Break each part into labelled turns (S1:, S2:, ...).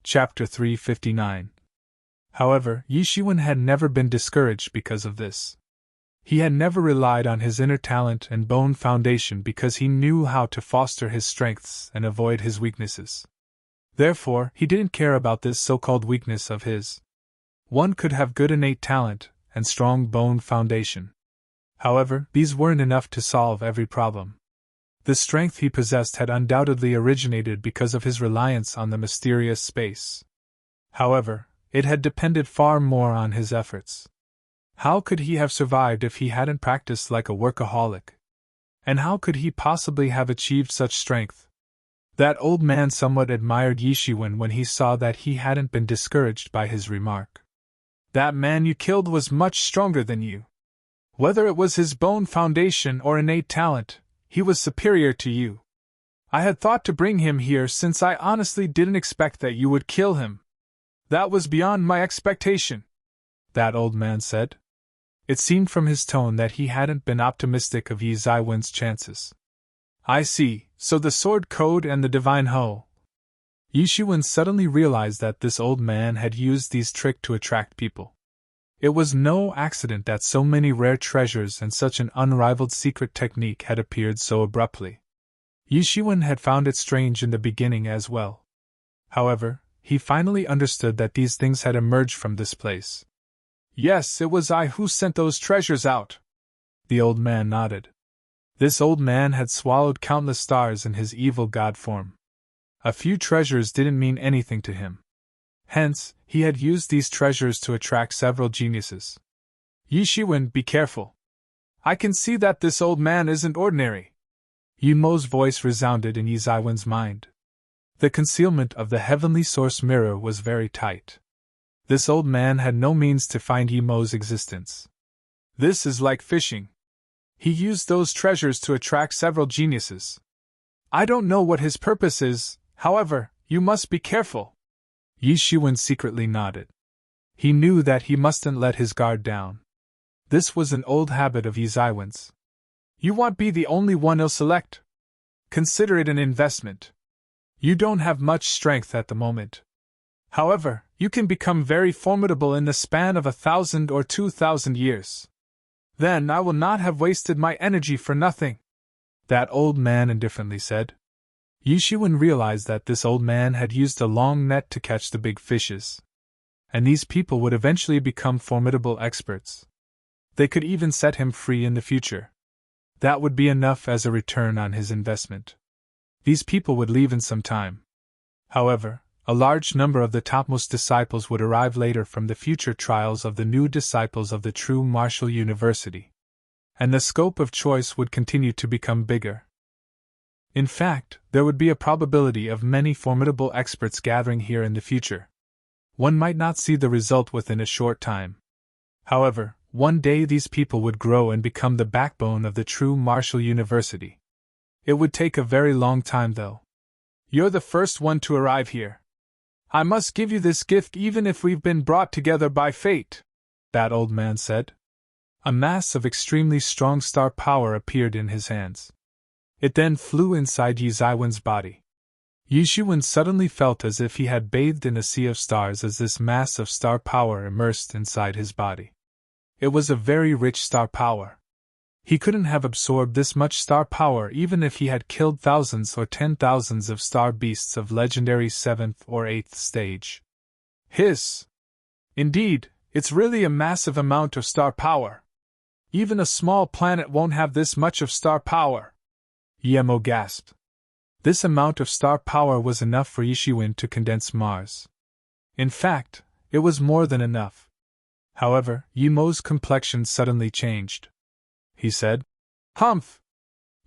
S1: Chapter 359. However, Yishiwen had never been discouraged because of this. He had never relied on his inner talent and bone foundation because he knew how to foster his strengths and avoid his weaknesses. Therefore, he didn't care about this so-called weakness of his. One could have good innate talent and strong bone foundation. However, these weren't enough to solve every problem. The strength he possessed had undoubtedly originated because of his reliance on the mysterious space. However, it had depended far more on his efforts. How could he have survived if he hadn't practiced like a workaholic? And how could he possibly have achieved such strength? That old man somewhat admired Yishiwen when he saw that he hadn't been discouraged by his remark. That man you killed was much stronger than you. Whether it was his bone foundation or innate talent, he was superior to you. I had thought to bring him here since I honestly didn't expect that you would kill him. That was beyond my expectation, that old man said. It seemed from his tone that he hadn't been optimistic of Yi Zaiwen's chances. I see, so the sword code and the divine hoe. Yishiwen suddenly realized that this old man had used these tricks to attract people. It was no accident that so many rare treasures and such an unrivaled secret technique had appeared so abruptly. Yishiwen had found it strange in the beginning as well. However, he finally understood that these things had emerged from this place. Yes, it was I who sent those treasures out. The old man nodded. This old man had swallowed countless stars in his evil god form. A few treasures didn't mean anything to him. Hence, he had used these treasures to attract several geniuses. Yishiwen, be careful. I can see that this old man isn't ordinary. Yumo's voice resounded in Yi Zaiwen's mind. The concealment of the heavenly source mirror was very tight. This old man had no means to find Yumo's existence. This is like fishing. He used those treasures to attract several geniuses. I don't know what his purpose is, however, you must be careful. Yishiwen secretly nodded. He knew that he mustn't let his guard down. This was an old habit of Yi Zaiwen's. You won't be the only one he'll select. Consider it an investment. You don't have much strength at the moment. However, you can become very formidable in the span of 1,000 or 2,000 years. Then I will not have wasted my energy for nothing, that old man indifferently said. Yishiwen realized that this old man had used a long net to catch the big fishes. And these people would eventually become formidable experts. They could even set him free in the future. That would be enough as a return on his investment. These people would leave in some time. However, a large number of the topmost disciples would arrive later from the future trials of the new disciples of the true Martial University. And the scope of choice would continue to become bigger. In fact, there would be a probability of many formidable experts gathering here in the future. One might not see the result within a short time. However, one day these people would grow and become the backbone of the true Martial University. It would take a very long time though. You're the first one to arrive here. I must give you this gift even if we've been brought together by fate, that old man said. A mass of extremely strong star power appeared in his hands. It then flew inside Yi Zaiwen's body. Yishiwen suddenly felt as if he had bathed in a sea of stars as this mass of star power immersed inside his body. It was a very rich star power. He couldn't have absorbed this much star power even if he had killed thousands or 10,000s of star beasts of legendary 7th or 8th stage. Hiss! Indeed, it's really a massive amount of star power. Even a small planet won't have this much of star power. Yemo gasped. This amount of star power was enough for Yishiwen to condense Mars. In fact, it was more than enough. However, Yemo's complexion suddenly changed. He said, Humph!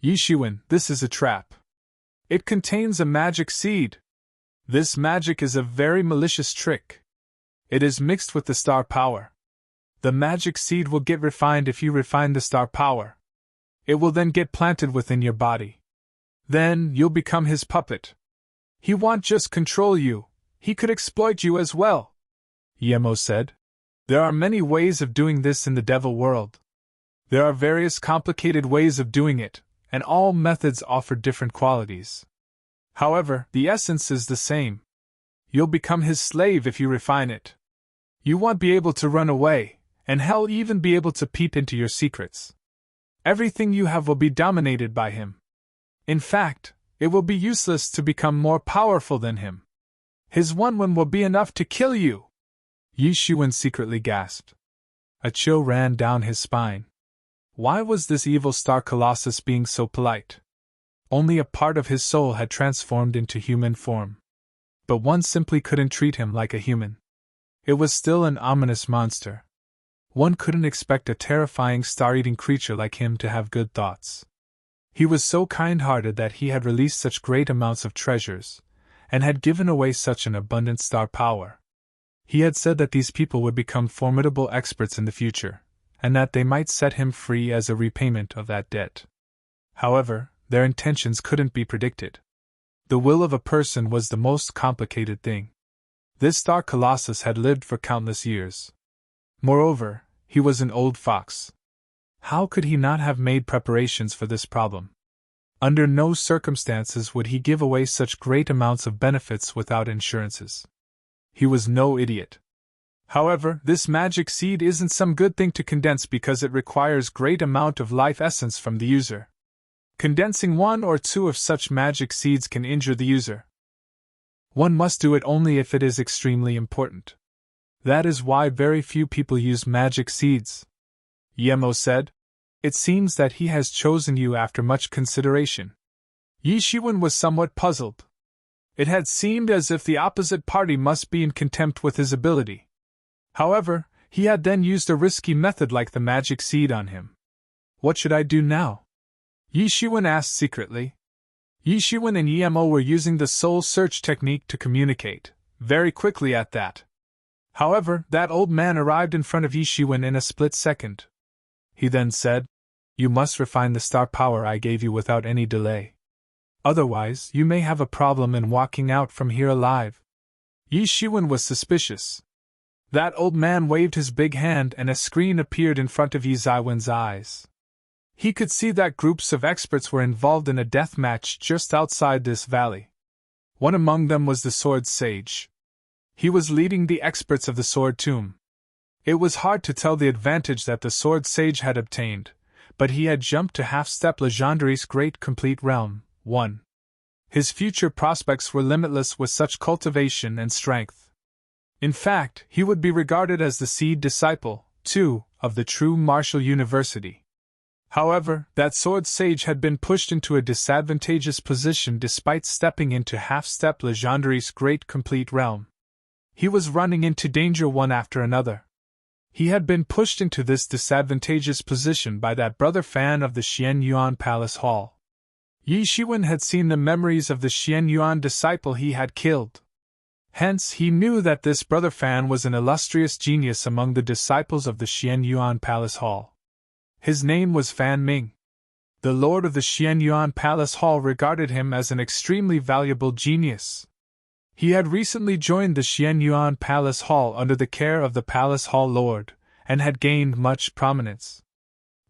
S1: Yishiwen, this is a trap. It contains a magic seed. This magic is a very malicious trick. It is mixed with the star power. The magic seed will get refined if you refine the star power. It will then get planted within your body. Then, you'll become his puppet. He won't just control you, he could exploit you as well, Yemo said. There are many ways of doing this in the devil world. There are various complicated ways of doing it, and all methods offer different qualities. However, the essence is the same. You'll become his slave if you refine it. You won't be able to run away, and he'll even be able to peep into your secrets. Everything you have will be dominated by him. In fact, it will be useless to become more powerful than him. His one will be enough to kill you. Yi Shiwen secretly gasped. A chill ran down his spine. Why was this evil star colossus being so polite? Only a part of his soul had transformed into human form. But one simply couldn't treat him like a human. It was still an ominous monster. One couldn't expect a terrifying star-eating creature like him to have good thoughts. He was so kind-hearted that he had released such great amounts of treasures, and had given away such an abundant star power. He had said that these people would become formidable experts in the future, and that they might set him free as a repayment of that debt. However, their intentions couldn't be predicted. The will of a person was the most complicated thing. This star colossus had lived for countless years. Moreover, he was an old fox. How could he not have made preparations for this problem? Under no circumstances would he give away such great amounts of benefits without insurances. He was no idiot. However, this magic seed isn't some good thing to condense because it requires great amount of life essence from the user. Condensing 1 or 2 of such magic seeds can injure the user. One must do it only if it is extremely important. That is why very few people use magic seeds. Yemo said. It seems that he has chosen you after much consideration. Yi Shiwen was somewhat puzzled. It had seemed as if the opposite party must be in contempt with his ability. However, he had then used a risky method like the magic seed on him. What should I do now? Yi Shiwen asked secretly. Yi Shiwen and Yemo were using the soul search technique to communicate, very quickly at that. However, that old man arrived in front of Yi Shiwen in a split second. He then said, "You must refine the star power I gave you without any delay. Otherwise, you may have a problem in walking out from here alive." Yi Shiwen was suspicious. That old man waved his big hand and a screen appeared in front of Yi Ziwen's eyes. He could see that groups of experts were involved in a death match just outside this valley. One among them was the Sword Sage. He was leading the experts of the Sword Tomb. It was hard to tell the advantage that the Sword Sage had obtained, but he had jumped to half-step Legendary's Great Complete Realm, 1. His future prospects were limitless with such cultivation and strength. In fact, he would be regarded as the seed disciple, 2, of the true martial university. However, that Sword Sage had been pushed into a disadvantageous position despite stepping into half-step Legendary's Great Complete Realm. He was running into danger one after another. He had been pushed into this disadvantageous position by that brother Fan of the Xian Yuan Palace Hall. Yi Shiwen had seen the memories of the Xian Yuan disciple he had killed. Hence, he knew that this brother Fan was an illustrious genius among the disciples of the Xian Yuan Palace Hall. His name was Fan Ming. The lord of the Xian Yuan Palace Hall regarded him as an extremely valuable genius. He had recently joined the Xian Yuan Palace Hall under the care of the Palace Hall Lord, and had gained much prominence.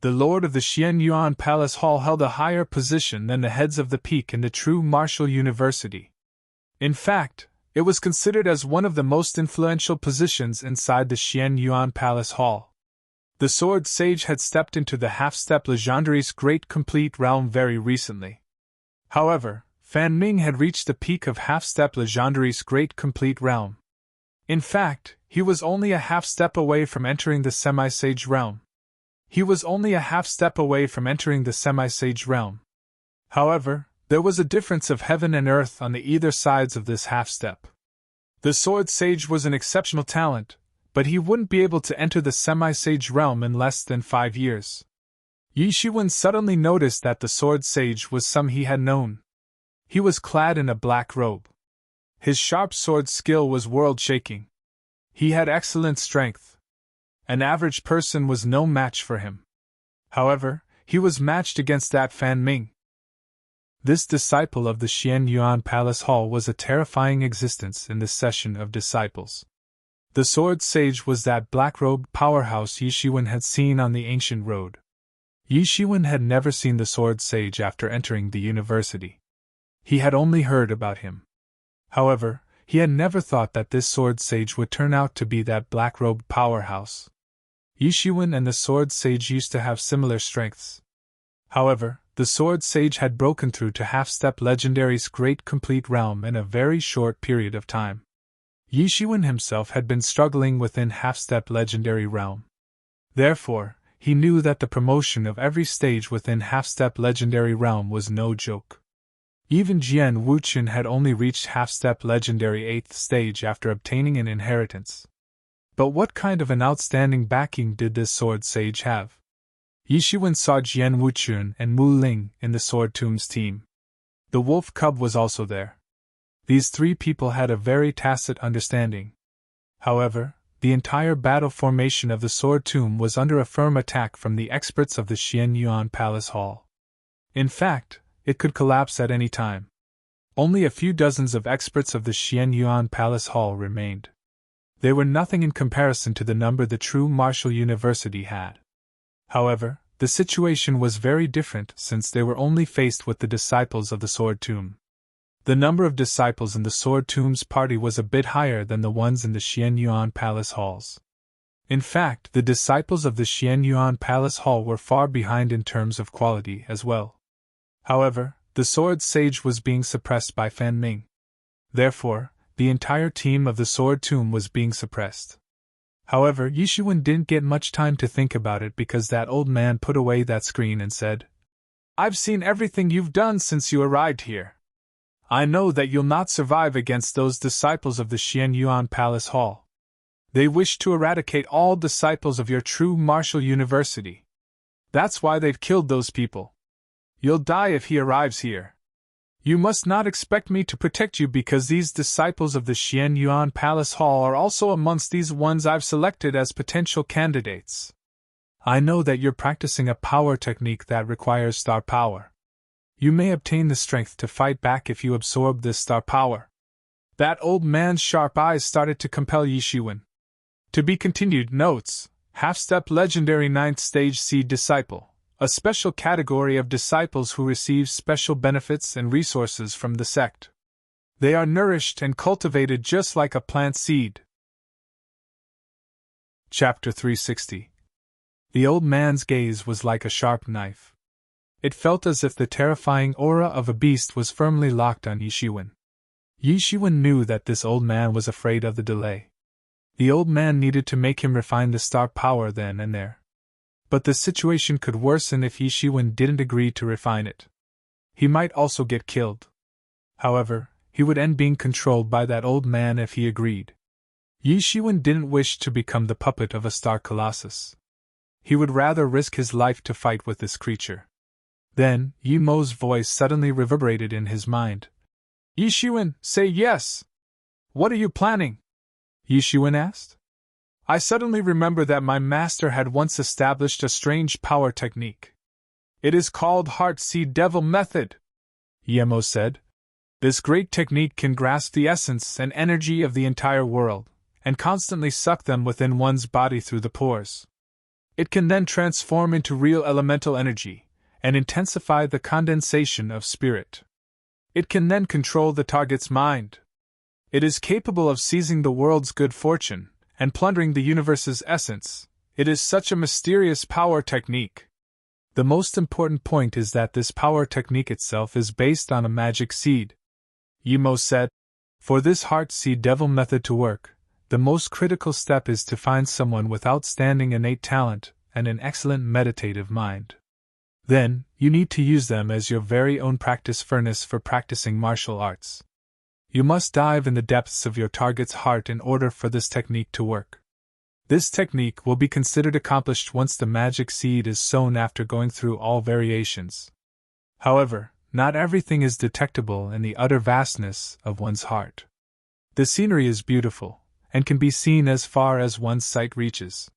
S1: The lord of the Xian Yuan Palace Hall held a higher position than the heads of the peak in the true martial university. In fact, it was considered as one of the most influential positions inside the Xian Yuan Palace Hall. The Sword Sage had stepped into the half-step Legendary's Great Complete Realm very recently. However, Fan Ming had reached the peak of half-step Legendary's Great Complete Realm. In fact, he was only a half-step away from entering the Semi-Sage Realm. However, there was a difference of heaven and earth on the either sides of this half-step. The Sword Sage was an exceptional talent, but he wouldn't be able to enter the Semi-Sage Realm in less than 5 years. Yi Shiwen suddenly noticed that the Sword Sage was some he had known. He was clad in a black robe. His sharp sword skill was world-shaking. He had excellent strength. An average person was no match for him. However, he was matched against that Fan Ming. This disciple of the Xian Yuan Palace Hall was a terrifying existence in this session of disciples. The Sword Sage was that black-robed powerhouse Yi Shiwen had seen on the ancient road. Yi Shiwen had never seen the Sword Sage after entering the university. He had only heard about him. However, He had never thought that this sword sage would turn out to be that black-robed powerhouse. Yishuan and the sword sage used to have similar strengths. However, the sword sage had broken through to half-step legendary's great complete realm in a very short period of time. Yishuan himself had been struggling within half-step legendary realm. Therefore, he knew that the promotion of every stage within half-step legendary realm was no joke. Even Jian Wuqian had only reached half-step legendary 8th stage after obtaining an inheritance. But what kind of an outstanding backing did this sword sage have? Yishuan saw Jian Wuqian and Mu Ling in the Sword Tomb's team. The wolf cub was also there. These three people had a very tacit understanding. However, the entire battle formation of the Sword Tomb was under a firm attack from the experts of the Xianyuan Palace Hall. In fact, it could collapse at any time. Only a few dozens of experts of the Xianyuan Palace Hall remained. They were nothing in comparison to the number the true martial university had. However, the situation was very different since they were only faced with the disciples of the Sword Tomb. The number of disciples in the Sword Tomb's party was a bit higher than the ones in the Xianyuan Palace Halls. In fact, the disciples of the Xianyuan Palace Hall were far behind in terms of quality as well. However, the sword sage was being suppressed by Fan Ming. Therefore, the entire team of the Sword Tomb was being suppressed. However, Yishuan didn't get much time to think about it because that old man put away that screen and said, "I've seen everything you've done since you arrived here. I know that you'll not survive against those disciples of the Xianyuan Palace Hall. They wish to eradicate all disciples of your true martial university. That's why they've killed those people. You'll die if he arrives here. You must not expect me to protect you because these disciples of the Xianyuan Palace Hall are also amongst these ones I've selected as potential candidates. I know that you're practicing a power technique that requires star power. You may obtain the strength to fight back if you absorb this star power." That old man's sharp eyes started to compel Yishuan. To be continued. Notes: Half-step legendary 9th stage seed disciple. A special category of disciples who receive special benefits and resources from the sect. They are nourished and cultivated just like a plant seed. Chapter 360. The old man's gaze was like a sharp knife. It felt as if the terrifying aura of a beast was firmly locked on Yishuan. Yishuan knew that this old man was afraid of the delay. The old man needed to make him refine the star power then and there. But the situation could worsen if Yishuan didn't agree to refine it. He might also get killed. However, he would end being controlled by that old man if he agreed. Yishuan didn't wish to become the puppet of a star colossus. He would rather risk his life to fight with this creature. Then, Yi Mo's voice suddenly reverberated in his mind. "Yishuan, say yes! What are you planning?" Yishuan asked. "I suddenly remember that my master had once established a strange power technique. It is called Heart Seed Devil Method," Yemo said. "This great technique can grasp the essence and energy of the entire world, and constantly suck them within one's body through the pores. It can then transform into real elemental energy, and intensify the condensation of spirit. It can then control the target's mind. It is capable of seizing the world's good fortune, and plundering the universe's essence. It is such a mysterious power technique. The most important point is that this power technique itself is based on a magic seed," Yemo said. "For this heart seed devil method to work, the most critical step is to find someone with outstanding innate talent and an excellent meditative mind. Then, you need to use them as your very own practice furnace for practicing martial arts. You must dive in the depths of your target's heart in order for this technique to work. This technique will be considered accomplished once the magic seed is sown after going through all variations. However, not everything is detectable in the utter vastness of one's heart. The scenery is beautiful, and can be seen as far as one's sight reaches.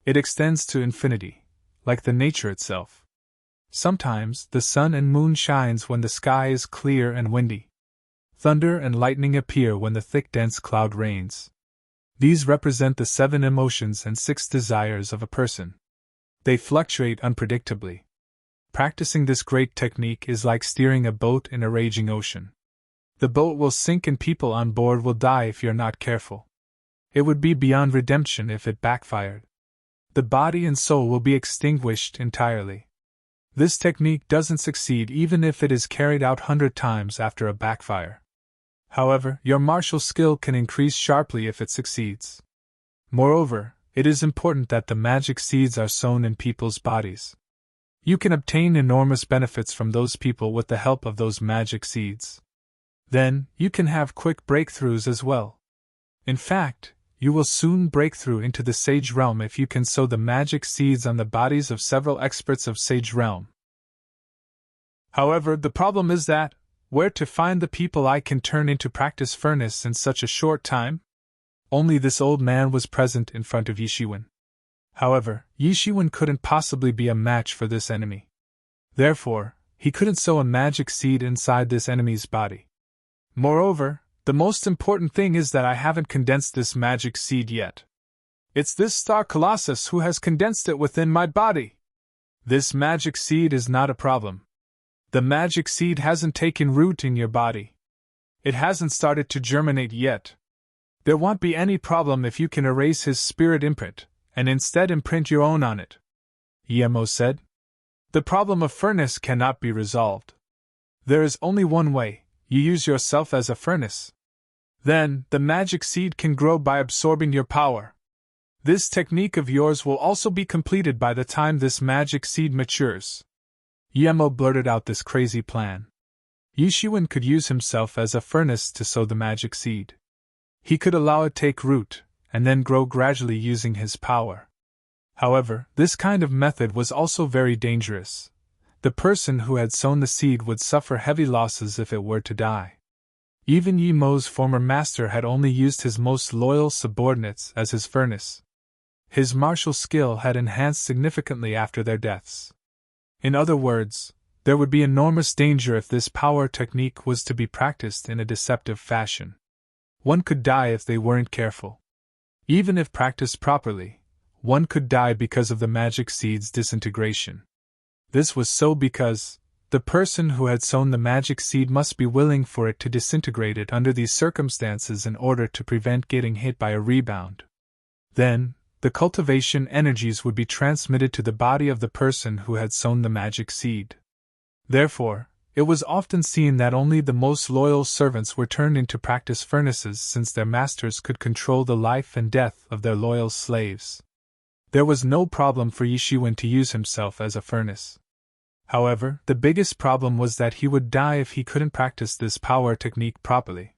S1: It extends to infinity, like the nature itself. Sometimes the sun and moon shines when the sky is clear and windy. Thunder and lightning appear when the thick dense cloud rains. These represent the 7 emotions and 6 desires of a person. They fluctuate unpredictably. Practicing this great technique is like steering a boat in a raging ocean. The boat will sink and people on board will die if you're not careful. It would be beyond redemption if it backfired. The body and soul will be extinguished entirely. This technique doesn't succeed even if it is carried out 100 times after a backfire. However, your martial skill can increase sharply if it succeeds. Moreover, it is important that the magic seeds are sown in people's bodies. You can obtain enormous benefits from those people with the help of those magic seeds. Then, you can have quick breakthroughs as well. In fact, you will soon break through into the sage realm if you can sow the magic seeds on the bodies of several experts of sage realm. However, the problem is that, where to find the people I can turn into practice furnace in such a short time? Only this old man was present in front of Yishiwen. However, Yishiwen couldn't possibly be a match for this enemy. Therefore, he couldn't sow a magic seed inside this enemy's body. Moreover, the most important thing is that I haven't condensed this magic seed yet. It's this star colossus who has condensed it within my body. This magic seed is not a problem. The magic seed hasn't taken root in your body. It hasn't started to germinate yet. There won't be any problem if you can erase his spirit imprint, and instead imprint your own on it. Emo said. The problem of furnace cannot be resolved. There is only one way, you use yourself as a furnace. Then, the magic seed can grow by absorbing your power. This technique of yours will also be completed by the time this magic seed matures. Emo blurted out this crazy plan. Yishiwen could use himself as a furnace to sow the magic seed. He could allow it take root, and then grow gradually using his power. However, this kind of method was also very dangerous. The person who had sown the seed would suffer heavy losses if it were to die. Even Yemo's former master had only used his most loyal subordinates as his furnace. His martial skill had enhanced significantly after their deaths. In other words, there would be enormous danger if this power technique was to be practiced in a deceptive fashion. One could die if they weren't careful. Even if practiced properly, one could die because of the magic seed's disintegration. This was so because the person who had sown the magic seed must be willing for it to disintegrate it under these circumstances in order to prevent getting hit by a rebound. Then, the cultivation energies would be transmitted to the body of the person who had sown the magic seed. Therefore, it was often seen that only the most loyal servants were turned into practice furnaces since their masters could control the life and death of their loyal slaves. There was no problem for Yishiwen to use himself as a furnace. However, the biggest problem was that he would die if he couldn't practice this power technique properly.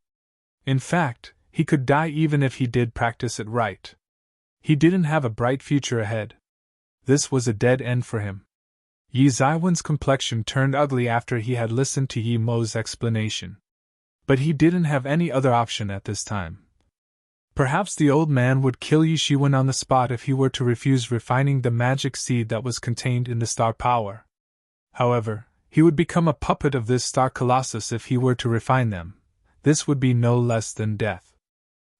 S1: In fact, he could die even if he did practice it right. He didn't have a bright future ahead. This was a dead end for him. Yi Zaiwen's complexion turned ugly after he had listened to Yi Mo's explanation. But he didn't have any other option at this time. Perhaps the old man would kill Yishiwen on the spot if he were to refuse refining the magic seed that was contained in the star power. However, he would become a puppet of this star colossus if he were to refine them. This would be no less than death.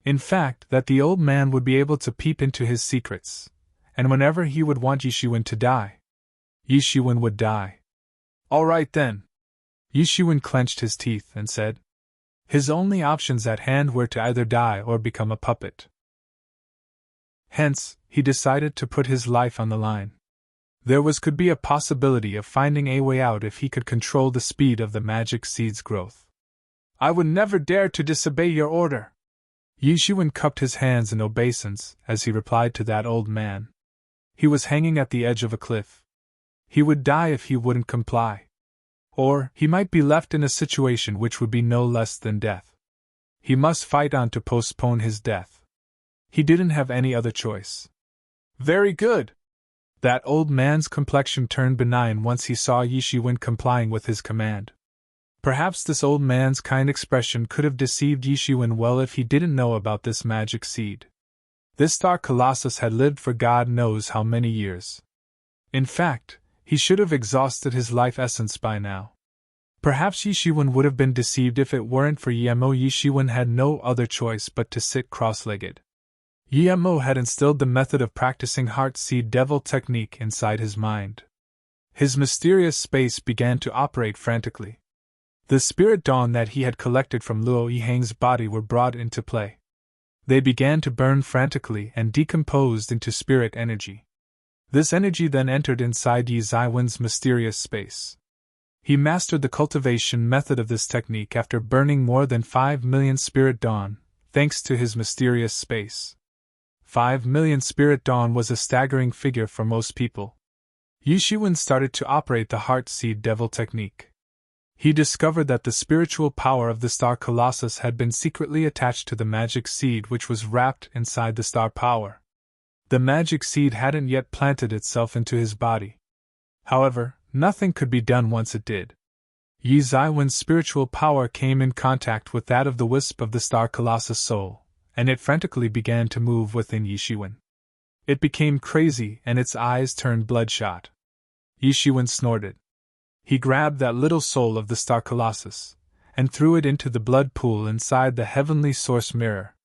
S1: In fact, that the old man would be able to peep into his secrets, and whenever he would want Yishiwen to die, Yishiwen would die. All right then. Yishiwen clenched his teeth and said. His only options at hand were to either die or become a puppet. Hence, he decided to put his life on the line. Could be a possibility of finding a way out if he could control the speed of the magic seed's growth. I would never dare to disobey your order. Yishiwen cupped his hands in obeisance as he replied to that old man. He was hanging at the edge of a cliff. He would die if he wouldn't comply. Or, he might be left in a situation which would be no less than death. He must fight on to postpone his death. He didn't have any other choice. Very good. That old man's complexion turned benign once he saw Yishiwen complying with his command. Perhaps this old man's kind expression could have deceived Yishiwen well if he didn't know about this magic seed. This star colossus had lived for God knows how many years. In fact, he should have exhausted his life essence by now. Perhaps Yishiwen would have been deceived if it weren't for Yemo. Yishiwen had no other choice but to sit cross-legged. Yemo had instilled the method of practicing heart seed devil technique inside his mind. His mysterious space began to operate frantically. The spirit dawn that he had collected from Luo Yihang's body were brought into play. They began to burn frantically and decomposed into spirit energy. This energy then entered inside Yi Zaiwen's mysterious space. He mastered the cultivation method of this technique after burning more than 5 million spirit dawn, thanks to his mysterious space. 5 million spirit dawn was a staggering figure for most people. Yi Shiwen started to operate the Heart Seed Devil technique. He discovered that the spiritual power of the Star Colossus had been secretly attached to the magic seed which was wrapped inside the star power. The magic seed hadn't yet planted itself into his body. However, nothing could be done once it did. Yi Zaiwen's spiritual power came in contact with that of the wisp of the Star Colossus soul, and it frantically began to move within Yi Shiwen. It became crazy and its eyes turned bloodshot. Yi Shiwen snorted. He grabbed that little soul of the Star Colossus and threw it into the blood pool inside the heavenly source mirror.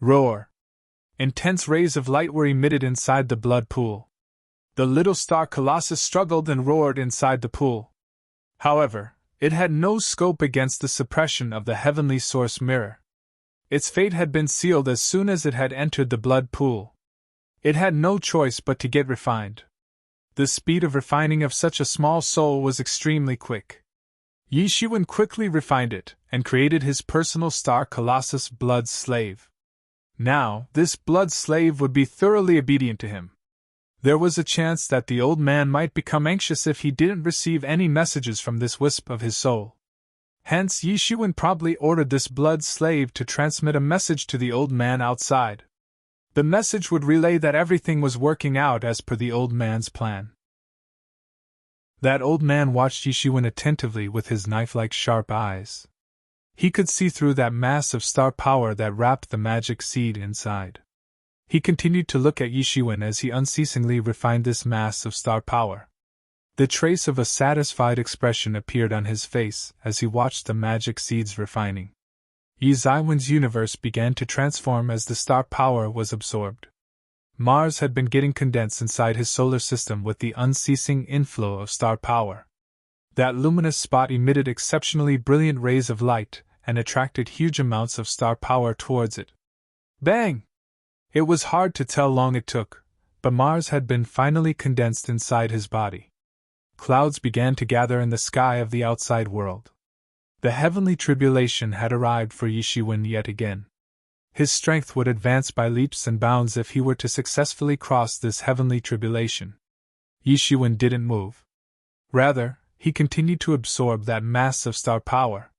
S1: Roar! Intense rays of light were emitted inside the blood pool. The little Star Colossus struggled and roared inside the pool. However, it had no scope against the suppression of the heavenly source mirror. Its fate had been sealed as soon as it had entered the blood pool. It had no choice but to get refined. The speed of refining of such a small soul was extremely quick. Yi Shiwen quickly refined it and created his personal Star Colossus blood slave. Now, this blood slave would be thoroughly obedient to him. There was a chance that the old man might become anxious if he didn't receive any messages from this wisp of his soul. Hence, Yi Shiwen promptly ordered this blood slave to transmit a message to the old man outside. The message would relay that everything was working out as per the old man's plan. That old man watched Yi Shiwen attentively with his knife-like sharp eyes. He could see through that mass of star power that wrapped the magic seed inside. He continued to look at Yi Shiwen as he unceasingly refined this mass of star power. The trace of a satisfied expression appeared on his face as he watched the magic seeds refining. Yi Zaiwen's universe began to transform as the star power was absorbed. Mars had been getting condensed inside his solar system with the unceasing inflow of star power. That luminous spot emitted exceptionally brilliant rays of light and attracted huge amounts of star power towards it. Bang! It was hard to tell how long it took, but Mars had been finally condensed inside his body. Clouds began to gather in the sky of the outside world. The heavenly tribulation had arrived for Yi Shiwen yet again. His strength would advance by leaps and bounds if he were to successfully cross this heavenly tribulation. Yi Shiwen didn't move. Rather, he continued to absorb that mass of star power.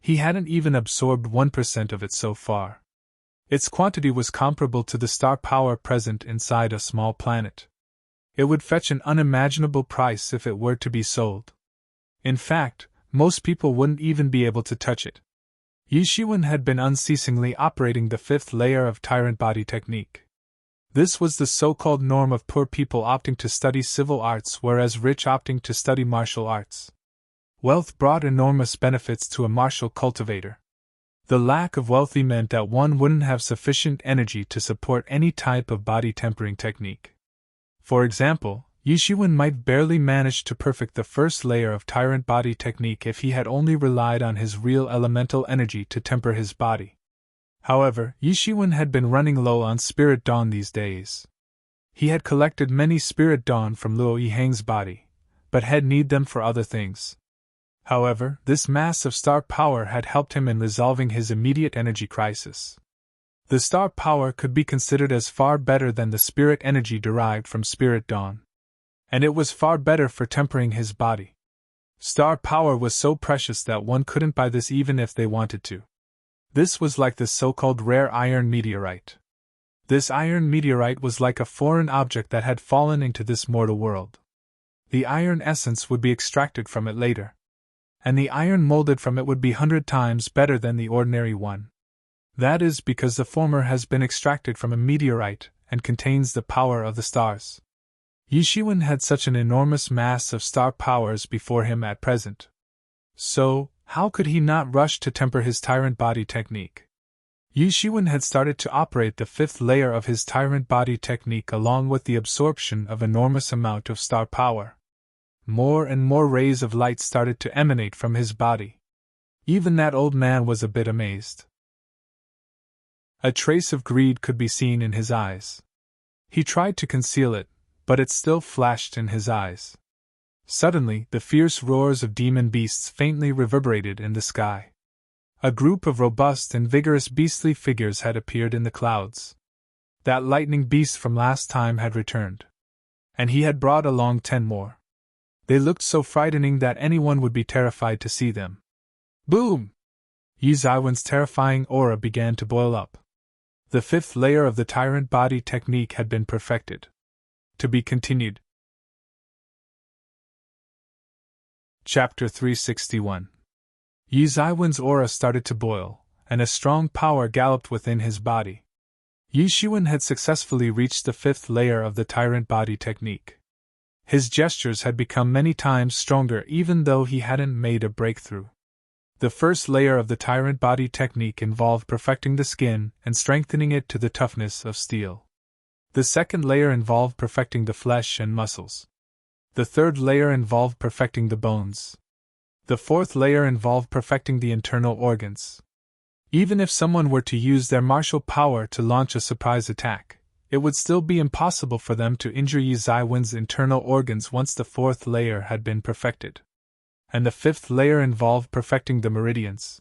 S1: He hadn't even absorbed 1% of it so far. Its quantity was comparable to the star power present inside a small planet. It would fetch an unimaginable price if it were to be sold. In fact, most people wouldn't even be able to touch it. Yi Shiwen had been unceasingly operating the 5th layer of Tyrant Body technique. This was the so-called norm of poor people opting to study civil arts whereas rich opting to study martial arts. Wealth brought enormous benefits to a martial cultivator. The lack of wealthy meant that one wouldn't have sufficient energy to support any type of body tempering technique. For example, Yi Shiwen might barely manage to perfect the 1st layer of Tyrant Body technique if he had only relied on his real elemental energy to temper his body. However, Yi Shiwen had been running low on Spirit Dawn these days. He had collected many Spirit Dawn from Luo Yihang's body, but had need them for other things. However, this mass of star power had helped him in resolving his immediate energy crisis. The star power could be considered as far better than the spirit energy derived from Spirit Dawn. And it was far better for tempering his body. Star power was so precious that one couldn't buy this even if they wanted to. This was like the so-called rare iron meteorite. This iron meteorite was like a foreign object that had fallen into this mortal world. The iron essence would be extracted from it later, and the iron molded from it would be 100 times better than the ordinary one. That is because the former has been extracted from a meteorite and contains the power of the stars. Yi Shiwen had such an enormous mass of star powers before him at present. So, how could he not rush to temper his Tyrant Body technique? Yi Shiwen had started to operate the 5th layer of his Tyrant Body technique along with the absorption of enormous amount of star power. More and more rays of light started to emanate from his body. Even that old man was a bit amazed. A trace of greed could be seen in his eyes. He tried to conceal it, but it still flashed in his eyes. Suddenly, the fierce roars of demon beasts faintly reverberated in the sky. A group of robust and vigorous beastly figures had appeared in the clouds. That lightning beast from last time had returned. And he had brought along 10 more. They looked so frightening that anyone would be terrified to see them. Boom! Yi Zaiwen's terrifying aura began to boil up. The 5th layer of the tyrant body technique had been perfected. To be continued. Chapter 361. Yi Zaiwen's aura started to boil, and a strong power galloped within his body. Yi Shiwen had successfully reached the 5th layer of the tyrant body technique. His gestures had become many times stronger even though he hadn't made a breakthrough. The 1st layer of the tyrant body technique involved perfecting the skin and strengthening it to the toughness of steel. The 2nd layer involved perfecting the flesh and muscles. The 3rd layer involved perfecting the bones. The 4th layer involved perfecting the internal organs. Even if someone were to use their martial power to launch a surprise attack, it would still be impossible for them to injure Yi Zaiwen's internal organs once the 4th layer had been perfected. And the 5th layer involved perfecting the meridians.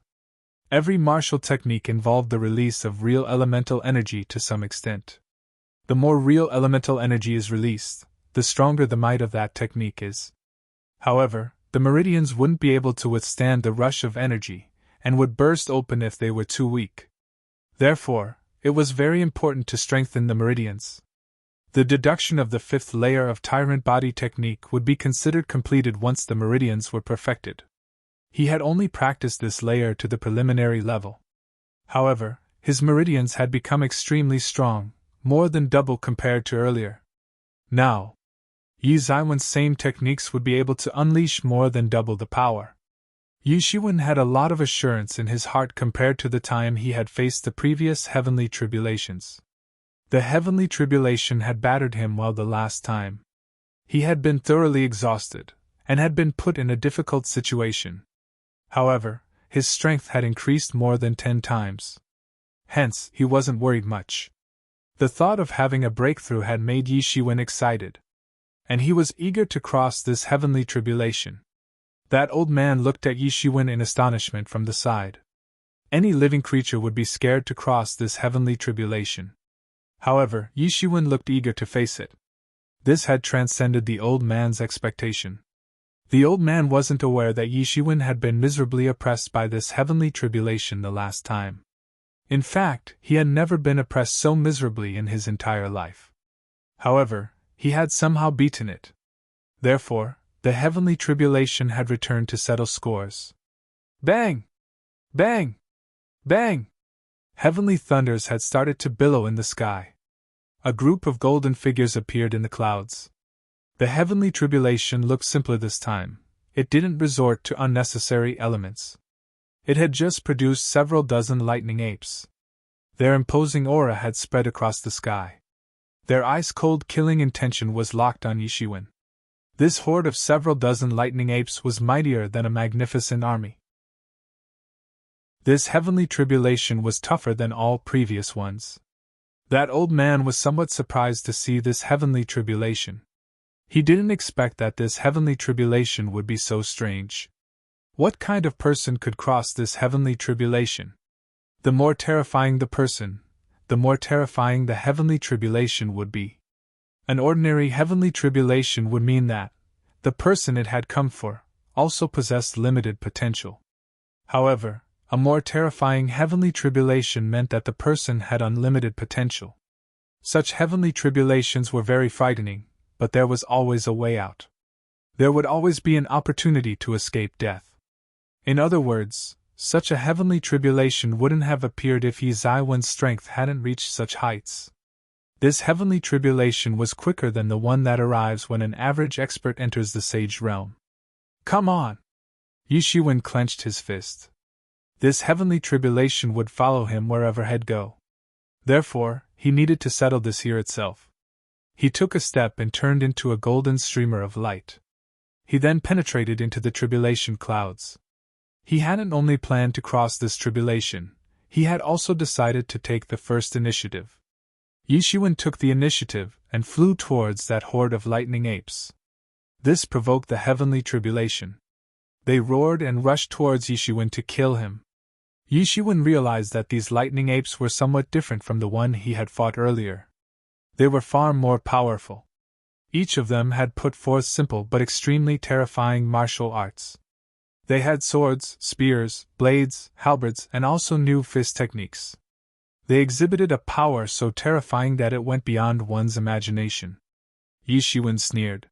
S1: Every martial technique involved the release of real elemental energy to some extent. The more real elemental energy is released, the stronger the might of that technique is. However, the meridians wouldn't be able to withstand the rush of energy, and would burst open if they were too weak. Therefore, it was very important to strengthen the meridians. The deduction of the 5th layer of tyrant body technique would be considered completed once the meridians were perfected. He had only practiced this layer to the preliminary level. However, his meridians had become extremely strong, more than double compared to earlier. Now, Yi Zaiwen's same techniques would be able to unleash more than double the power. Yi Shiwen had a lot of assurance in his heart compared to the time he had faced the previous heavenly tribulations. The heavenly tribulation had battered him well the last time. He had been thoroughly exhausted, and had been put in a difficult situation. However, his strength had increased more than 10 times. Hence, he wasn't worried much. The thought of having a breakthrough had made Yi Shiwen excited. And he was eager to cross this heavenly tribulation. That old man looked at Yi Shiwen in astonishment from the side. Any living creature would be scared to cross this heavenly tribulation. However, Yi Shiwen looked eager to face it. This had transcended the old man's expectation. The old man wasn't aware that Yi Shiwen had been miserably oppressed by this heavenly tribulation the last time. In fact, he had never been oppressed so miserably in his entire life. However, he had somehow beaten it. Therefore, the heavenly tribulation had returned to settle scores. Bang! Bang! Bang! Heavenly thunders had started to billow in the sky. A group of golden figures appeared in the clouds. The heavenly tribulation looked simpler this time. It didn't resort to unnecessary elements. It had just produced several dozen lightning apes. Their imposing aura had spread across the sky. Their ice-cold killing intention was locked on Yi Shiwen. This horde of several dozen lightning apes was mightier than a magnificent army. This heavenly tribulation was tougher than all previous ones. That old man was somewhat surprised to see this heavenly tribulation. He didn't expect that this heavenly tribulation would be so strange. What kind of person could cross this heavenly tribulation? The more terrifying the person, the more terrifying the heavenly tribulation would be. An ordinary heavenly tribulation would mean that the person it had come for also possessed limited potential. However, a more terrifying heavenly tribulation meant that the person had unlimited potential. Such heavenly tribulations were very frightening, but there was always a way out. There would always be an opportunity to escape death. In other words, such a heavenly tribulation wouldn't have appeared if Yi Zaiwen's strength hadn't reached such heights. This heavenly tribulation was quicker than the one that arrives when an average expert enters the sage realm. Come on! Yi Shiwen clenched his fist. This heavenly tribulation would follow him wherever he'd go. Therefore, he needed to settle this here itself. He took a step and turned into a golden streamer of light. He then penetrated into the tribulation clouds. He hadn't only planned to cross this tribulation, he had also decided to take the first initiative. Yishuan took the initiative and flew towards that horde of lightning apes. This provoked the heavenly tribulation. They roared and rushed towards Yishuan to kill him. Yishuan realized that these lightning apes were somewhat different from the one he had fought earlier. They were far more powerful. Each of them had put forth simple but extremely terrifying martial arts. They had swords, spears, blades, halberds, and also new fist techniques. They exhibited a power so terrifying that it went beyond one's imagination. Yishuan sneered.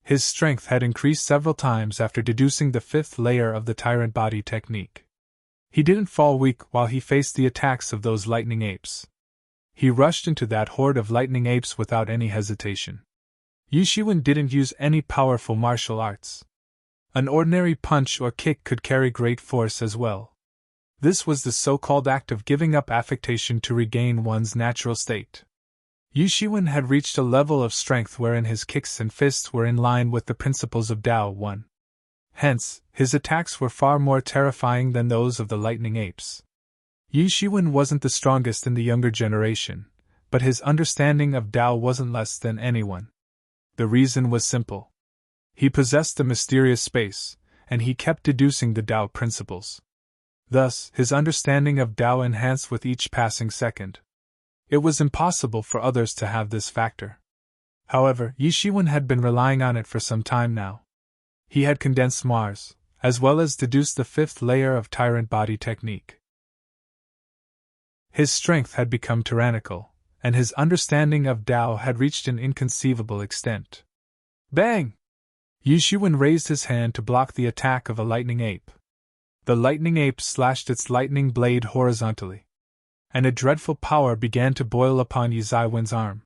S1: His strength had increased several times after deducing the fifth layer of the tyrant body technique. He didn't fall weak while he faced the attacks of those lightning apes. He rushed into that horde of lightning apes without any hesitation. Yishuan didn't use any powerful martial arts. An ordinary punch or kick could carry great force as well. This was the so-called act of giving up affectation to regain one's natural state. Yishuan had reached a level of strength wherein his kicks and fists were in line with the principles of Tao 1. Hence, his attacks were far more terrifying than those of the lightning apes. Yishuan wasn't the strongest in the younger generation, but his understanding of Tao wasn't less than anyone. The reason was simple. He possessed the mysterious space, and he kept deducing the Tao principles. Thus, his understanding of Tao enhanced with each passing second. It was impossible for others to have this factor. However, Yishuan had been relying on it for some time now. He had condensed Mars, as well as deduced the fifth layer of tyrant body technique. His strength had become tyrannical, and his understanding of Tao had reached an inconceivable extent. Bang! Yishuan raised his hand to block the attack of a lightning ape. The lightning ape slashed its lightning blade horizontally, and a dreadful power began to boil upon Yishuan's arm.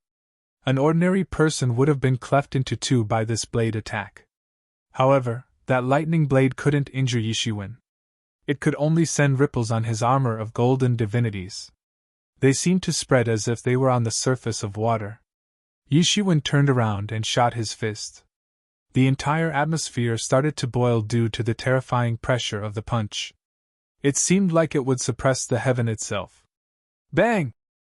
S1: An ordinary person would have been cleft into two by this blade attack. However, that lightning blade couldn't injure Yishuan. It could only send ripples on his armor of golden divinities. They seemed to spread as if they were on the surface of water. Yishuan turned around and shot his fist. The entire atmosphere started to boil due to the terrifying pressure of the punch. It seemed like it would suppress the heaven itself. Bang!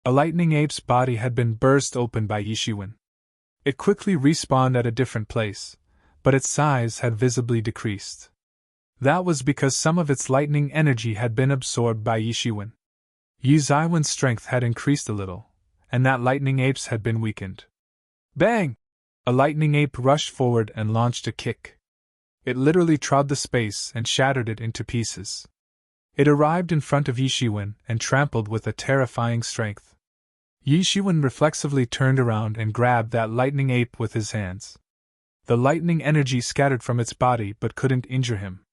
S1: A lightning ape's body had been burst open by Yishuan. It quickly respawned at a different place, but its size had visibly decreased. That was because some of its lightning energy had been absorbed by Yishuan. Yishuan's strength had increased a little, and that lightning ape's had been weakened. Bang! A lightning ape rushed forward and launched a kick. It literally trod the space and shattered it into pieces. It arrived in front of Yishuan and trampled with a terrifying strength. Yishuan reflexively turned around and grabbed that lightning ape with his hands. The lightning energy scattered from its body but couldn't injure him.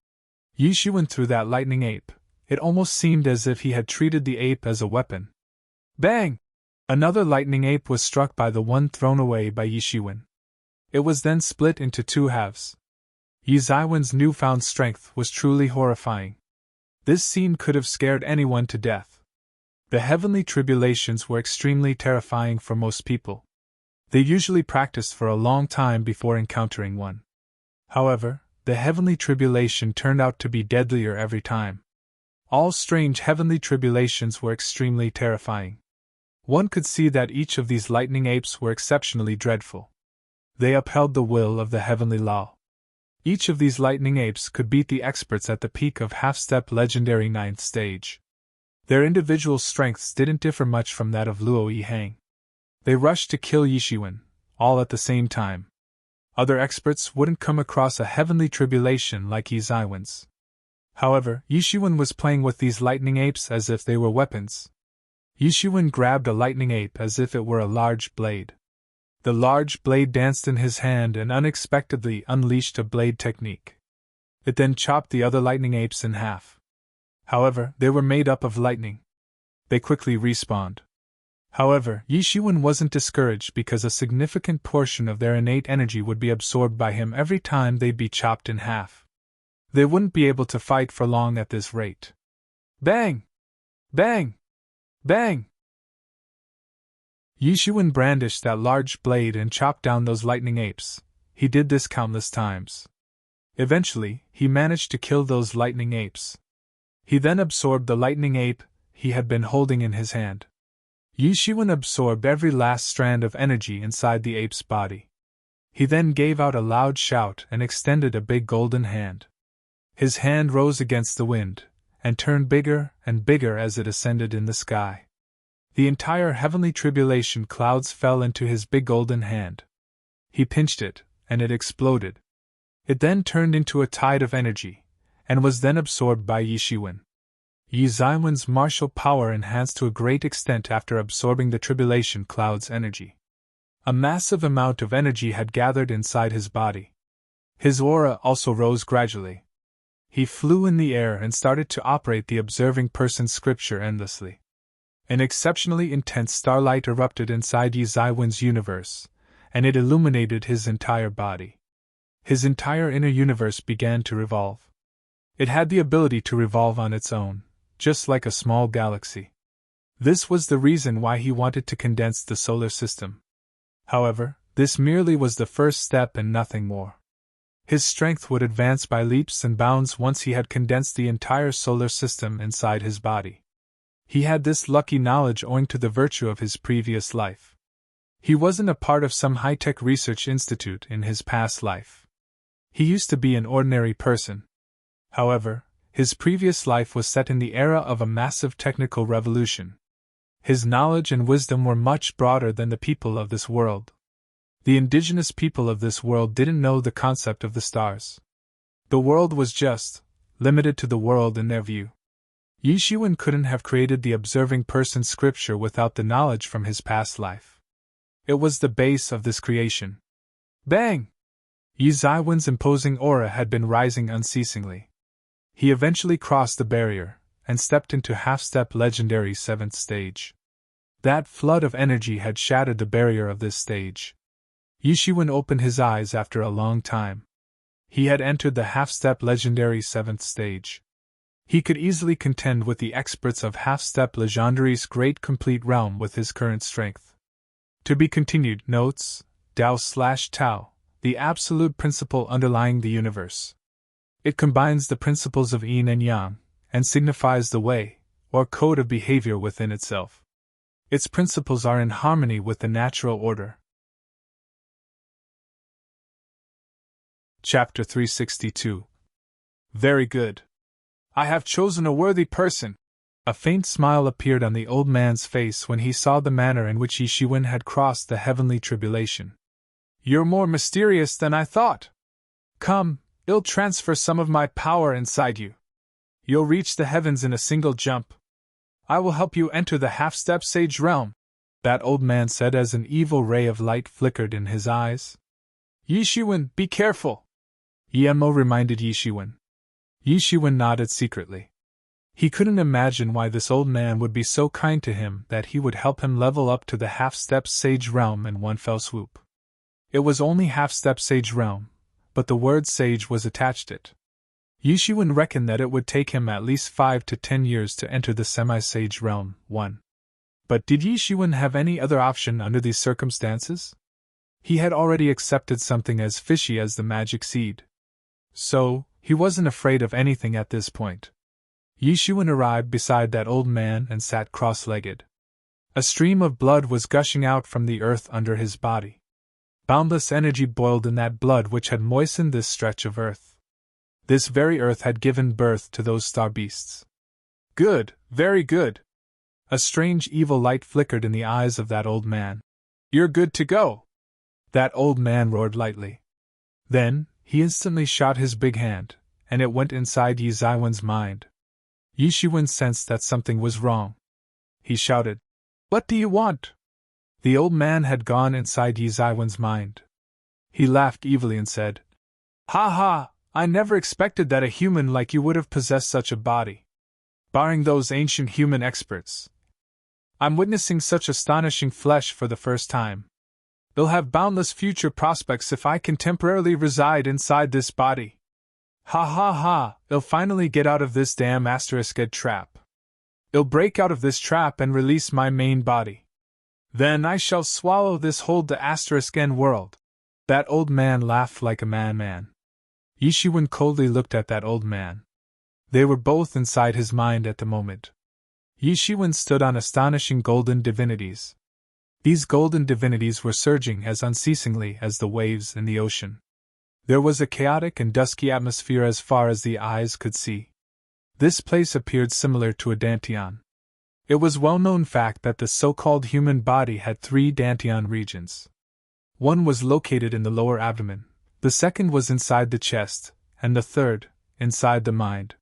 S1: Yishuan threw that lightning ape. It almost seemed as if he had treated the ape as a weapon. Bang! Another lightning ape was struck by the one thrown away by Yishuan. It was then split into two halves. Yishuan's newfound strength was truly horrifying. This scene could have scared anyone to death. The heavenly tribulations were extremely terrifying for most people. They usually practiced for a long time before encountering one. However, the heavenly tribulation turned out to be deadlier every time. All strange heavenly tribulations were extremely terrifying. One could see that each of these lightning apes were exceptionally dreadful. They upheld the will of the heavenly law. Each of these lightning apes could beat the experts at the peak of half-step legendary 9th stage. Their individual strengths didn't differ much from that of Luo Yihang. They rushed to kill Yishuan, all at the same time. Other experts wouldn't come across a heavenly tribulation like Yishuan's. However, Yishuan was playing with these lightning apes as if they were weapons. Yishuan grabbed a lightning ape as if it were a large blade. The large blade danced in his hand and unexpectedly unleashed a blade technique. It then chopped the other lightning apes in half. However, they were made up of lightning. They quickly respawned. However, Yishuan wasn't discouraged because a significant portion of their innate energy would be absorbed by him every time they'd be chopped in half. They wouldn't be able to fight for long at this rate. Bang! Bang! Bang! Yishuan brandished that large blade and chopped down those lightning apes. He did this countless times. Eventually, he managed to kill those lightning apes. He then absorbed the lightning ape he had been holding in his hand. Yi Shiwen absorbed every last strand of energy inside the ape's body. He then gave out a loud shout and extended a big golden hand. His hand rose against the wind, and turned bigger and bigger as it ascended in the sky. The entire heavenly tribulation clouds fell into his big golden hand. He pinched it, and it exploded. It then turned into a tide of energy, and was then absorbed by Yi Shiwen. Yi Ziwen's martial power enhanced to a great extent after absorbing the tribulation cloud's energy. A massive amount of energy had gathered inside his body. His aura also rose gradually. He flew in the air and started to operate the observing person's scripture endlessly. An exceptionally intense starlight erupted inside Yi Ziwen's universe, and it illuminated his entire body. His entire inner universe began to revolve. It had the ability to revolve on its own, just like a small galaxy. This was the reason why he wanted to condense the solar system. However, this merely was the first step and nothing more. His strength would advance by leaps and bounds once he had condensed the entire solar system inside his body. He had this lucky knowledge owing to the virtue of his previous life. He wasn't a part of some high-tech research institute in his past life. He used to be an ordinary person. However, his previous life was set in the era of a massive technical revolution. His knowledge and wisdom were much broader than the people of this world. The indigenous people of this world didn't know the concept of the stars. The world was just limited to the world in their view. Yi Shiwen couldn't have created the observing person's scripture without the knowledge from his past life. It was the base of this creation. Bang! Yi Ziwen's imposing aura had been rising unceasingly. He eventually crossed the barrier and stepped into half-step legendary 7th stage. That flood of energy had shattered the barrier of this stage. Yi Shiwen opened his eyes after a long time. He had entered the half-step legendary 7th stage. He could easily contend with the experts of half-step legendary's great complete realm with his current strength. To be continued. Notes: Tao/Tao, the absolute principle underlying the universe. It combines the principles of yin and yang, and signifies the way, or code of behavior within itself. Its principles are in harmony with the natural order. Chapter 362. Very good. I have chosen a worthy person. A faint smile appeared on the old man's face when he saw the manner in which Yi Shiwen had crossed the heavenly tribulation. You're more mysterious than I thought. Come, I'll transfer some of my power inside you. You'll reach the heavens in a single jump. I will help you enter the half-step sage realm, that old man said as an evil ray of light flickered in his eyes. Yi Shiwen, be careful, Yemo reminded Yi Shiwen. Yi Shiwen nodded secretly. He couldn't imagine why this old man would be so kind to him that he would help him level up to the half-step sage realm in one fell swoop. It was only half-step sage realm, but the word sage was attached it. Yi Shiwen reckoned that it would take him at least 5 to 10 years to enter the semi-sage realm. 1. But did Yi Shiwen have any other option under these circumstances? He had already accepted something as fishy as the magic seed. So, he wasn't afraid of anything at this point. Yi Shiwen arrived beside that old man and sat cross-legged. A stream of blood was gushing out from the earth under his body. Boundless energy boiled in that blood which had moistened this stretch of earth. This very earth had given birth to those star beasts. Good, very good. A strange evil light flickered in the eyes of that old man. You're good to go. That old man roared lightly. Then, he instantly shot his big hand, and it went inside Yi Ziwen's mind. Yi Shiwen sensed that something was wrong. He shouted, What do you want? The old man had gone inside Yi Ziwen's mind. He laughed evilly and said, Ha ha, I never expected that a human like you would have possessed such a body. Barring those ancient human experts, I'm witnessing such astonishing flesh for the first time. They'll have boundless future prospects if I can temporarily reside inside this body. Ha ha ha, I'll finally get out of this damn *ed trap. I'll break out of this trap and release my main body. Then I shall swallow this whole *n world. That old man laughed like a madman. Yishiwen coldly looked at that old man. They were both inside his mind at the moment. Yishiwen stood on astonishing golden divinities. These golden divinities were surging as unceasingly as the waves in the ocean. There was a chaotic and dusky atmosphere as far as the eyes could see. This place appeared similar to a dantian. It was well-known fact that the so-called human body had 3 dantian regions. One was located in the lower abdomen, the second was inside the chest, and the third, inside the mind.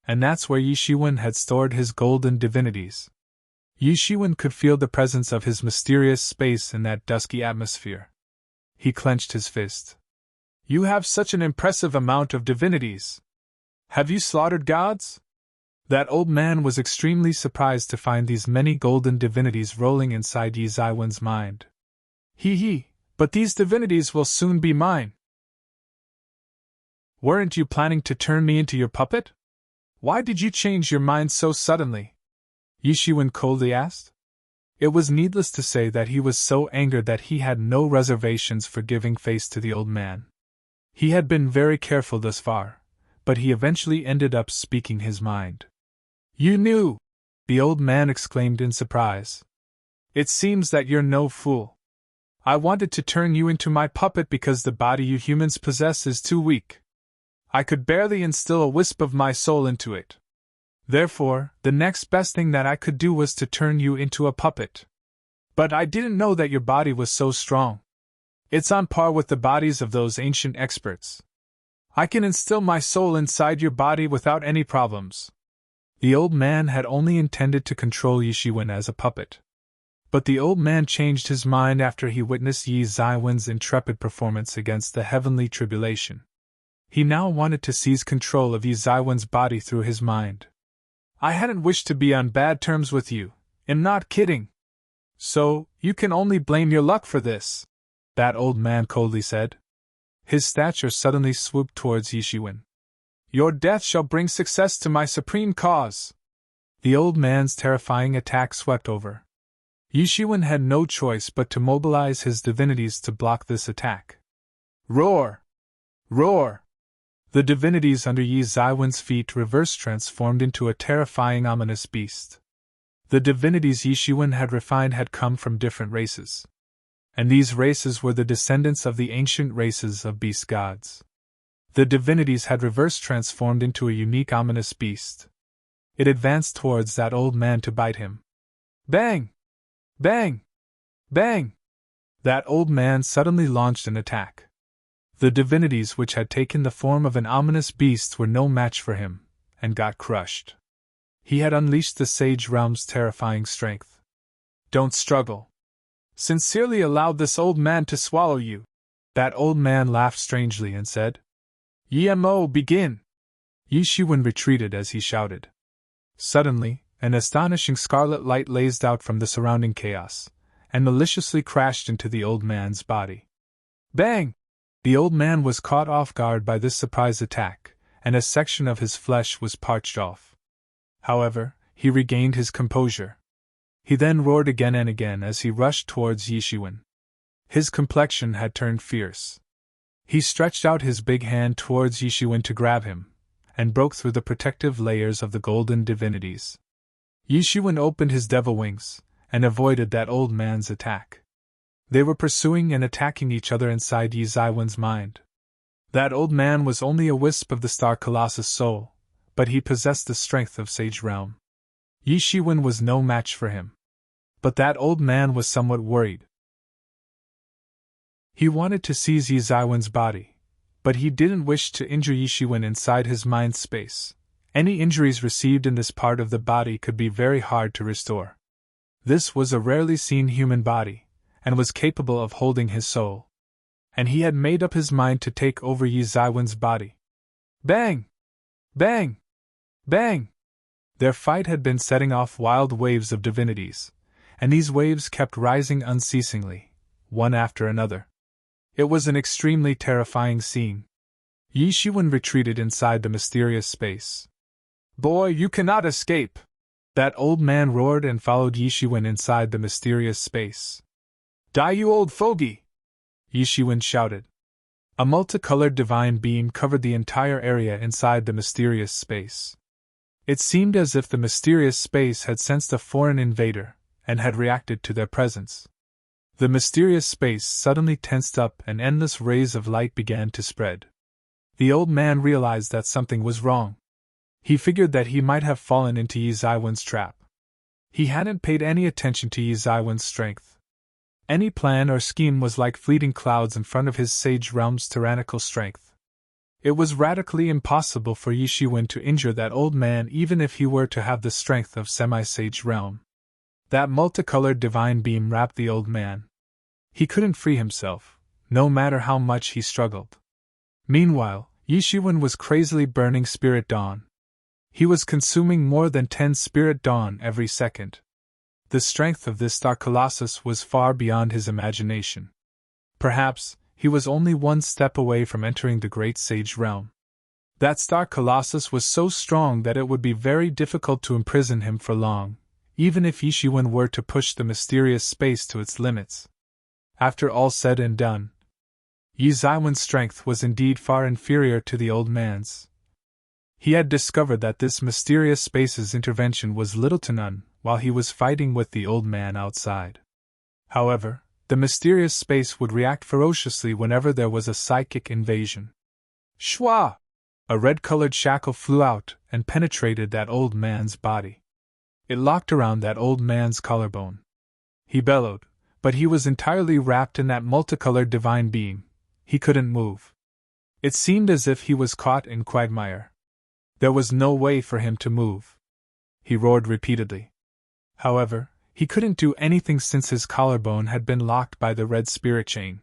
S1: And that's where Yishiwen had stored his golden divinities. Yishiwen could feel the presence of his mysterious space in that dusky atmosphere. He clenched his fist. You have such an impressive amount of divinities. Have you slaughtered gods? That old man was extremely surprised to find these many golden divinities rolling inside Yi Zaiwen's mind. He, but these divinities will soon be mine. Weren't you planning to turn me into your puppet? Why did you change your mind so suddenly? Yishiwen coldly asked. It was needless to say that he was so angered that he had no reservations for giving face to the old man. He had been very careful thus far, but he eventually ended up speaking his mind. You knew! The old man exclaimed in surprise. It seems that you're no fool. I wanted to turn you into my puppet because the body you humans possess is too weak. I could barely instill a wisp of my soul into it. Therefore, the next best thing that I could do was to turn you into a puppet. But I didn't know that your body was so strong. It's on par with the bodies of those ancient experts. I can instill my soul inside your body without any problems. The old man had only intended to control Yishiwen as a puppet. But the old man changed his mind after he witnessed Yi Zaiwen's intrepid performance against the heavenly tribulation. He now wanted to seize control of Yi Zaiwen's body through his mind. I hadn't wished to be on bad terms with you, I'm not kidding. So, you can only blame your luck for this, that old man coldly said. His stature suddenly swooped towards Yishiwen. Your death shall bring success to my supreme cause. The old man's terrifying attack swept over. Yishiwen had no choice but to mobilize his divinities to block this attack. Roar! Roar! The divinities under Yi Zaiwen's feet reverse transformed into a terrifying ominous beast. The divinities Yishiwen had refined had come from different races. And these races were the descendants of the ancient races of beast gods. The divinities had reverse transformed into a unique ominous beast. It advanced towards that old man to bite him. Bang! Bang! Bang! That old man suddenly launched an attack. The divinities which had taken the form of an ominous beast were no match for him, and got crushed. He had unleashed the Sage Realm's terrifying strength. Don't struggle. Sincerely allow this old man to swallow you. That old man laughed strangely and said, Yimo, begin! Yishiwen retreated as he shouted. Suddenly, an astonishing scarlet light blazed out from the surrounding chaos, and maliciously crashed into the old man's body. Bang! The old man was caught off guard by this surprise attack, and a section of his flesh was parched off. However, he regained his composure. He then roared again and again as he rushed towards Yishiwen. His complexion had turned fierce. He stretched out his big hand towards Yishiwen to grab him, and broke through the protective layers of the golden divinities. Yishiwen opened his devil wings, and avoided that old man's attack. They were pursuing and attacking each other inside Yi Zaiwen's mind. That old man was only a wisp of the Star Colossus' soul, but he possessed the strength of Sage Realm. Yishiwen was no match for him. But that old man was somewhat worried. He wanted to seize Yi Zaiwen's body, but he didn't wish to injure Yishiwen inside his mind space. Any injuries received in this part of the body could be very hard to restore. This was a rarely seen human body, and was capable of holding his soul. And he had made up his mind to take over Yi Zaiwen's body. Bang! Bang! Bang! Their fight had been setting off wild waves of divinities, and these waves kept rising unceasingly, one after another. It was an extremely terrifying scene. Yishiwen retreated inside the mysterious space. Boy, you cannot escape! That old man roared and followed Yishiwen inside the mysterious space. Die, you old fogey! Yishiwen shouted. A multicolored divine beam covered the entire area inside the mysterious space. It seemed as if the mysterious space had sensed a foreign invader, and had reacted to their presence. The mysterious space suddenly tensed up and endless rays of light began to spread. The old man realized that something was wrong. He figured that he might have fallen into Yi Zaiwen's trap. He hadn't paid any attention to Yi Zaiwen's strength. Any plan or scheme was like fleeting clouds in front of his sage realm's tyrannical strength. It was radically impossible for Yi Shiwen to injure that old man even if he were to have the strength of semi-sage realm. That multicolored divine beam wrapped the old man. He couldn't free himself, no matter how much he struggled. Meanwhile, Yi Shiwen was crazily burning Spirit Dawn. He was consuming more than 10 Spirit Dawn every second. The strength of this star colossus was far beyond his imagination. Perhaps, he was only one step away from entering the Great Sage Realm. That star colossus was so strong that it would be very difficult to imprison him for long, even if Yi Shiwen were to push the mysterious space to its limits. After all said and done, Yi Zaiwen's strength was indeed far inferior to the old man's. He had discovered that this mysterious space's intervention was little to none while he was fighting with the old man outside. However, the mysterious space would react ferociously whenever there was a psychic invasion. Shwa! A red-colored shackle flew out and penetrated that old man's body. It locked around that old man's collarbone. He bellowed, but he was entirely wrapped in that multicolored divine beam. He couldn't move. It seemed as if he was caught in quagmire. There was no way for him to move. He roared repeatedly. However, he couldn't do anything since his collarbone had been locked by the red spirit chain.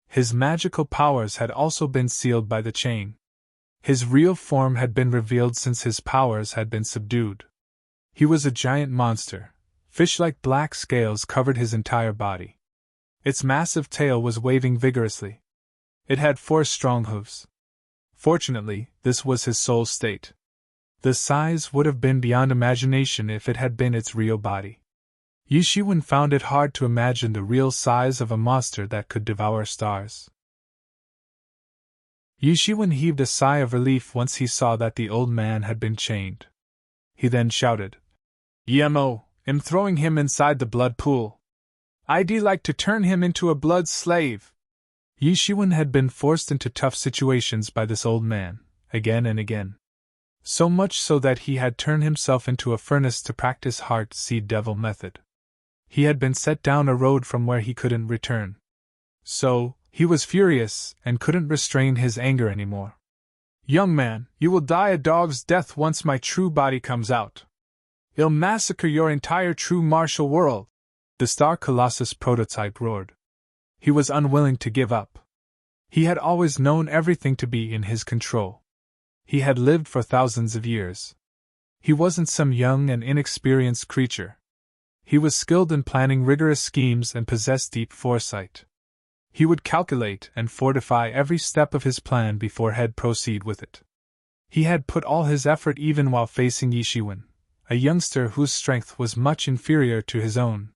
S1: His magical powers had also been sealed by the chain. His real form had been revealed since his powers had been subdued. He was a giant monster. Fish-like black scales covered his entire body. Its massive tail was waving vigorously. It had 4 strong hooves. Fortunately, this was his soul state. The size would have been beyond imagination if it had been its real body. Yi Shiwen found it hard to imagine the real size of a monster that could devour stars. Yi Shiwen heaved a sigh of relief once he saw that the old man had been chained. He then shouted, "Yemo, I'm throwing him inside the blood pool. I'd like to turn him into a blood slave." Yi Shiwen had been forced into tough situations by this old man, again and again. So much so that he had turned himself into a furnace to practice heart seed devil method. He had been set down a road from where he couldn't return. So, he was furious and couldn't restrain his anger anymore. "Young man, you will die a dog's death once my true body comes out. I'll massacre your entire true martial world," the Star Colossus prototype roared. He was unwilling to give up. He had always known everything to be in his control. He had lived for thousands of years. He wasn't some young and inexperienced creature. He was skilled in planning rigorous schemes and possessed deep foresight. He would calculate and fortify every step of his plan before he'd proceed with it. He had put all his effort even while facing Yi Shiwen, a youngster whose strength was much inferior to his own.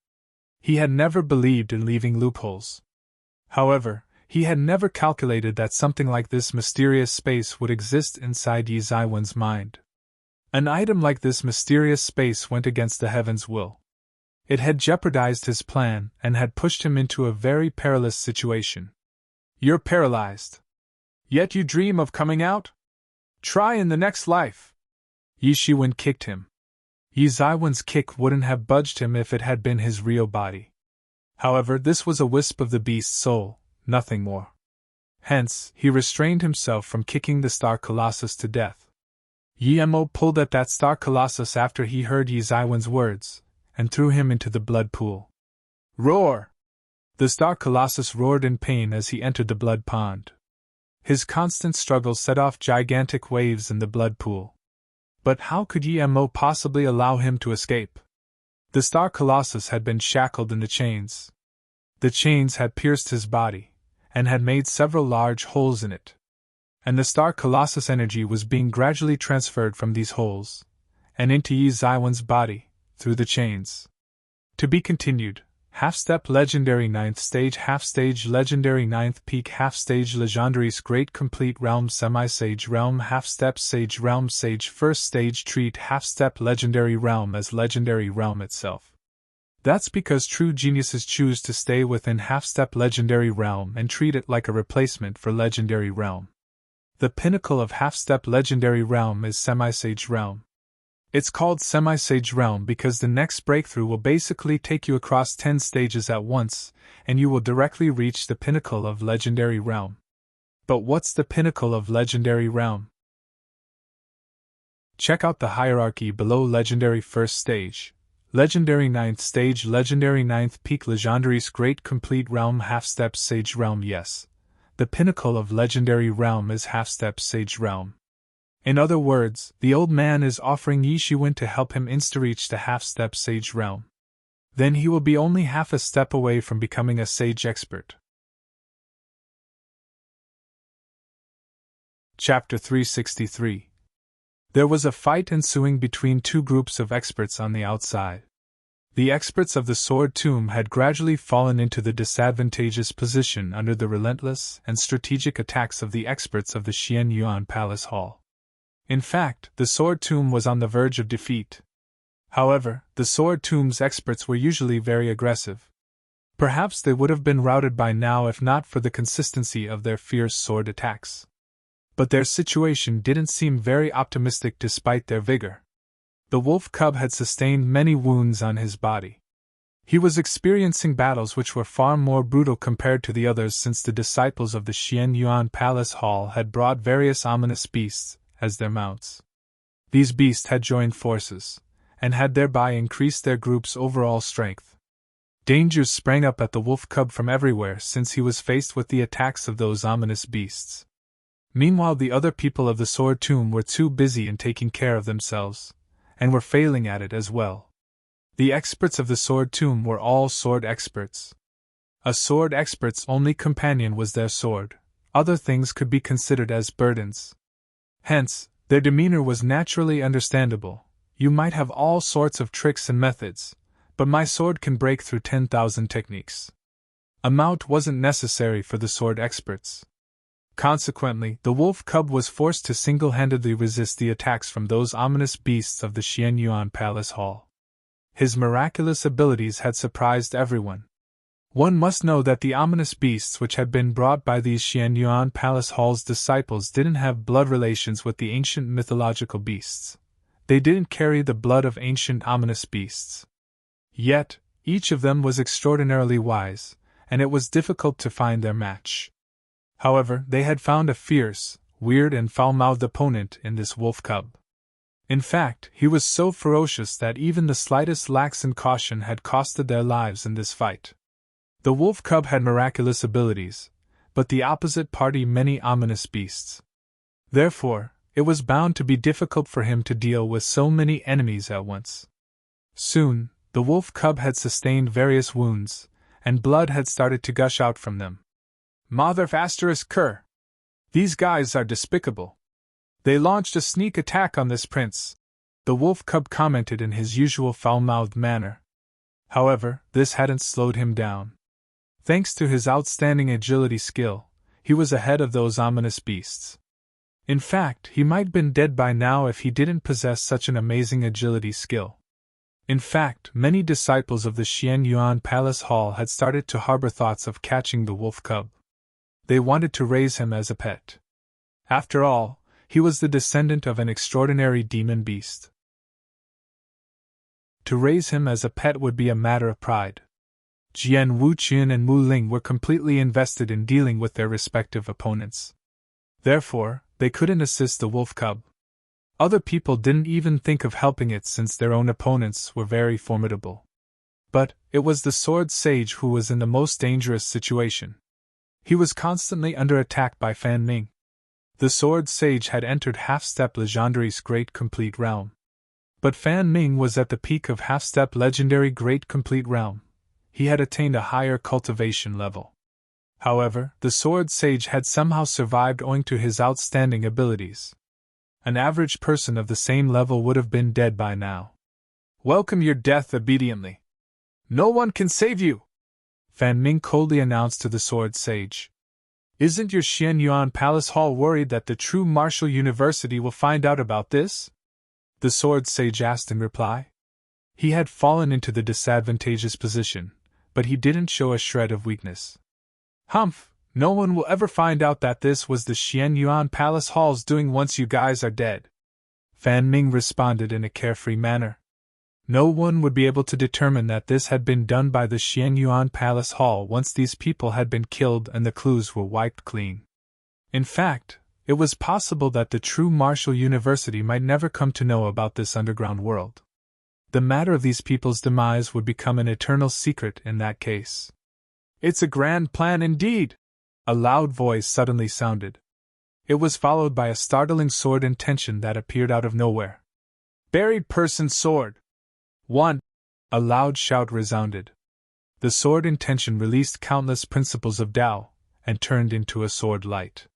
S1: He had never believed in leaving loopholes. However, he had never calculated that something like this mysterious space would exist inside Yi Zaiwen's mind. An item like this mysterious space went against the heaven's will. It had jeopardized his plan and had pushed him into a very perilous situation. "You're paralyzed. Yet you dream of coming out? Try in the next life." Yi Shiwen kicked him. Yi Zaiwen's kick wouldn't have budged him if it had been his real body. However, this was a wisp of the beast's soul, nothing more. Hence, he restrained himself from kicking the Star Colossus to death. Yemo pulled at that Star Colossus after he heard Yi Zaiwen's words, and threw him into the blood pool. "Roar!" The Star Colossus roared in pain as he entered the blood pond. His constant struggle set off gigantic waves in the blood pool. But how could Yemo possibly allow him to escape? The Star Colossus had been shackled in the chains. The chains had pierced his body, and had made several large holes in it. And the Star Colossus energy was being gradually transferred from these holes, and into Yi Zaiwen's body, through the chains. To be continued. half-step legendary 9th stage, half-stage legendary 9th peak, half-stage legendary's great complete realm, semi-sage realm, half-step sage realm, sage first stage, treat half-step legendary realm as legendary realm itself. That's because true geniuses choose to stay within half-step legendary realm and treat it like a replacement for legendary realm. The pinnacle of half-step legendary realm is semi-sage realm. It's called semi-sage realm because the next breakthrough will basically take you across 10 stages at once, and you will directly reach the pinnacle of legendary realm. But what's the pinnacle of legendary realm? Check out the hierarchy below: legendary first stage, legendary 9th stage, legendary 9th peak, legendary's great complete realm, half-step sage realm. Yes, the pinnacle of legendary realm is half-step sage realm. In other words, the old man is offering Yi Shiwen to help him insta-reach the half-step sage realm. Then he will be only half a step away from becoming a sage expert. Chapter 363. There was a fight ensuing between two groups of experts on the outside. The experts of the Sword Tomb had gradually fallen into the disadvantageous position under the relentless and strategic attacks of the experts of the Xian Yuan Palace Hall. In fact, the Sword Tomb was on the verge of defeat. However, the Sword Tomb's experts were usually very aggressive. Perhaps they would have been routed by now if not for the consistency of their fierce sword attacks. But their situation didn't seem very optimistic despite their vigor. The wolf cub had sustained many wounds on his body. He was experiencing battles which were far more brutal compared to the others, since the disciples of the Xian Yuan Palace Hall had brought various ominous beasts as their mounts. These beasts had joined forces, and had thereby increased their group's overall strength. Dangers sprang up at the wolf cub from everywhere since he was faced with the attacks of those ominous beasts. Meanwhile, the other people of the Sword Tomb were too busy in taking care of themselves, and were failing at it as well. The experts of the Sword Tomb were all sword experts. A sword expert's only companion was their sword. Other things could be considered as burdens. Hence, their demeanor was naturally understandable. You might have all sorts of tricks and methods, but my sword can break through 10,000 techniques. A mount wasn't necessary for the sword experts. Consequently, the wolf cub was forced to single-handedly resist the attacks from those ominous beasts of the Xian Yuan Palace Hall. His miraculous abilities had surprised everyone. One must know that the ominous beasts which had been brought by these Xian Yuan Palace Hall's disciples didn't have blood relations with the ancient mythological beasts. They didn't carry the blood of ancient ominous beasts. Yet, each of them was extraordinarily wise, and it was difficult to find their match. However, they had found a fierce, weird and foul-mouthed opponent in this wolf cub. In fact, he was so ferocious that even the slightest lax in caution had costed their lives in this fight. The wolf cub had miraculous abilities, but the opposite party many ominous beasts. Therefore, it was bound to be difficult for him to deal with so many enemies at once. Soon, the wolf cub had sustained various wounds, and blood had started to gush out from them. Mother of Asterisk Cur! These guys are despicable. They launched a sneak attack on this prince, the wolf cub commented in his usual foul-mouthed manner. However, this hadn't slowed him down. Thanks to his outstanding agility skill, he was ahead of those ominous beasts. In fact, he might have been dead by now if he didn't possess such an amazing agility skill. In fact, many disciples of the Xian Yuan Palace Hall had started to harbor thoughts of catching the wolf cub. They wanted to raise him as a pet. After all, he was the descendant of an extraordinary demon beast. To raise him as a pet would be a matter of pride. Jian Wuqian and Mu Ling were completely invested in dealing with their respective opponents. Therefore, they couldn't assist the wolf cub. Other people didn't even think of helping it since their own opponents were very formidable. But it was the sword sage who was in the most dangerous situation. He was constantly under attack by Fan Ming. The sword sage had entered half-step legendary's great complete realm. But Fan Ming was at the peak of half-step legendary great complete realm. He had attained a higher cultivation level. However, the sword sage had somehow survived owing to his outstanding abilities. An average person of the same level would have been dead by now. Welcome your death obediently. No one can save you! Fan Ming coldly announced to the sword sage. Isn't your Xian Yuan Palace Hall worried that the true martial university will find out about this? The sword sage asked in reply. He had fallen into the disadvantageous position, but he didn't show a shred of weakness. Humph, no one will ever find out that this was the Xian Yuan Palace Hall's doing once you guys are dead. Fan Ming responded in a carefree manner. No one would be able to determine that this had been done by the Xian Yuan Palace Hall once these people had been killed and the clues were wiped clean. In fact, it was possible that the true martial university might never come to know about this underground world. The matter of these people's demise would become an eternal secret in that case. It's a grand plan indeed! A loud voice suddenly sounded. It was followed by a startling sword intention that appeared out of nowhere. Buried person's sword! 1. A loud shout resounded. The sword intention released countless principles of Tao, and turned into a sword light.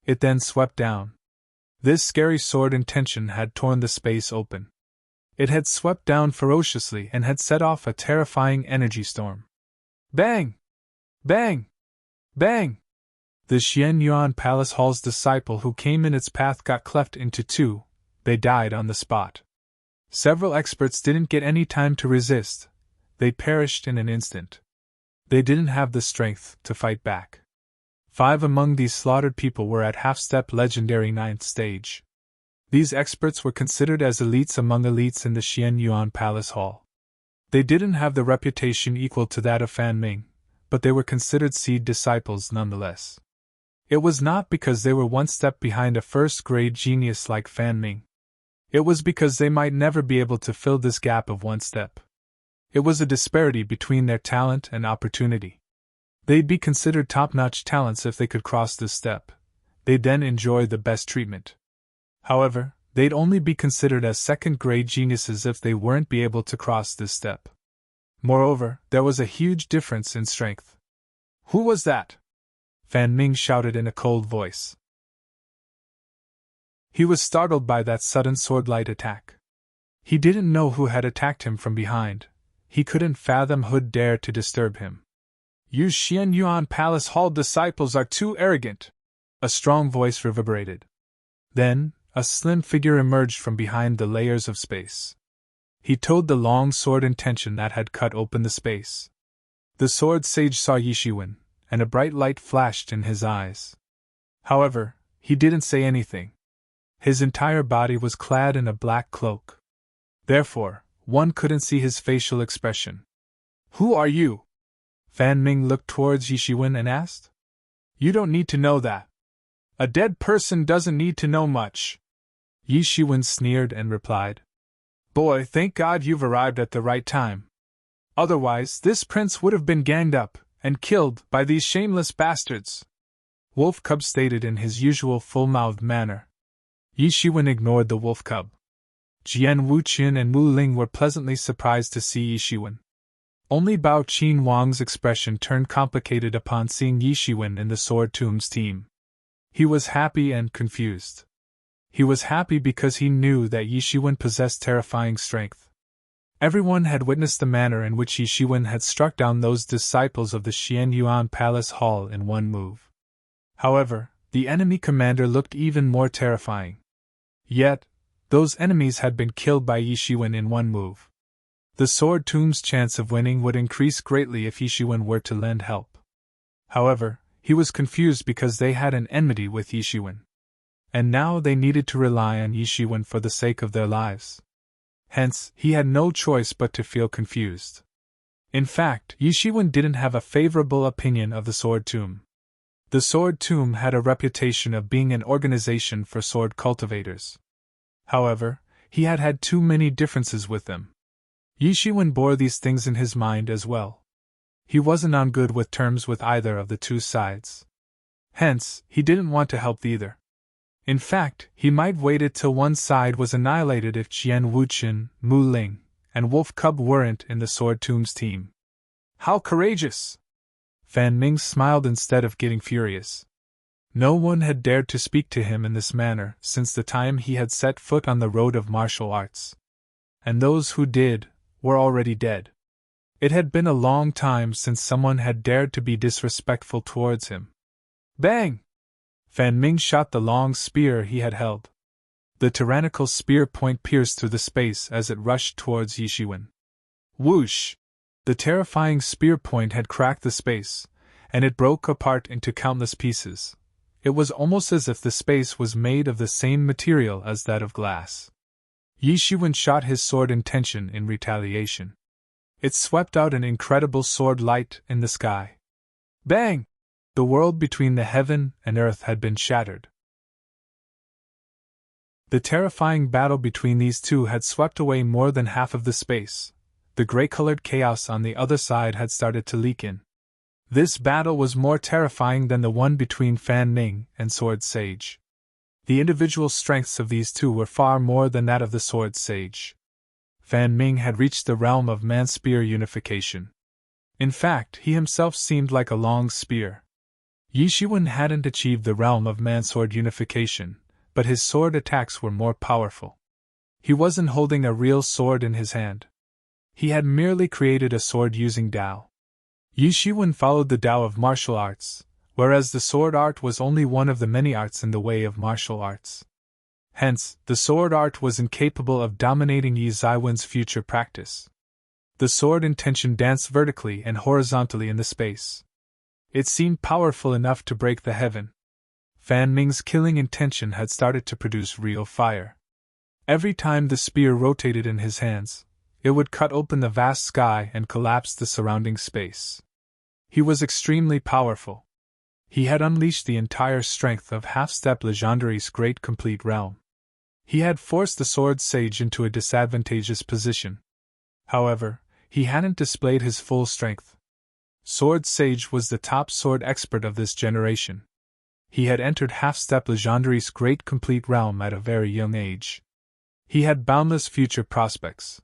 S1: It then swept down. This scary sword intention had torn the space open. It had swept down ferociously and had set off a terrifying energy storm. Bang! Bang! Bang! The Xian Yuan Palace Hall's disciple who came in its path got cleft into two. They died on the spot. Several experts didn't get any time to resist. They perished in an instant. They didn't have the strength to fight back. 5 among these slaughtered people were at half-step legendary 9th stage. These experts were considered as elites among elites in the Xian Yuan Palace Hall. They didn't have the reputation equal to that of Fan Ming, but they were considered seed disciples nonetheless. It was not because they were one step behind a first-grade genius like Fan Ming. It was because they might never be able to fill this gap of one step. It was a disparity between their talent and opportunity. They'd be considered top-notch talents if they could cross this step. They'd then enjoy the best treatment. However, they'd only be considered as second-grade geniuses if they weren't be able to cross this step. Moreover, there was a huge difference in strength. Who was that? Fan Ming shouted in a cold voice. He was startled by that sudden sword-light attack. He didn't know who had attacked him from behind. He couldn't fathom who'd dare to disturb him. You Xian Yuan Palace Hall disciples are too arrogant! A strong voice reverberated. Then, a slim figure emerged from behind the layers of space. He towed the long sword intention that had cut open the space. The sword sage saw Yishiwen, and a bright light flashed in his eyes. However, he didn't say anything. His entire body was clad in a black cloak. Therefore, one couldn't see his facial expression. Who are you? Fan Ming looked towards Yishiwen and asked. You don't need to know that. A dead person doesn't need to know much. Yishiwen sneered and replied. Boy, thank God you've arrived at the right time. Otherwise, this prince would have been ganged up and killed by these shameless bastards. Wolf Cub stated in his usual full-mouthed manner. Yishiwen ignored the wolf cub. Jian Wuqian and Mu Ling were pleasantly surprised to see Yishiwen. Only Bao Qin Wang's expression turned complicated upon seeing Yishiwen in the Sword Tomb's team. He was happy and confused. He was happy because he knew that Yishiwen possessed terrifying strength. Everyone had witnessed the manner in which Yishiwen had struck down those disciples of the Xian Yuan Palace Hall in one move. However, the enemy commander looked even more terrifying. Yet, those enemies had been killed by Yishiwen in one move. The Sword Tomb's chance of winning would increase greatly if Yishiwen were to lend help. However, he was confused because they had an enmity with Yishiwen. And now they needed to rely on Yishiwen for the sake of their lives. Hence, he had no choice but to feel confused. In fact, Yishiwen didn't have a favorable opinion of the Sword Tomb. The Sword Tomb had a reputation of being an organization for sword cultivators. However, he had had too many differences with them. Yishiwen bore these things in his mind as well. He wasn't on good with terms with either of the two sides. Hence, he didn't want to help either. In fact, he might waited till one side was annihilated if Jian Wuqian, Mu Ling, and Wolf Cub weren't in the Sword Tomb's team. How courageous! Fan Ming smiled instead of getting furious. No one had dared to speak to him in this manner since the time he had set foot on the road of martial arts. And those who did were already dead. It had been a long time since someone had dared to be disrespectful towards him. Bang! Fan Ming shot the long spear he had held. The tyrannical spear point pierced through the space as it rushed towards Yi Shiwen. Whoosh! The terrifying spear point had cracked the space, and it broke apart into countless pieces. It was almost as if the space was made of the same material as that of glass. Yi Shiwen shot his sword intention in retaliation. It swept out an incredible sword light in the sky. Bang! The world between the heaven and earth had been shattered. The terrifying battle between these two had swept away more than half of the space. The gray-colored chaos on the other side had started to leak in. This battle was more terrifying than the one between Fan Ming and Sword Sage. The individual strengths of these two were far more than that of the Sword Sage. Fan Ming had reached the realm of man-spear unification. In fact, he himself seemed like a long spear. Yi Shiwen hadn't achieved the realm of man-sword unification, but his sword attacks were more powerful. He wasn't holding a real sword in his hand. He had merely created a sword using Dao. Yi Shiwen followed the Dao of martial arts, whereas the sword art was only one of the many arts in the way of martial arts. Hence, the sword art was incapable of dominating Yi Zaiwen's future practice. The sword intention danced vertically and horizontally in the space. It seemed powerful enough to break the heaven. Fan Ming's killing intention had started to produce real fire. Every time the spear rotated in his hands, it would cut open the vast sky and collapse the surrounding space. He was extremely powerful. He had unleashed the entire strength of half-step Legendary's great complete realm. He had forced the Sword Sage into a disadvantageous position. However, he hadn't displayed his full strength. Sword Sage was the top sword expert of this generation. He had entered half-step Legendary's great complete realm at a very young age. He had boundless future prospects.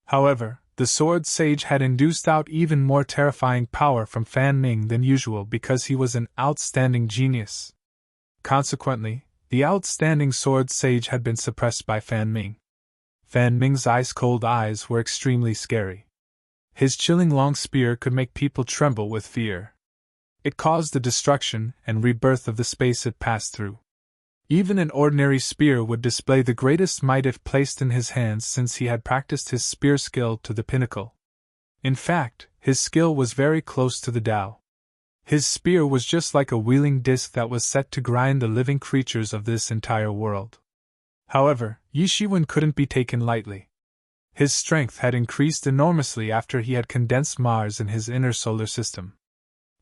S1: However, the Sword Sage had induced out even more terrifying power from Fan Ming than usual because he was an outstanding genius. Consequently, the outstanding Sword Sage had been suppressed by Fan Ming. Fan Ming's ice-cold eyes were extremely scary. His chilling long spear could make people tremble with fear. It caused the destruction and rebirth of the space it passed through. Even an ordinary spear would display the greatest might if placed in his hands, since he had practiced his spear skill to the pinnacle. In fact, his skill was very close to the Tao. His spear was just like a wheeling disc that was set to grind the living creatures of this entire world. However, Yi Shiwen couldn't be taken lightly. His strength had increased enormously after he had condensed Mars in his inner solar system.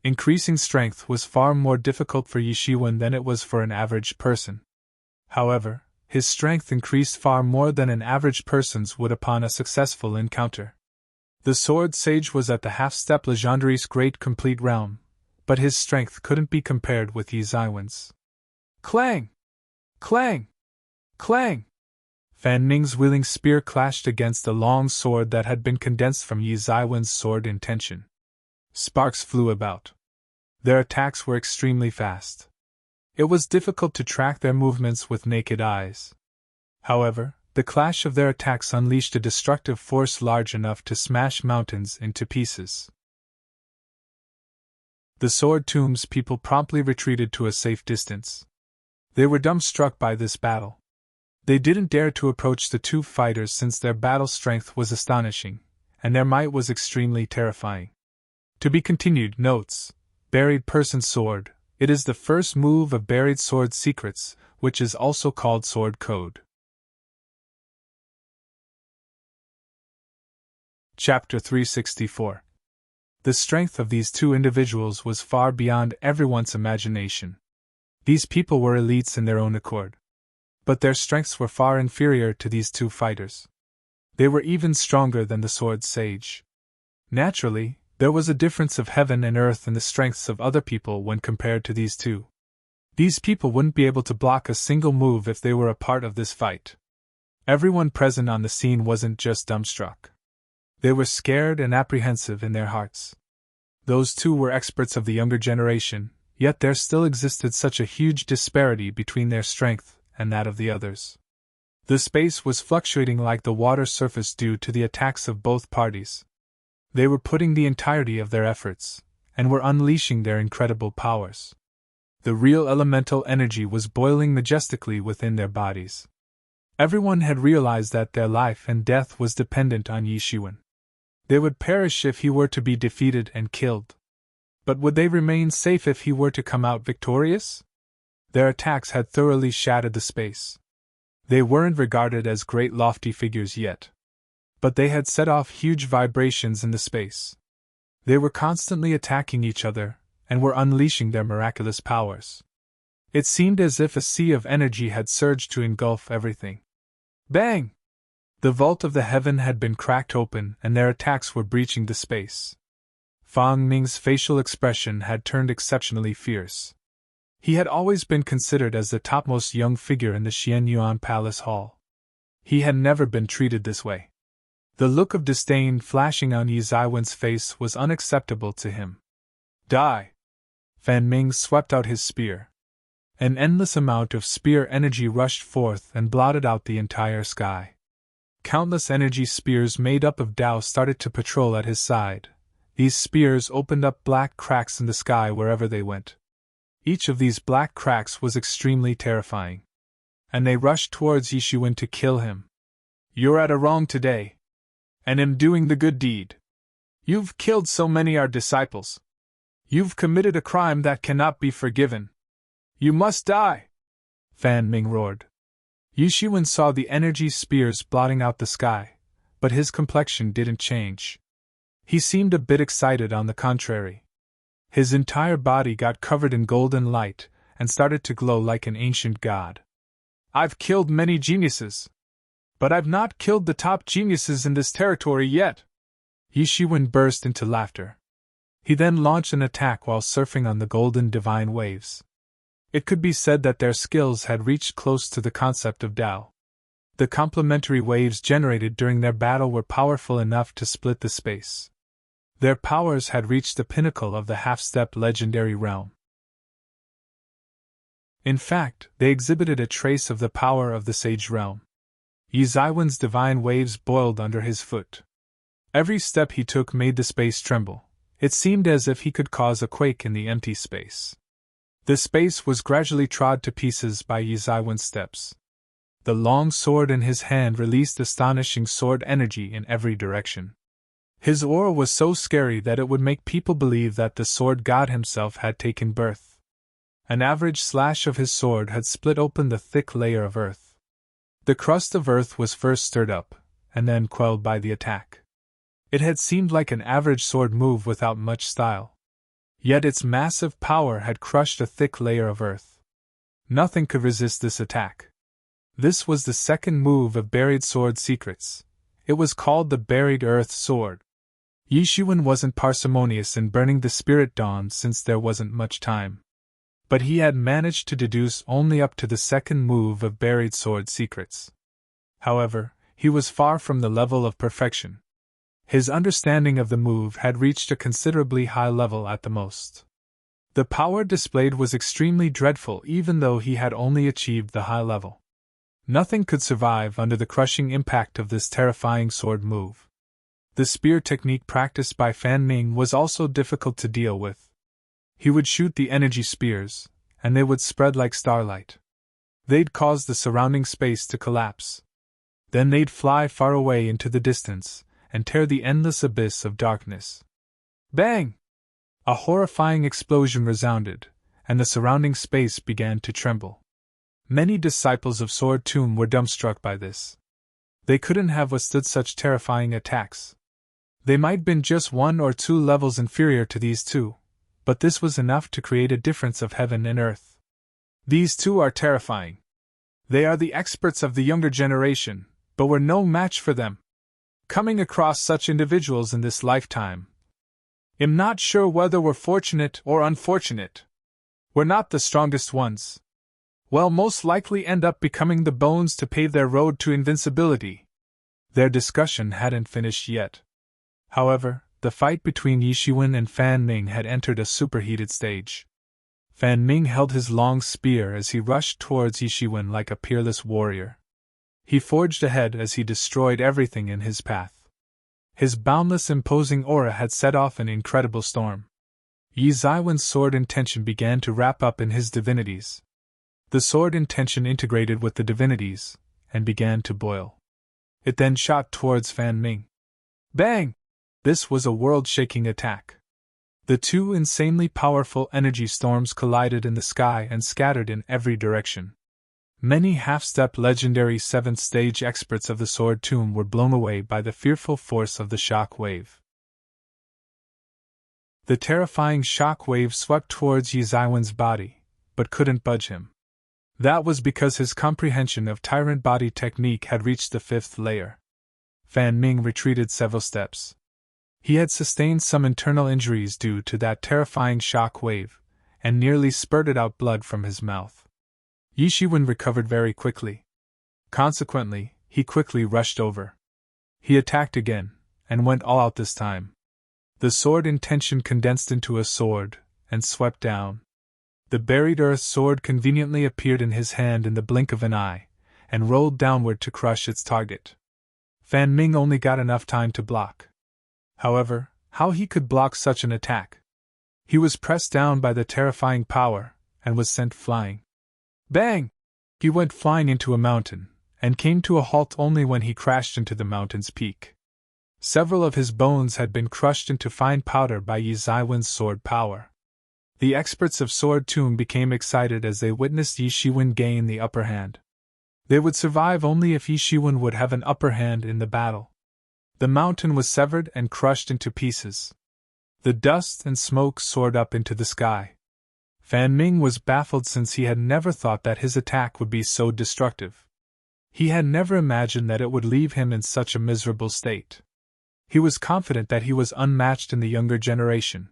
S1: Increasing strength was far more difficult for Yi Shiwen than it was for an average person. However, his strength increased far more than an average person's would upon a successful encounter. The Sword Sage was at the half-step Legendary's great complete realm, but his strength couldn't be compared with Yi Zaiwen's. Clang! Clang! Clang! Fan Ming's wheeling spear clashed against the long sword that had been condensed from Yi Zaiwen's sword intention. Sparks flew about. Their attacks were extremely fast. It was difficult to track their movements with naked eyes. However, the clash of their attacks unleashed a destructive force large enough to smash mountains into pieces. The Sword Tomb's people promptly retreated to a safe distance. They were dumbstruck by this battle. They didn't dare to approach the two fighters since their battle strength was astonishing, and their might was extremely terrifying. To be continued. Notes: Buried Person's Sword. It is the first move of Buried Sword Secrets, which is also called Sword Code. Chapter 364. The strength of these two individuals was far beyond everyone's imagination. These people were elites in their own accord. But their strengths were far inferior to these two fighters. They were even stronger than the Sword Sage. Naturally, there was a difference of heaven and earth in the strengths of other people when compared to these two. These people wouldn't be able to block a single move if they were a part of this fight. Everyone present on the scene wasn't just dumbstruck. They were scared and apprehensive in their hearts. Those two were experts of the younger generation, yet there still existed such a huge disparity between their strength and that of the others. The space was fluctuating like the water surface due to the attacks of both parties. They were putting the entirety of their efforts, and were unleashing their incredible powers. The real elemental energy was boiling majestically within their bodies. Everyone had realized that their life and death was dependent on Yi Shiwen. They would perish if he were to be defeated and killed. But would they remain safe if he were to come out victorious? Their attacks had thoroughly shattered the space. They weren't regarded as great lofty figures yet. But they had set off huge vibrations in the space. They were constantly attacking each other, and were unleashing their miraculous powers. It seemed as if a sea of energy had surged to engulf everything. Bang! The vault of the heaven had been cracked open, and their attacks were breaching the space. Fang Ming's facial expression had turned exceptionally fierce. He had always been considered as the topmost young figure in the Xianyuan Palace Hall. He had never been treated this way. The look of disdain flashing on Yi Zaiwen's face was unacceptable to him. Die! Fan Ming swept out his spear. An endless amount of spear energy rushed forth and blotted out the entire sky. Countless energy spears made up of Dao started to patrol at his side. These spears opened up black cracks in the sky wherever they went. Each of these black cracks was extremely terrifying. And they rushed towards Yi Shiwen to kill him. You're at a wrong today. And am doing the good deed. You've killed so many our disciples. You've committed a crime that cannot be forgiven. You must die! Fan Ming roared. Yi Shiwen saw the energy spears blotting out the sky, but his complexion didn't change. He seemed a bit excited on the contrary. His entire body got covered in golden light and started to glow like an ancient god. I've killed many geniuses. But I've not killed the top geniuses in this territory yet. Yi Shiwen burst into laughter. He then launched an attack while surfing on the golden divine waves. It could be said that their skills had reached close to the concept of Tao. The complementary waves generated during their battle were powerful enough to split the space. Their powers had reached the pinnacle of the half-step legendary realm. In fact, they exhibited a trace of the power of the sage realm. Yi Zaiwen's divine waves boiled under his foot. Every step he took made the space tremble. It seemed as if he could cause a quake in the empty space. The space was gradually trod to pieces by Yi Zaiwen's steps. The long sword in his hand released astonishing sword energy in every direction. His aura was so scary that it would make people believe that the sword god himself had taken birth. An average slash of his sword had split open the thick layer of earth. The crust of earth was first stirred up, and then quelled by the attack. It had seemed like an average sword move without much style. Yet its massive power had crushed a thick layer of earth. Nothing could resist this attack. This was the second move of Buried Sword Secrets. It was called the Buried Earth Sword. Yi Shiwen wasn't parsimonious in burning the Spirit Dawn since there wasn't much time. But he had managed to deduce only up to the second move of Buried Sword Secrets. However, he was far from the level of perfection. His understanding of the move had reached a considerably high level at the most. The power displayed was extremely dreadful even though he had only achieved the high level. Nothing could survive under the crushing impact of this terrifying sword move. The spear technique practiced by Fan Ming was also difficult to deal with. He would shoot the energy spears, and they would spread like starlight. They'd cause the surrounding space to collapse. Then they'd fly far away into the distance, and tear the endless abyss of darkness. Bang! A horrifying explosion resounded, and the surrounding space began to tremble. Many disciples of Sword Tomb were dumbstruck by this. They couldn't have withstood such terrifying attacks. They might have been just 1 or 2 levels inferior to these two, but this was enough to create a difference of heaven and earth. These two are terrifying. They are the experts of the younger generation, but we're no match for them. Coming across such individuals in this lifetime. I'm not sure whether we're fortunate or unfortunate. We're not the strongest ones. We'll most likely end up becoming the bones to pave their road to invincibility. Their discussion hadn't finished yet. However, the fight between Yi Shiwen and Fan Ming had entered a superheated stage. Fan Ming held his long spear as he rushed towards Yi Shiwen like a peerless warrior. He forged ahead as he destroyed everything in his path. His boundless imposing aura had set off an incredible storm. Yi Zaiwen's sword intention began to wrap up in his divinities. The sword intention integrated with the divinities, and began to boil. It then shot towards Fan Ming. Bang! This was a world-shaking attack. The two insanely powerful energy storms collided in the sky and scattered in every direction. Many half-step legendary 7th stage experts of the Sword Tomb were blown away by the fearful force of the shock wave. The terrifying shock wave swept towards Yi Zaiwen's body, but couldn't budge him. That was because his comprehension of tyrant body technique had reached the 5th layer. Fan Ming retreated several steps. He had sustained some internal injuries due to that terrifying shock wave, and nearly spurted out blood from his mouth. Yi Shiwen recovered very quickly. Consequently, he quickly rushed over. He attacked again, and went all out this time. The sword intention condensed into a sword, and swept down. The buried earth sword conveniently appeared in his hand in the blink of an eye, and rolled downward to crush its target. Fan Ming only got enough time to block. However, how he could block such an attack? He was pressed down by the terrifying power, and was sent flying. Bang! He went flying into a mountain, and came to a halt only when he crashed into the mountain's peak. Several of his bones had been crushed into fine powder by Yi Zaiwen's sword power. The experts of Sword Tomb became excited as they witnessed Yi Shiwen gain the upper hand. They would survive only if Yi Shiwen would have an upper hand in the battle. The mountain was severed and crushed into pieces. The dust and smoke soared up into the sky. Fan Ming was baffled since he had never thought that his attack would be so destructive. He had never imagined that it would leave him in such a miserable state. He was confident that he was unmatched in the younger generation.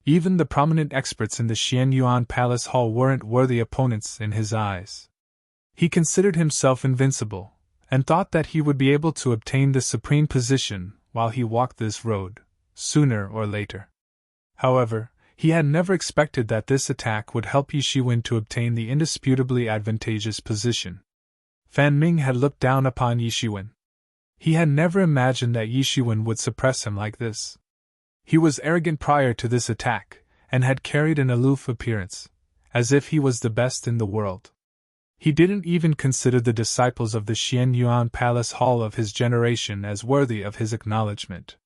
S1: Even the prominent experts in the Xianyuan Palace Hall weren't worthy opponents in his eyes. He considered himself invincible, and thought that he would be able to obtain the supreme position while he walked this road, sooner or later. However, he had never expected that this attack would help Yi Shiwen to obtain the indisputably advantageous position. Fan Ming had looked down upon Yi Shiwen. He had never imagined that Yi Shiwen would suppress him like this. He was arrogant prior to this attack, and had carried an aloof appearance, as if he was the best in the world. He didn't even consider the disciples of the Xianyuan Palace Hall of his generation as worthy of his acknowledgement.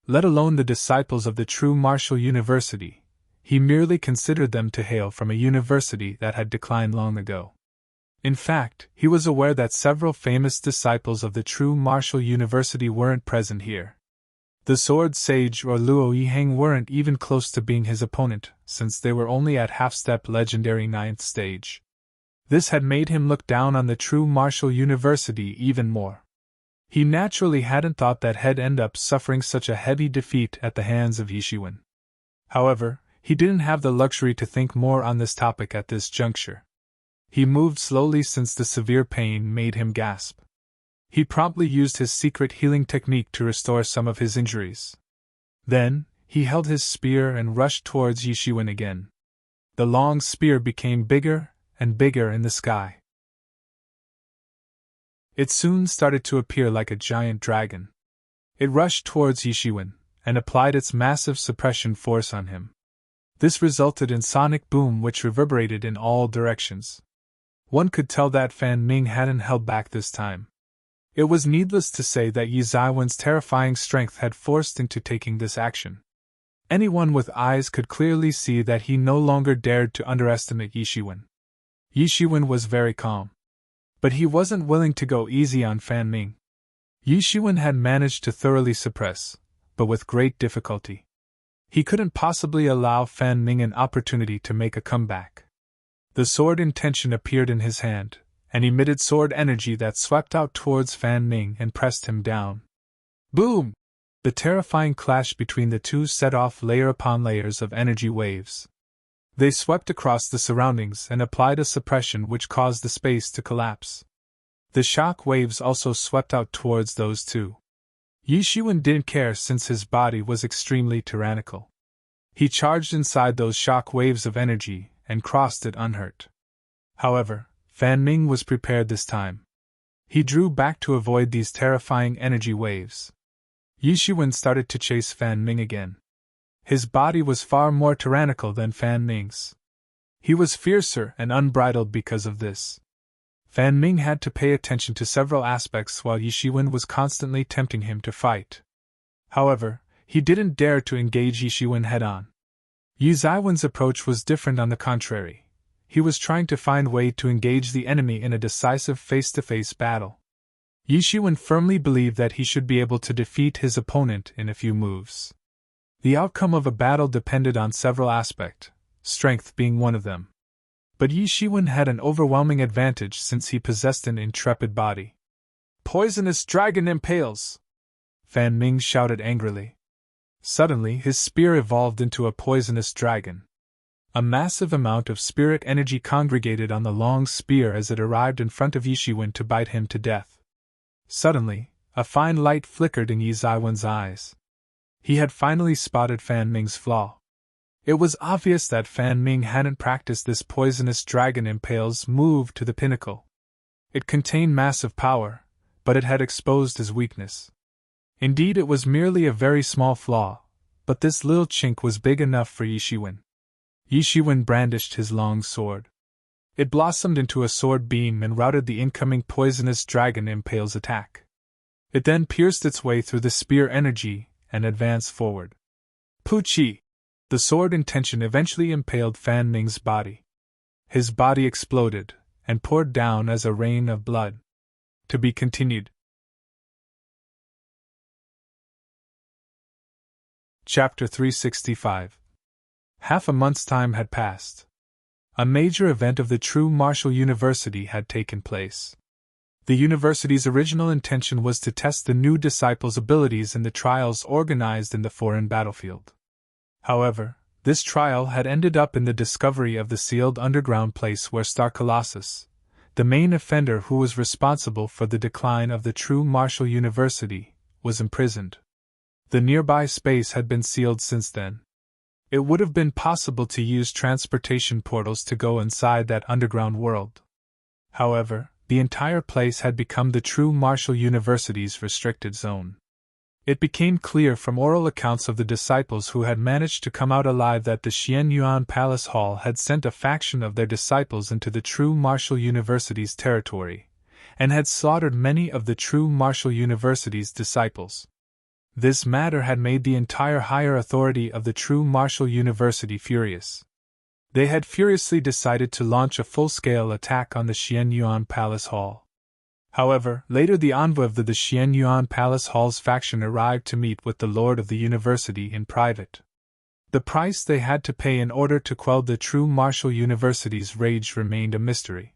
S1: Let alone the disciples of the true martial university, he merely considered them to hail from a university that had declined long ago. In fact, he was aware that several famous disciples of the true martial university weren't present here. The sword sage or Luo Yiheng weren't even close to being his opponent, since they were only at half-step legendary 9th stage. This had made him look down on the true martial university even more. He naturally hadn't thought that he'd end up suffering such a heavy defeat at the hands of Yi Shiwen. However, he didn't have the luxury to think more on this topic at this juncture. He moved slowly since the severe pain made him gasp. He promptly used his secret healing technique to restore some of his injuries. Then, he held his spear and rushed towards Yi Shiwen again. The long spear became bigger and bigger in the sky. It soon started to appear like a giant dragon. It rushed towards Yi Shiwen, and applied its massive suppression force on him. This resulted in sonic boom which reverberated in all directions. One could tell that Fan Ming hadn't held back this time. It was needless to say that Yi Zaiwen's terrifying strength had forced into taking this action. Anyone with eyes could clearly see that he no longer dared to underestimate Yi Shiwen. Yi Shiwen was very calm. But he wasn't willing to go easy on Fan Ming. Yi Shiwen had managed to thoroughly suppress, but with great difficulty. He couldn't possibly allow Fan Ming an opportunity to make a comeback. The sword intention appeared in his hand, and emitted sword energy that swept out towards Fan Ming and pressed him down. Boom! The terrifying clash between the two set off layer upon layers of energy waves. They swept across the surroundings and applied a suppression which caused the space to collapse. The shock waves also swept out towards those two. Yi Shiwen didn't care since his body was extremely tyrannical. He charged inside those shock waves of energy and crossed it unhurt. However, Fan Ming was prepared this time. He drew back to avoid these terrifying energy waves. Yi Shiwen started to chase Fan Ming again. His body was far more tyrannical than Fan Ming's. He was fiercer and unbridled because of this. Fan Ming had to pay attention to several aspects while Yi Shiwen was constantly tempting him to fight. However, he didn't dare to engage Yi Shiwen head-on. Yi Ziwen's approach was different. On the contrary. He was trying to find a way to engage the enemy in a decisive face-to-face battle. Yi Shiwen firmly believed that he should be able to defeat his opponent in a few moves. The outcome of a battle depended on several aspects, strength being one of them. But Yi Shiwen had an overwhelming advantage since he possessed an intrepid body. "Poisonous dragon impales!" Fan Ming shouted angrily. Suddenly his spear evolved into a poisonous dragon. A massive amount of spirit energy congregated on the long spear as it arrived in front of Yi Shiwen to bite him to death. Suddenly, a fine light flickered in Yi Ziwen's eyes. He had finally spotted Fan Ming's flaw. It was obvious that Fan Ming hadn't practiced this poisonous dragon impales move to the pinnacle. It contained massive power, but it had exposed his weakness. Indeed, it was merely a very small flaw, but this little chink was big enough for Yi Shiwen. Yi Shiwen brandished his long sword. It blossomed into a sword beam and routed the incoming poisonous dragon impale's attack. It then pierced its way through the spear energy and advanced forward. Puchi! The sword intention eventually impaled Fan Ming's body. His body exploded and poured down as a rain of blood. To be continued. Chapter 365. Half a month's time had passed. A major event of the true Martial University had taken place. The university's original intention was to test the new disciples' abilities in the trials organized in the foreign battlefield. However, this trial had ended up in the discovery of the sealed underground place where Star Colossus, the main offender who was responsible for the decline of the true Martial University, was imprisoned. The nearby space had been sealed since then. It would have been possible to use transportation portals to go inside that underground world. However, the entire place had become the true Martial University's restricted zone. It became clear from oral accounts of the disciples who had managed to come out alive that the Xianyuan Palace Hall had sent a faction of their disciples into the true Martial University's territory, and had slaughtered many of the true Martial University's disciples. This matter had made the entire higher authority of the true Martial University furious. They had furiously decided to launch a full-scale attack on the Xianyuan Palace Hall. However, later the envoy of the Xianyuan Palace Hall's faction arrived to meet with the Lord of the University in private. The price they had to pay in order to quell the true Martial University's rage remained a mystery.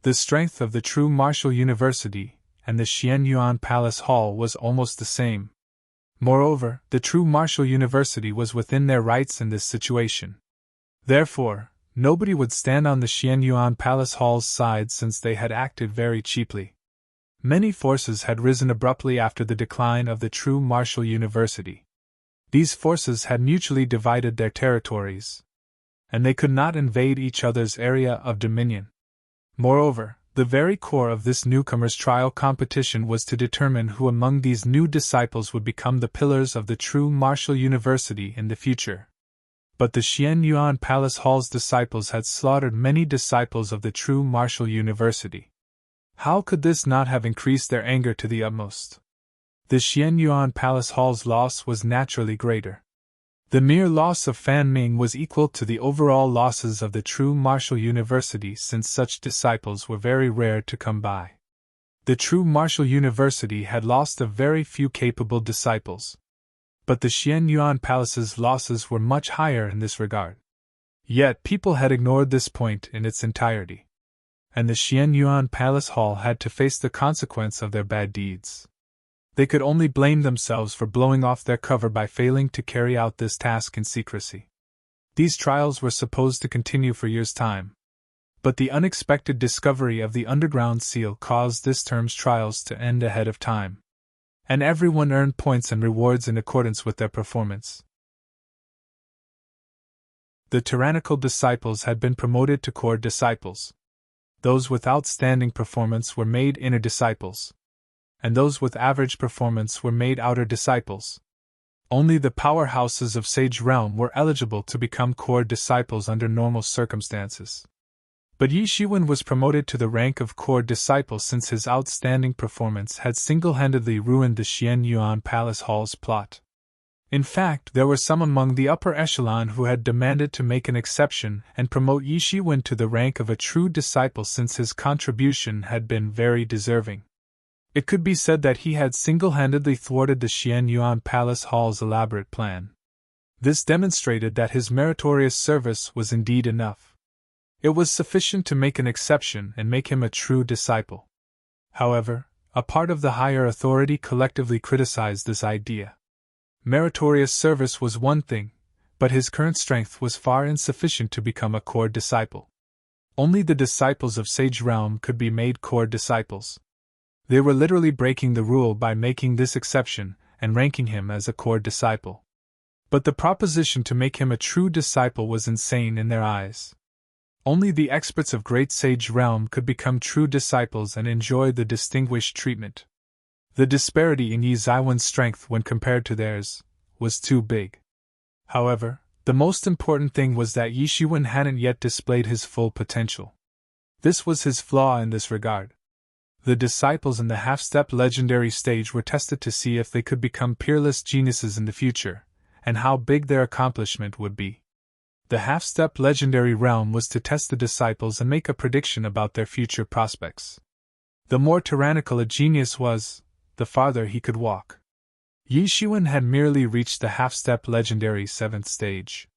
S1: The strength of the true Martial University and the Xianyuan Palace Hall was almost the same. Moreover, the true Martial University was within their rights in this situation. Therefore, nobody would stand on the Xianyuan Palace Hall's side since they had acted very cheaply. Many forces had risen abruptly after the decline of the true Martial University. These forces had mutually divided their territories, and they could not invade each other's area of dominion. Moreover, the very core of this newcomers' trial competition was to determine who among these new disciples would become the pillars of the true Martial University in the future. But the Xianyuan Palace Hall's disciples had slaughtered many disciples of the true Martial University. How could this not have increased their anger to the utmost? The Xianyuan Palace Hall's loss was naturally greater. The mere loss of Fan Ming was equal to the overall losses of the true Martial University since such disciples were very rare to come by. The true Martial University had lost a very few capable disciples. But the Xianyuan Palace's losses were much higher in this regard. Yet people had ignored this point in its entirety. And the Xianyuan Palace Hall had to face the consequence of their bad deeds. They could only blame themselves for blowing off their cover by failing to carry out this task in secrecy. These trials were supposed to continue for years' time. But the unexpected discovery of the underground seal caused this term's trials to end ahead of time. And everyone earned points and rewards in accordance with their performance. The tyrannical disciples had been promoted to core disciples. Those with outstanding performance were made inner disciples. and those with average performance were made outer disciples. Only the powerhouses of Sage Realm were eligible to become core disciples under normal circumstances. But Yi Shiwen was promoted to the rank of core disciple since his outstanding performance had single-handedly ruined the Xianyuan Palace Hall's plot. In fact, there were some among the upper echelon who had demanded to make an exception and promote Yi Shiwen to the rank of a true disciple since his contribution had been very deserving. It could be said that he had single-handedly thwarted the Xianyuan Palace Hall's elaborate plan. This demonstrated that his meritorious service was indeed enough. It was sufficient to make an exception and make him a true disciple. However, a part of the higher authority collectively criticized this idea. Meritorious service was one thing, but his current strength was far insufficient to become a core disciple. Only the disciples of Sage Realm could be made core disciples. They were literally breaking the rule by making this exception and ranking him as a core disciple. But the proposition to make him a true disciple was insane in their eyes. Only the experts of Great Sage Realm could become true disciples and enjoy the distinguished treatment. The disparity in Yi Zaiwen's strength when compared to theirs was too big. However, the most important thing was that Yi Shiwen hadn't yet displayed his full potential. This was his flaw in this regard. The disciples in the half-step legendary stage were tested to see if they could become peerless geniuses in the future, and how big their accomplishment would be. The half-step legendary realm was to test the disciples and make a prediction about their future prospects. The more tyrannical a genius was, the farther he could walk. Yi Shiwen had merely reached the half-step legendary 7th stage.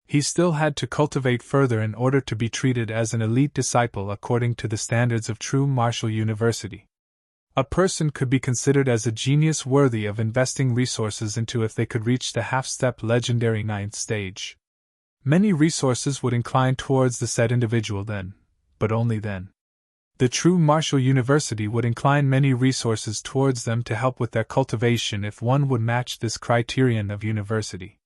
S1: He still had to cultivate further in order to be treated as an elite disciple according to the standards of true martial university. A person could be considered as a genius worthy of investing resources into if they could reach the half-step legendary 9th stage. Many resources would incline towards the said individual then, but only then. The true martial university would incline many resources towards them to help with their cultivation if one would match this criterion of university.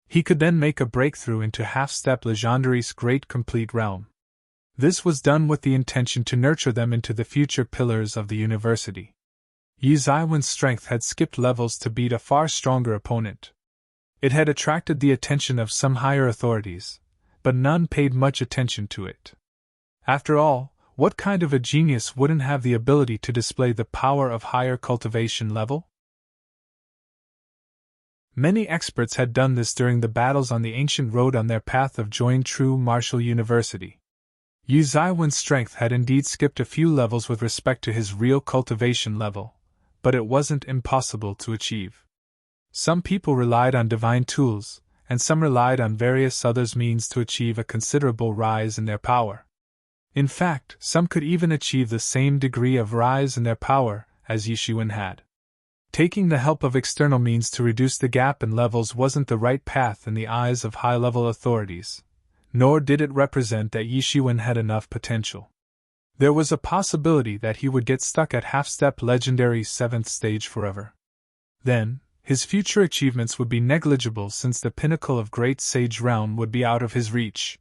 S1: He could then make a breakthrough into half-step legendary's great complete realm. This was done with the intention to nurture them into the future pillars of the university. Yi Zaiwen's strength had skipped levels to beat a far stronger opponent. It had attracted the attention of some higher authorities, but none paid much attention to it. After all, what kind of a genius wouldn't have the ability to display the power of higher cultivation level? Many experts had done this during the battles on the ancient road on their path of joining true martial university. Yi Zaiwen's strength had indeed skipped a few levels with respect to his real cultivation level, but it wasn't impossible to achieve. Some people relied on divine tools, and some relied on various other means to achieve a considerable rise in their power. In fact, some could even achieve the same degree of rise in their power as Yi Shiwen had. Taking the help of external means to reduce the gap in levels wasn't the right path in the eyes of high-level authorities, nor did it represent that Yi Shiwen had enough potential. There was a possibility that he would get stuck at half-step legendary 7th stage forever. Then, his future achievements would be negligible since the pinnacle of Great Sage Realm would be out of his reach.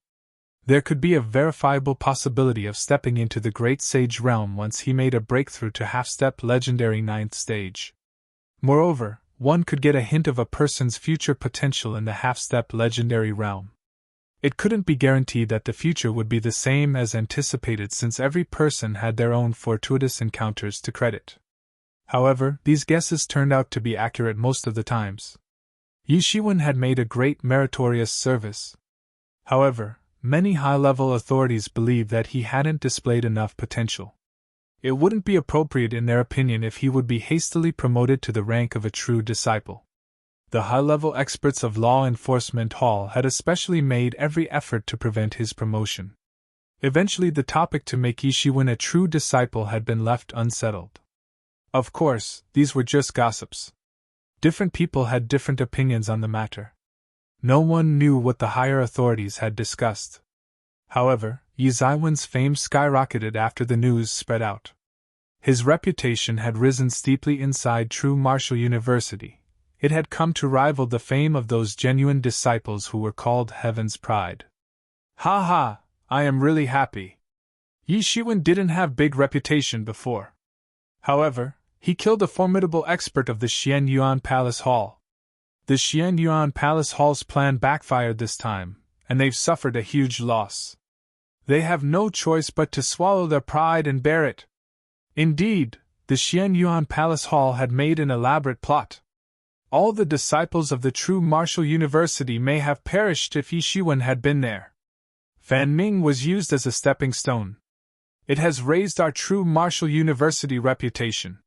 S1: There could be a verifiable possibility of stepping into the Great Sage Realm once he made a breakthrough to half-step legendary 9th stage. Moreover, one could get a hint of a person's future potential in the half-step legendary realm. It couldn't be guaranteed that the future would be the same as anticipated since every person had their own fortuitous encounters to credit. However, these guesses turned out to be accurate most of the times. Yi Shiwen had made a great meritorious service. However, many high-level authorities believed that he hadn't displayed enough potential. It wouldn't be appropriate in their opinion if he would be hastily promoted to the rank of a true disciple. The high-level experts of Law Enforcement Hall had especially made every effort to prevent his promotion. Eventually the topic to make Yi Shiwen a true disciple had been left unsettled. Of course, these were just gossips. Different people had different opinions on the matter. No one knew what the higher authorities had discussed. However, Yi Zaiwen's fame skyrocketed after the news spread out. His reputation had risen steeply inside true martial university. It had come to rival the fame of those genuine disciples who were called Heaven's Pride. Ha ha, I am really happy. Yi Shiwen didn't have big reputation before. However, He killed a formidable expert of the Xianyuan Palace Hall. The Xianyuan Palace Hall's plan backfired this time, and they've suffered a huge loss. They have no choice but to swallow their pride and bear it. Indeed, the Xianyuan Palace Hall had made an elaborate plot. All the disciples of the true martial university may have perished if Yi Shiwen had been there. Fan Ming was used as a stepping stone. It has raised our true martial university reputation.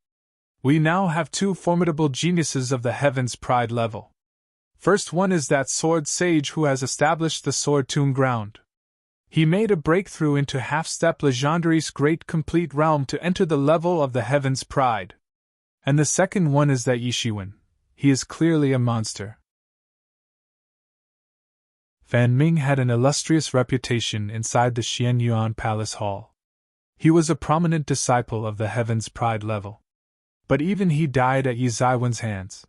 S1: We now have two formidable geniuses of the Heaven's Pride level. First one is that sword sage who has established the sword tomb ground. He made a breakthrough into half-step Legendary's great complete realm to enter the level of the Heaven's Pride. And the second one is that Yi Shiwen. He is clearly a monster. Fan Ming had an illustrious reputation inside the Xianyuan Palace Hall. He was a prominent disciple of the Heaven's Pride level. But even he died at Yi Zaiwen's hands.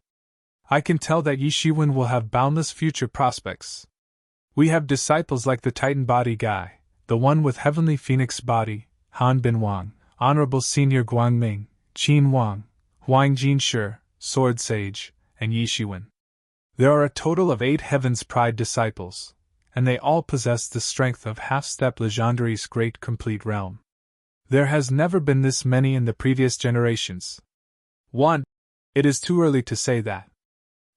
S1: I can tell that Yi Shiwen will have boundless future prospects. We have disciples like the Titan Body Guy, the one with Heavenly Phoenix Body, Han Bin Wang, Honorable Senior Guang Ming, Qin Wang, Huang Jinshi, Sword Sage, and Yi Shiwen. There are a total of 8 Heaven's Pride disciples, and they all possess the strength of half-step Legendary's great complete realm. There has never been this many in the previous generations. 1. It is too early to say that.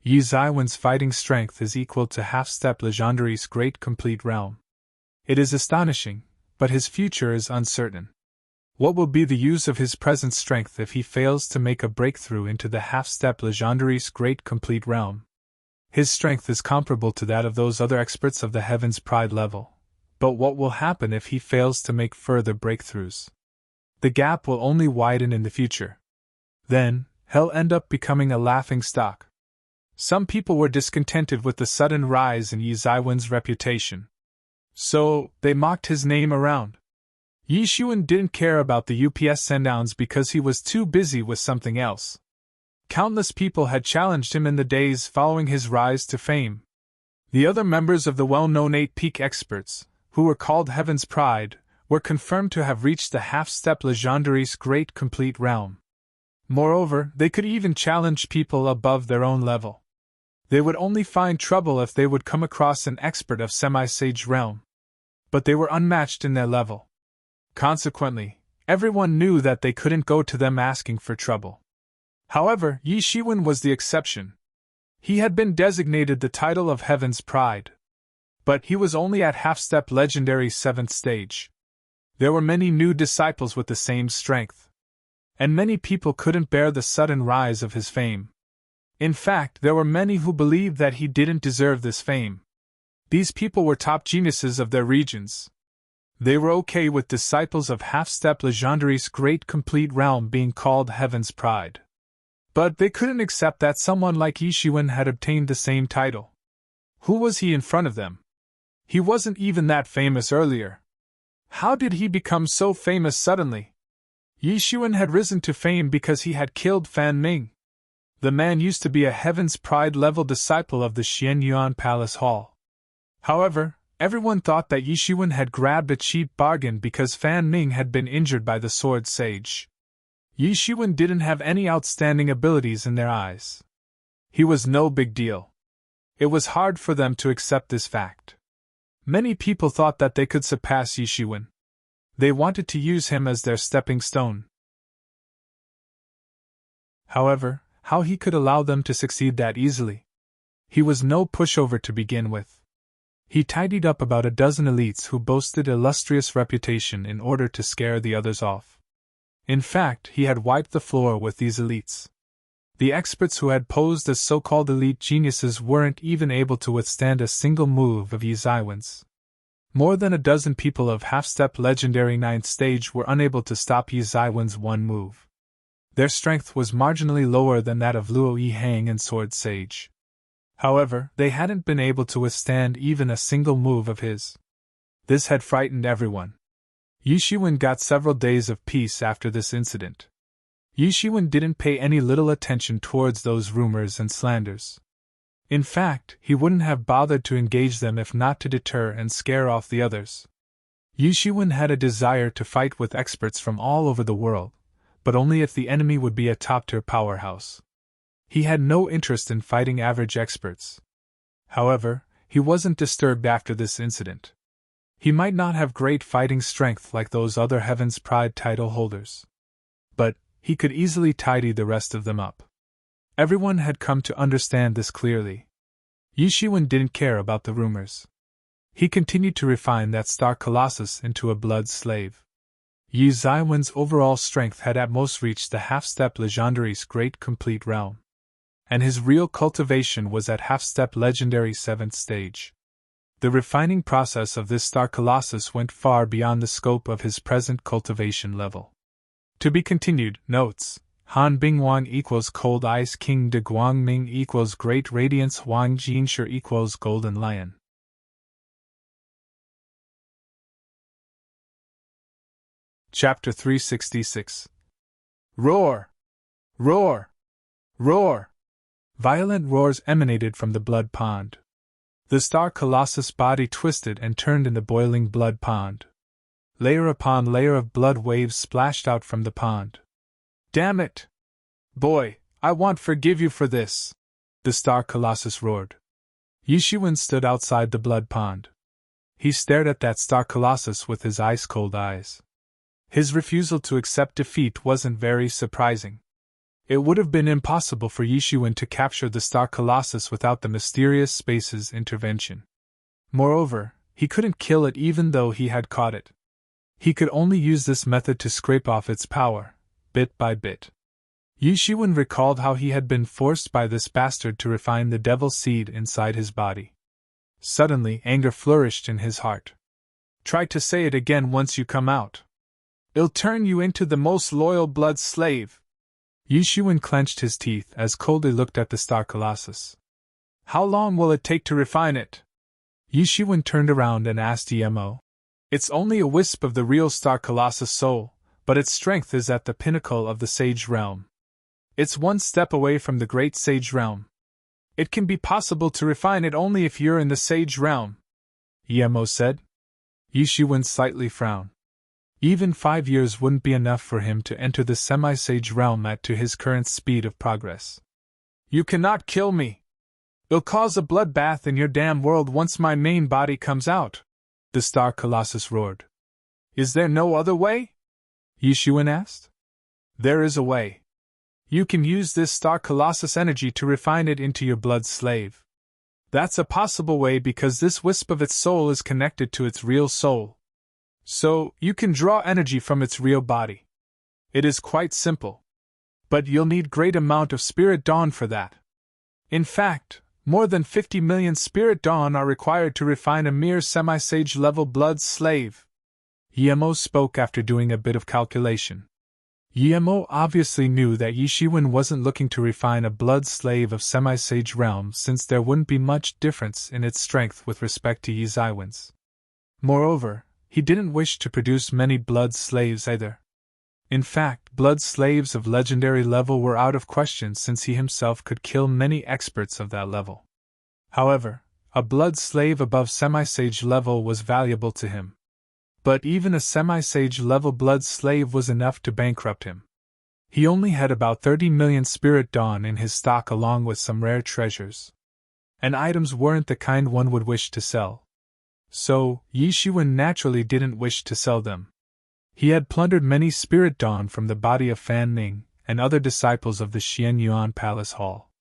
S1: Yi Zaiwen's fighting strength is equal to half-step Legendary's great complete realm. It is astonishing, but his future is uncertain. What will be the use of his present strength if he fails to make a breakthrough into the half-step Legendary's great complete realm? His strength is comparable to that of those other experts of the Heaven's Pride level, but what will happen if he fails to make further breakthroughs? The gap will only widen in the future. Then, he'll end up becoming a laughing stock. Some people were discontented with the sudden rise in Yi Zaiwen's reputation. So, they mocked his name around. Yi Shiwen didn't care about the UPS send-downs because he was too busy with something else. Countless people had challenged him in the days following his rise to fame. The other members of the well-known 8 Peak experts, who were called Heaven's Pride, were confirmed to have reached the half-step Legendary's great complete realm. Moreover, they could even challenge people above their own level. They would only find trouble if they would come across an expert of semi-sage realm. But they were unmatched in their level. Consequently, everyone knew that they couldn't go to them asking for trouble. However, Yi Shiwen was the exception. He had been designated the title of Heaven's Pride. But he was only at half-step Legendary 7th stage. There were many new disciples with the same strength. And many people couldn't bear the sudden rise of his fame. In fact, there were many who believed that he didn't deserve this fame. These people were top geniuses of their regions. They were okay with disciples of half-step Legendary's great complete realm being called Heaven's Pride. But they couldn't accept that someone like Yi Shiwen had obtained the same title. Who was he in front of them? He wasn't even that famous earlier. How did he become so famous suddenly? Yi Shiwen had risen to fame because he had killed Fan Ming. The man used to be a Heaven's Pride level disciple of the Xianyuan Palace Hall. However, everyone thought that Yi Shiwen had grabbed a cheap bargain because Fan Ming had been injured by the sword sage. Yi Shiwen didn't have any outstanding abilities in their eyes. He was no big deal. It was hard for them to accept this fact. Many people thought that they could surpass Yi Shiwen. They wanted to use him as their stepping stone. However, how he could allow them to succeed that easily? He was no pushover to begin with. He tidied up about a dozen elites who boasted illustrious reputation in order to scare the others off. In fact, he had wiped the floor with these elites. The experts who had posed as so-called elite geniuses weren't even able to withstand a single move of Yi Zaiwen's. More than a dozen people of half-step Legendary 9th stage were unable to stop Yi Zaiwen's one move. Their strength was marginally lower than that of Luo Yihang and Sword Sage. However, they hadn't been able to withstand even a single move of his. This had frightened everyone. Yi Shiwen got several days of peace after this incident. Yi Shiwen didn't pay any little attention towards those rumors and slanders. In fact, he wouldn't have bothered to engage them if not to deter and scare off the others. Yi Shiwen had a desire to fight with experts from all over the world, but only if the enemy would be a top-tier powerhouse. He had no interest in fighting average experts. However, he wasn't disturbed after this incident. He might not have great fighting strength like those other Heaven's Pride title holders, but he could easily tidy the rest of them up. Everyone had come to understand this clearly. Yi Shiwen didn't care about the rumors. He continued to refine that star colossus into a blood slave. Yi Zaiwen's overall strength had at most reached the half-step legendary's great complete realm, and his real cultivation was at half-step legendary 7th stage. The refining process of this star colossus went far beyond the scope of his present cultivation level. To be continued. Notes: Han Bingwang equals Cold Ice King de Guangming equals Great Radiance Huang Jinsher equals Golden Lion. Chapter 366. Roar! Roar! Roar! Violent roars emanated from the blood pond. The star colossus body twisted and turned in the boiling blood pond. Layer upon layer of blood waves splashed out from the pond. Damn it! Boy, I won't forgive you for this! The star colossus roared. Yi Shiwen stood outside the blood pond. He stared at that star colossus with his ice-cold eyes. His refusal to accept defeat wasn't very surprising. It would have been impossible for Yi Shiwen to capture the star colossus without the mysterious space's intervention. Moreover, he couldn't kill it even though he had caught it. He could only use this method to scrape off its power, bit by bit. Yi Shiwen recalled how he had been forced by this bastard to refine the devil seed inside his body. Suddenly, anger flourished in his heart. Try to say it again once you come out. It'll turn you into the most loyal blood slave. Yi Shiwen clenched his teeth as coldly looked at the star colossus. How long will it take to refine it? Yi Shiwen turned around and asked Emo. It's only a wisp of the real star colossus soul, but its strength is at the pinnacle of the sage realm. It's one step away from the great sage realm. It can be possible to refine it only if you're in the sage realm, Emo said. Yi Shiwen slightly frowned. Even 5 years wouldn't be enough for him to enter the semi-sage realm at to his current speed of progress. You cannot kill me. It'll cause a bloodbath in your damn world once my main body comes out, the star colossus roared. Is there no other way? Yi Shiwen asked. There is a way. You can use this star colossus energy to refine it into your blood slave. That's a possible way because this wisp of its soul is connected to its real soul. So, you can draw energy from its real body. It is quite simple. But you'll need great amount of spirit dawn for that. In fact, more than 50 million spirit dawn are required to refine a mere semi-sage level blood slave. Emo spoke after doing a bit of calculation. Emo obviously knew that Yi Shiwen wasn't looking to refine a blood slave of semi-sage realm since there wouldn't be much difference in its strength with respect to Yi Zaiwen's. Moreover, he didn't wish to produce many blood slaves either. In fact, blood slaves of legendary level were out of question since he himself could kill many experts of that level. However, a blood slave above semi-sage level was valuable to him. But even a semi-sage level blood slave was enough to bankrupt him. He only had about 30 million spirit dawn in his stock along with some rare treasures. And items weren't the kind one would wish to sell. So, Yi Shiwen naturally didn't wish to sell them. He had plundered many spirit dawn from the body of Fan Ning and other disciples of the Xian Yuan Palace Hall.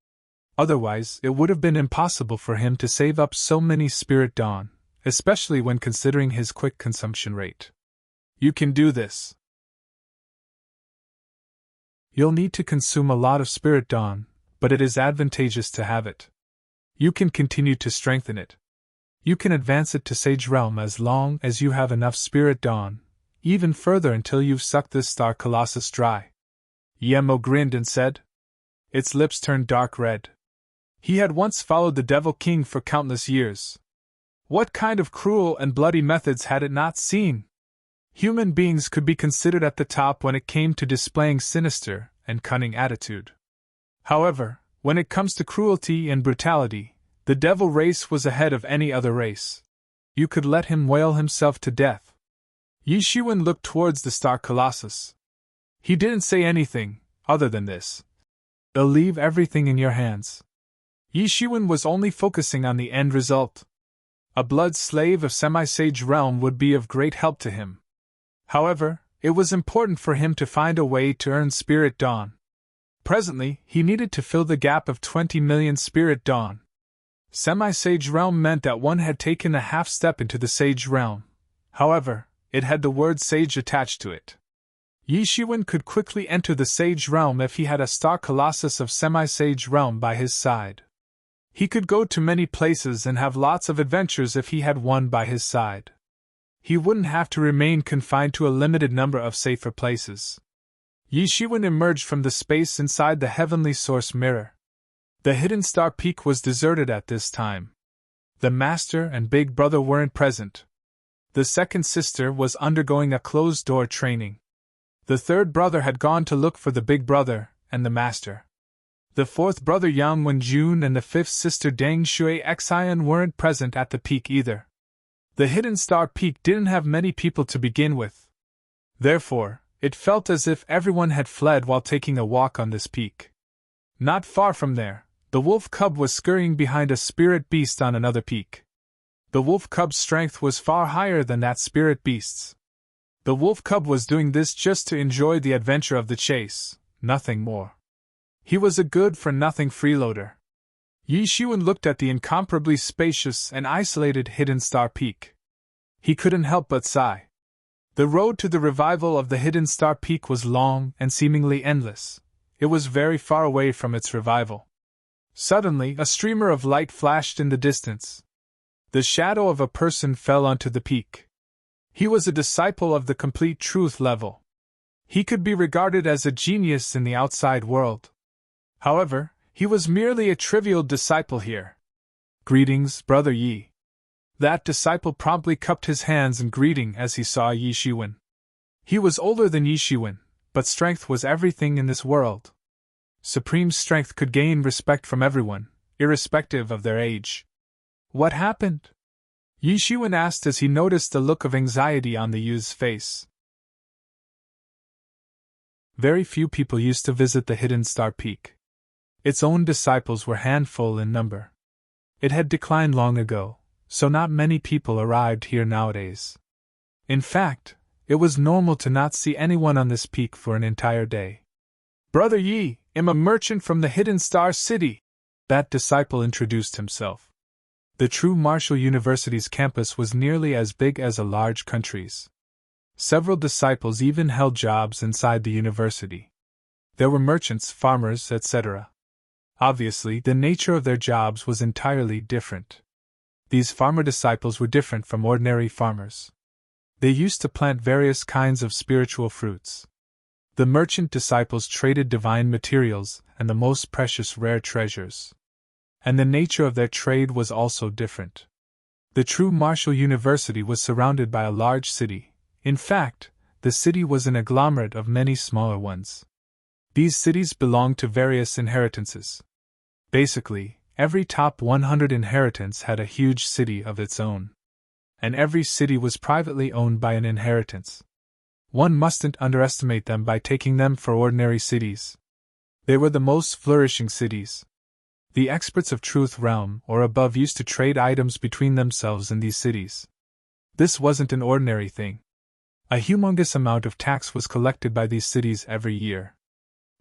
S1: Otherwise, it would have been impossible for him to save up so many spirit dawn, especially when considering his quick consumption rate. You can do this. You'll need to consume a lot of spirit dawn, but it is advantageous to have it. You can continue to strengthen it. You can advance it to Sage Realm as long as you have enough spirit dawn, even further until you've sucked this star colossus dry. Emo grinned and said. Its lips turned dark red. He had once followed the Devil King for countless years. What kind of cruel and bloody methods had it not seen? Human beings could be considered at the top when it came to displaying sinister and cunning attitude. However, when it comes to cruelty and brutality, the devil race was ahead of any other race. You could let him wail himself to death. Yi Shiwen looked towards the star colossus. He didn't say anything, other than this. "I'll leave everything in your hands." Yi Shiwen was only focusing on the end result. A blood slave of semi-sage realm would be of great help to him. However, it was important for him to find a way to earn Spirit Dawn. Presently, he needed to fill the gap of 20 million Spirit Dawn. Semi-sage realm meant that one had taken a half step into the sage realm. However, it had the word sage attached to it. Yi Shiwen could quickly enter the sage realm if he had a star colossus of semi-sage realm by his side. He could go to many places and have lots of adventures if he had one by his side. He wouldn't have to remain confined to a limited number of safer places. Yi Shiwen emerged from the space inside the heavenly source mirror. The hidden star peak was deserted at this time. The master and big brother weren't present. The second sister was undergoing a closed-door training. The third brother had gone to look for the big brother and the master. The fourth brother Yang Wenjun and the fifth sister Deng Shui Xian weren't present at the peak either. The hidden star peak didn't have many people to begin with. Therefore, it felt as if everyone had fled while taking a walk on this peak. Not far from there, the wolf cub was scurrying behind a spirit beast on another peak. The wolf cub's strength was far higher than that spirit beast's. The wolf cub was doing this just to enjoy the adventure of the chase, nothing more. He was a good-for-nothing freeloader. Yi Shiwen looked at the incomparably spacious and isolated hidden star peak. He couldn't help but sigh. The road to the revival of the hidden star peak was long and seemingly endless. It was very far away from its revival. Suddenly, a streamer of light flashed in the distance. The shadow of a person fell onto the peak. He was a disciple of the complete truth level. He could be regarded as a genius in the outside world. However, he was merely a trivial disciple here. "Greetings, Brother Yi." That disciple promptly cupped his hands in greeting as he saw Yi Shiwen. He was older than Yi Shiwen, but strength was everything in this world. Supreme strength could gain respect from everyone, irrespective of their age. "What happened?" Yi Shiwen asked as he noticed the look of anxiety on the youth's face. Very few people used to visit the hidden star peak. Its own disciples were handful in number. It had declined long ago, so not many people arrived here nowadays. In fact, it was normal to not see anyone on this peak for an entire day. "Brother Yi, I'm a merchant from the Hidden Star City," that disciple introduced himself. The true Martial University's campus was nearly as big as a large country's. Several disciples even held jobs inside the university. There were merchants, farmers, etc. Obviously, the nature of their jobs was entirely different. These farmer disciples were different from ordinary farmers. They used to plant various kinds of spiritual fruits. The merchant disciples traded divine materials and the most precious rare treasures. And the nature of their trade was also different. The true Martial University was surrounded by a large city. In fact, the city was an agglomerate of many smaller ones. These cities belonged to various inheritances. Basically, every top 100 inheritance had a huge city of its own. And every city was privately owned by an inheritance. One mustn't underestimate them by taking them for ordinary cities. They were the most flourishing cities. The experts of Truth Realm or above used to trade items between themselves in these cities. This wasn't an ordinary thing. A humongous amount of tax was collected by these cities every year.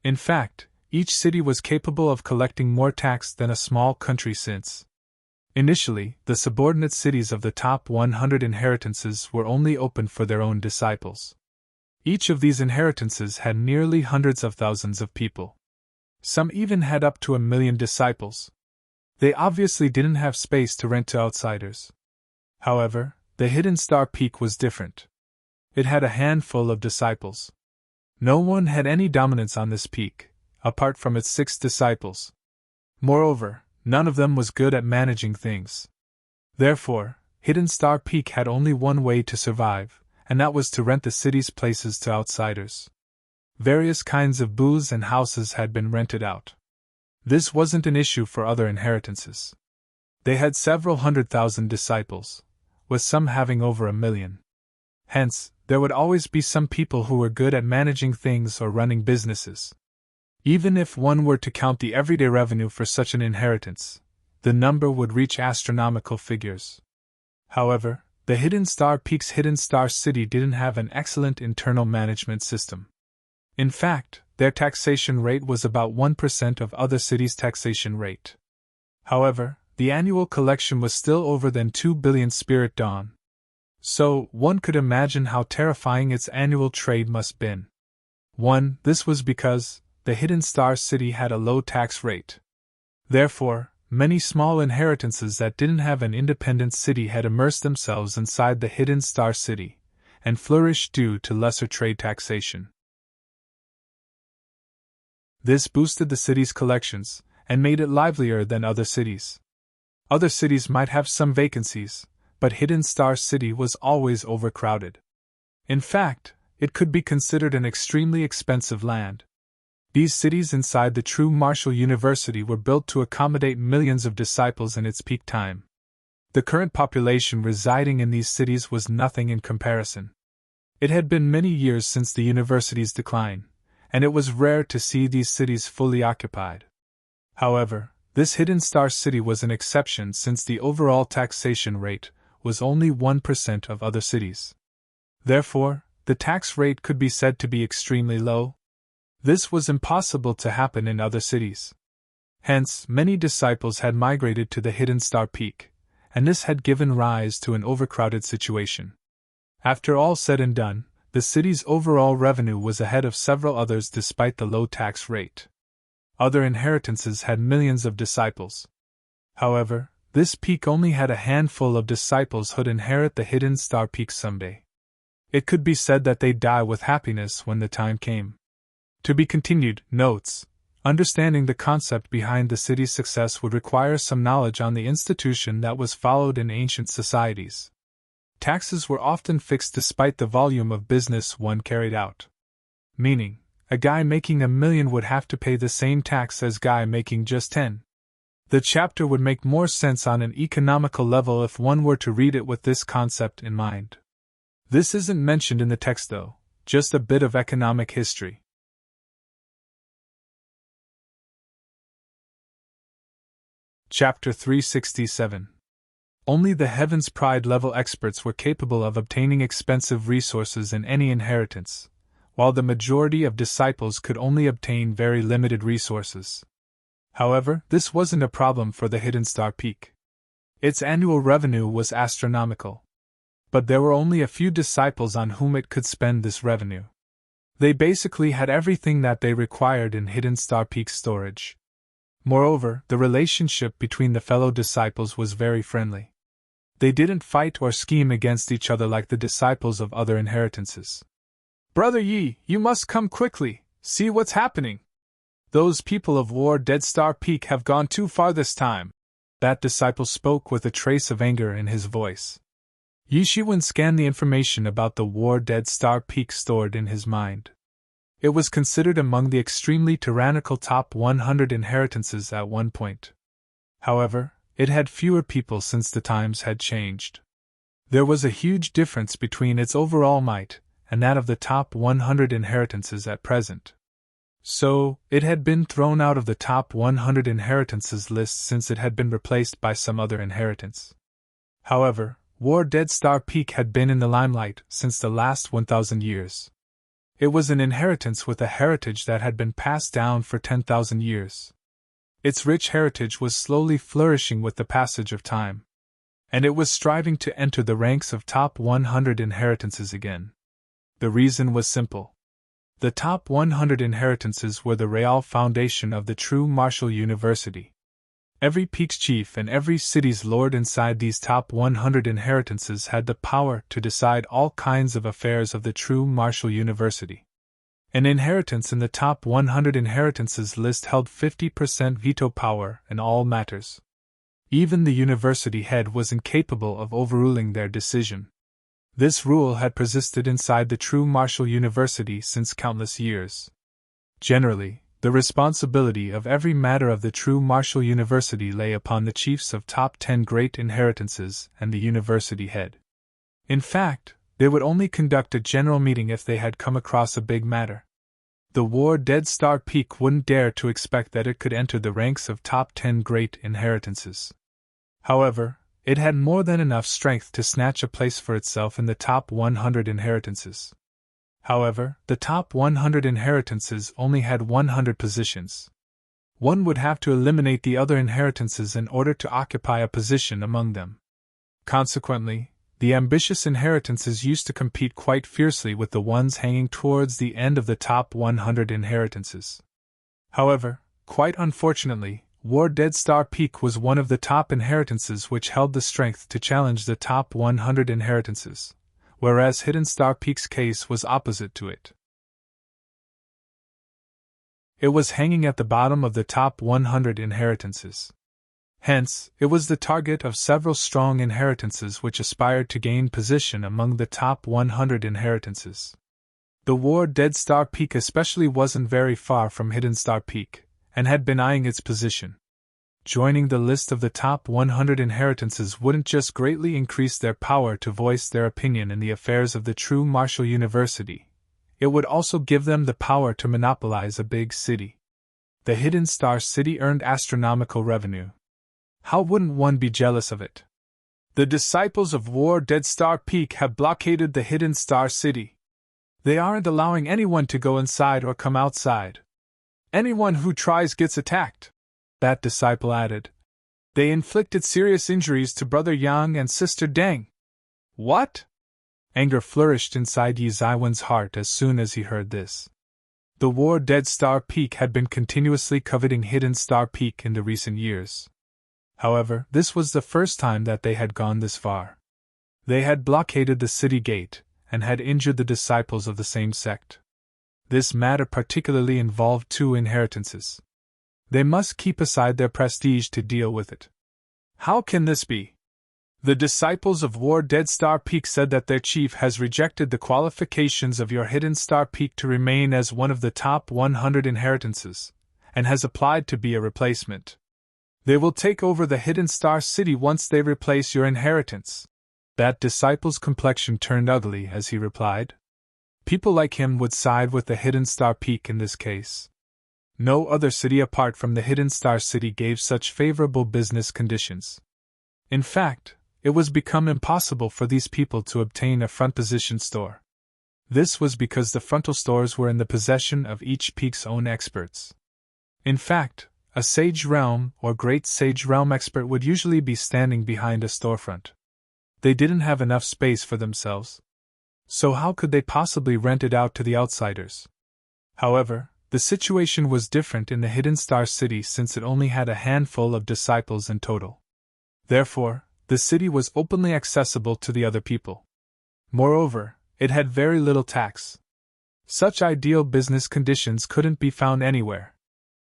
S1: In fact, each city was capable of collecting more tax than a small country since. Initially, the subordinate cities of the top 100 inheritances were only open for their own disciples. Each of these inheritances had nearly hundreds of thousands of people. Some even had up to 1 million disciples. They obviously didn't have space to rent to outsiders. However, the Hidden Star Peak was different. It had a handful of disciples. No one had any dominance on this peak, apart from its 6 disciples. Moreover, none of them was good at managing things. Therefore, Hidden Star Peak had only one way to survive, and that was to rent the city's places to outsiders. Various kinds of booths and houses had been rented out. This wasn't an issue for other inheritances. They had several 100,000 disciples, with some having over 1 million. Hence, there would always be some people who were good at managing things or running businesses. Even if one were to count the everyday revenue for such an inheritance, the number would reach astronomical figures. However, the Hidden Star Peak's Hidden Star City didn't have an excellent internal management system. In fact, their taxation rate was about 1% of other cities' taxation rate. However, the annual collection was still over than 2 billion spirit dawn. So, one could imagine how terrifying its annual trade must been. This was because the Hidden Star City had a low tax rate. Therefore, many small inheritances that didn't have an independent city had immersed themselves inside the Hidden Star City, and flourished due to lesser trade taxation. This boosted the city's collections, and made it livelier than other cities. Other cities might have some vacancies, but Hidden Star City was always overcrowded. In fact, it could be considered an extremely expensive land. These cities inside the true Marshall University were built to accommodate millions of disciples in its peak time. The current population residing in these cities was nothing in comparison. It had been many years since the university's decline, and it was rare to see these cities fully occupied. However, this Hidden Star City was an exception since the overall taxation rate was only 1% of other cities. Therefore, the tax rate could be said to be extremely low. This was impossible to happen in other cities. Hence, many disciples had migrated to the Hidden Star Peak, and this had given rise to an overcrowded situation. After all said and done, the city's overall revenue was ahead of several others despite the low tax rate. Other inheritances had millions of disciples. However, this peak only had a handful of disciples who'd inherit the Hidden Star Peak someday. It could be said that they'd die with happiness when the time came. To be continued. Notes. Understanding the concept behind the city's success would require some knowledge on the institution that was followed in ancient societies. Taxes were often fixed despite the volume of business one carried out. Meaning, a guy making $1 million would have to pay the same tax as guy making just 10. The chapter would make more sense on an economical level if one were to read it with this concept in mind. This isn't mentioned in the text though, just a bit of economic history. Chapter 367. Only the Heaven's Pride level experts were capable of obtaining expensive resources in any inheritance, while the majority of disciples could only obtain very limited resources. However, this wasn't a problem for the Hidden Star Peak. Its annual revenue was astronomical. But there were only a few disciples on whom it could spend this revenue. They basically had everything that they required in Hidden Star Peak storage. Moreover, the relationship between the fellow disciples was very friendly. They didn't fight or scheme against each other like the disciples of other inheritances. "Brother Yi, you must come quickly, see what's happening. Those people of War Dead Star Peak have gone too far this time." That disciple spoke with a trace of anger in his voice. Yi Shiwen scanned the information about the War Dead Star Peak stored in his mind. It was considered among the extremely tyrannical top 100 inheritances at one point. However, it had fewer people since the times had changed. There was a huge difference between its overall might and that of the top 100 inheritances at present. So, it had been thrown out of the top 100 inheritances list since it had been replaced by some other inheritance. However, War Dead Star Peak had been in the limelight since the last 1,000 years. It was an inheritance with a heritage that had been passed down for 10,000 years. Its rich heritage was slowly flourishing with the passage of time. And it was striving to enter the ranks of top 100 inheritances again. The reason was simple. The top 100 inheritances were the real foundation of the true Marshall University. Every peak's chief and every city's lord inside these top 100 inheritances had the power to decide all kinds of affairs of the true Marshall University. An inheritance in the top 100 inheritances list held 50% veto power in all matters. Even the university head was incapable of overruling their decision. This rule had persisted inside the true Marshall University since countless years. Generally, the responsibility of every matter of the true Marshall University lay upon the chiefs of top 10 great inheritances and the university head. In fact, They would only conduct a general meeting if they had come across a big matter. The War Dead Star Peak wouldn't dare to expect that it could enter the ranks of top 10 great inheritances. However, it had more than enough strength to snatch a place for itself in the top 100 inheritances. However, the top 100 inheritances only had 100 positions. One would have to eliminate the other inheritances in order to occupy a position among them. Consequently, the ambitious inheritances used to compete quite fiercely with the ones hanging towards the end of the top 100 inheritances. However, quite unfortunately, War Dead Star Peak was one of the top inheritances which held the strength to challenge the top 100 inheritances, whereas Hidden Star Peak's case was opposite to it. It was hanging at the bottom of the top 100 inheritances. Hence, it was the target of several strong inheritances which aspired to gain position among the top 100 inheritances. The War Dead Star Peak especially wasn't very far from Hidden Star Peak, and had been eyeing its position. Joining the list of the top 100 inheritances wouldn't just greatly increase their power to voice their opinion in the affairs of the true Marshall University, it would also give them the power to monopolize a big city. The Hidden Star City earned astronomical revenue. How wouldn't one be jealous of it? The disciples of War Dead Star Peak have blockaded the Hidden Star City. They aren't allowing anyone to go inside or come outside. Anyone who tries gets attacked, that disciple added. They inflicted serious injuries to Brother Yang and Sister Deng. What? Anger flourished inside Yi Zaiwen's heart as soon as he heard this. The War Dead Star Peak had been continuously coveting Hidden Star Peak in the recent years. However, this was the first time that they had gone this far. They had blockaded the city gate, and had injured the disciples of the same sect. This matter particularly involved two inheritances. They must keep aside their prestige to deal with it. How can this be? The disciples of War Dead Star Peak said that their chief has rejected the qualifications of your Hidden Star Peak to remain as one of the top 100 inheritances, and has applied to be a replacement. They will take over the Hidden Star City once they replace your inheritance. That disciple's complexion turned ugly as he replied. People like him would side with the Hidden Star Peak in this case. No other city apart from the Hidden Star City gave such favorable business conditions. In fact, it was become impossible for these people to obtain a front position store. This was because the frontal stores were in the possession of each peak's own experts. In fact, a Sage Realm or Great Sage Realm expert would usually be standing behind a storefront. They didn't have enough space for themselves. So how could they possibly rent it out to the outsiders? However, the situation was different in the Hidden Star City since it only had a handful of disciples in total. Therefore, the city was openly accessible to the other people. Moreover, it had very little tax. Such ideal business conditions couldn't be found anywhere.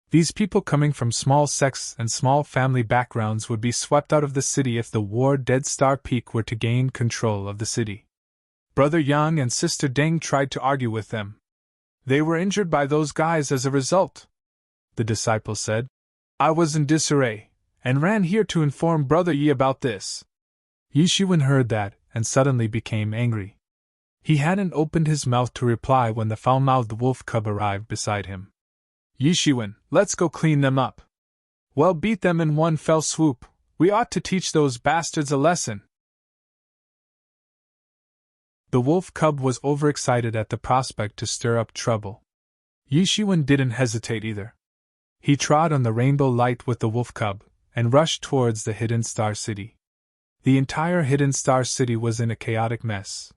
S1: These people coming from small sects and small family backgrounds would be swept out of the city if the War Dead Star Peak were to gain control of the city. Brother Yang and Sister Deng tried to argue with them. They were injured by those guys as a result, the disciple said. I was in disarray, and ran here to inform Brother Yi about this. Yi Shiwen heard that, and suddenly became angry. He hadn't opened his mouth to reply when the foul-mouthed wolf cub arrived beside him. Yi Shiwen, let's go clean them up. Well, beat them in one fell swoop. We ought to teach those bastards a lesson. The wolf cub was overexcited at the prospect to stir up trouble. Yi Shiwen didn't hesitate either. He trod on the rainbow light with the wolf cub, and rushed towards the Hidden Star City. The entire Hidden Star City was in a chaotic mess.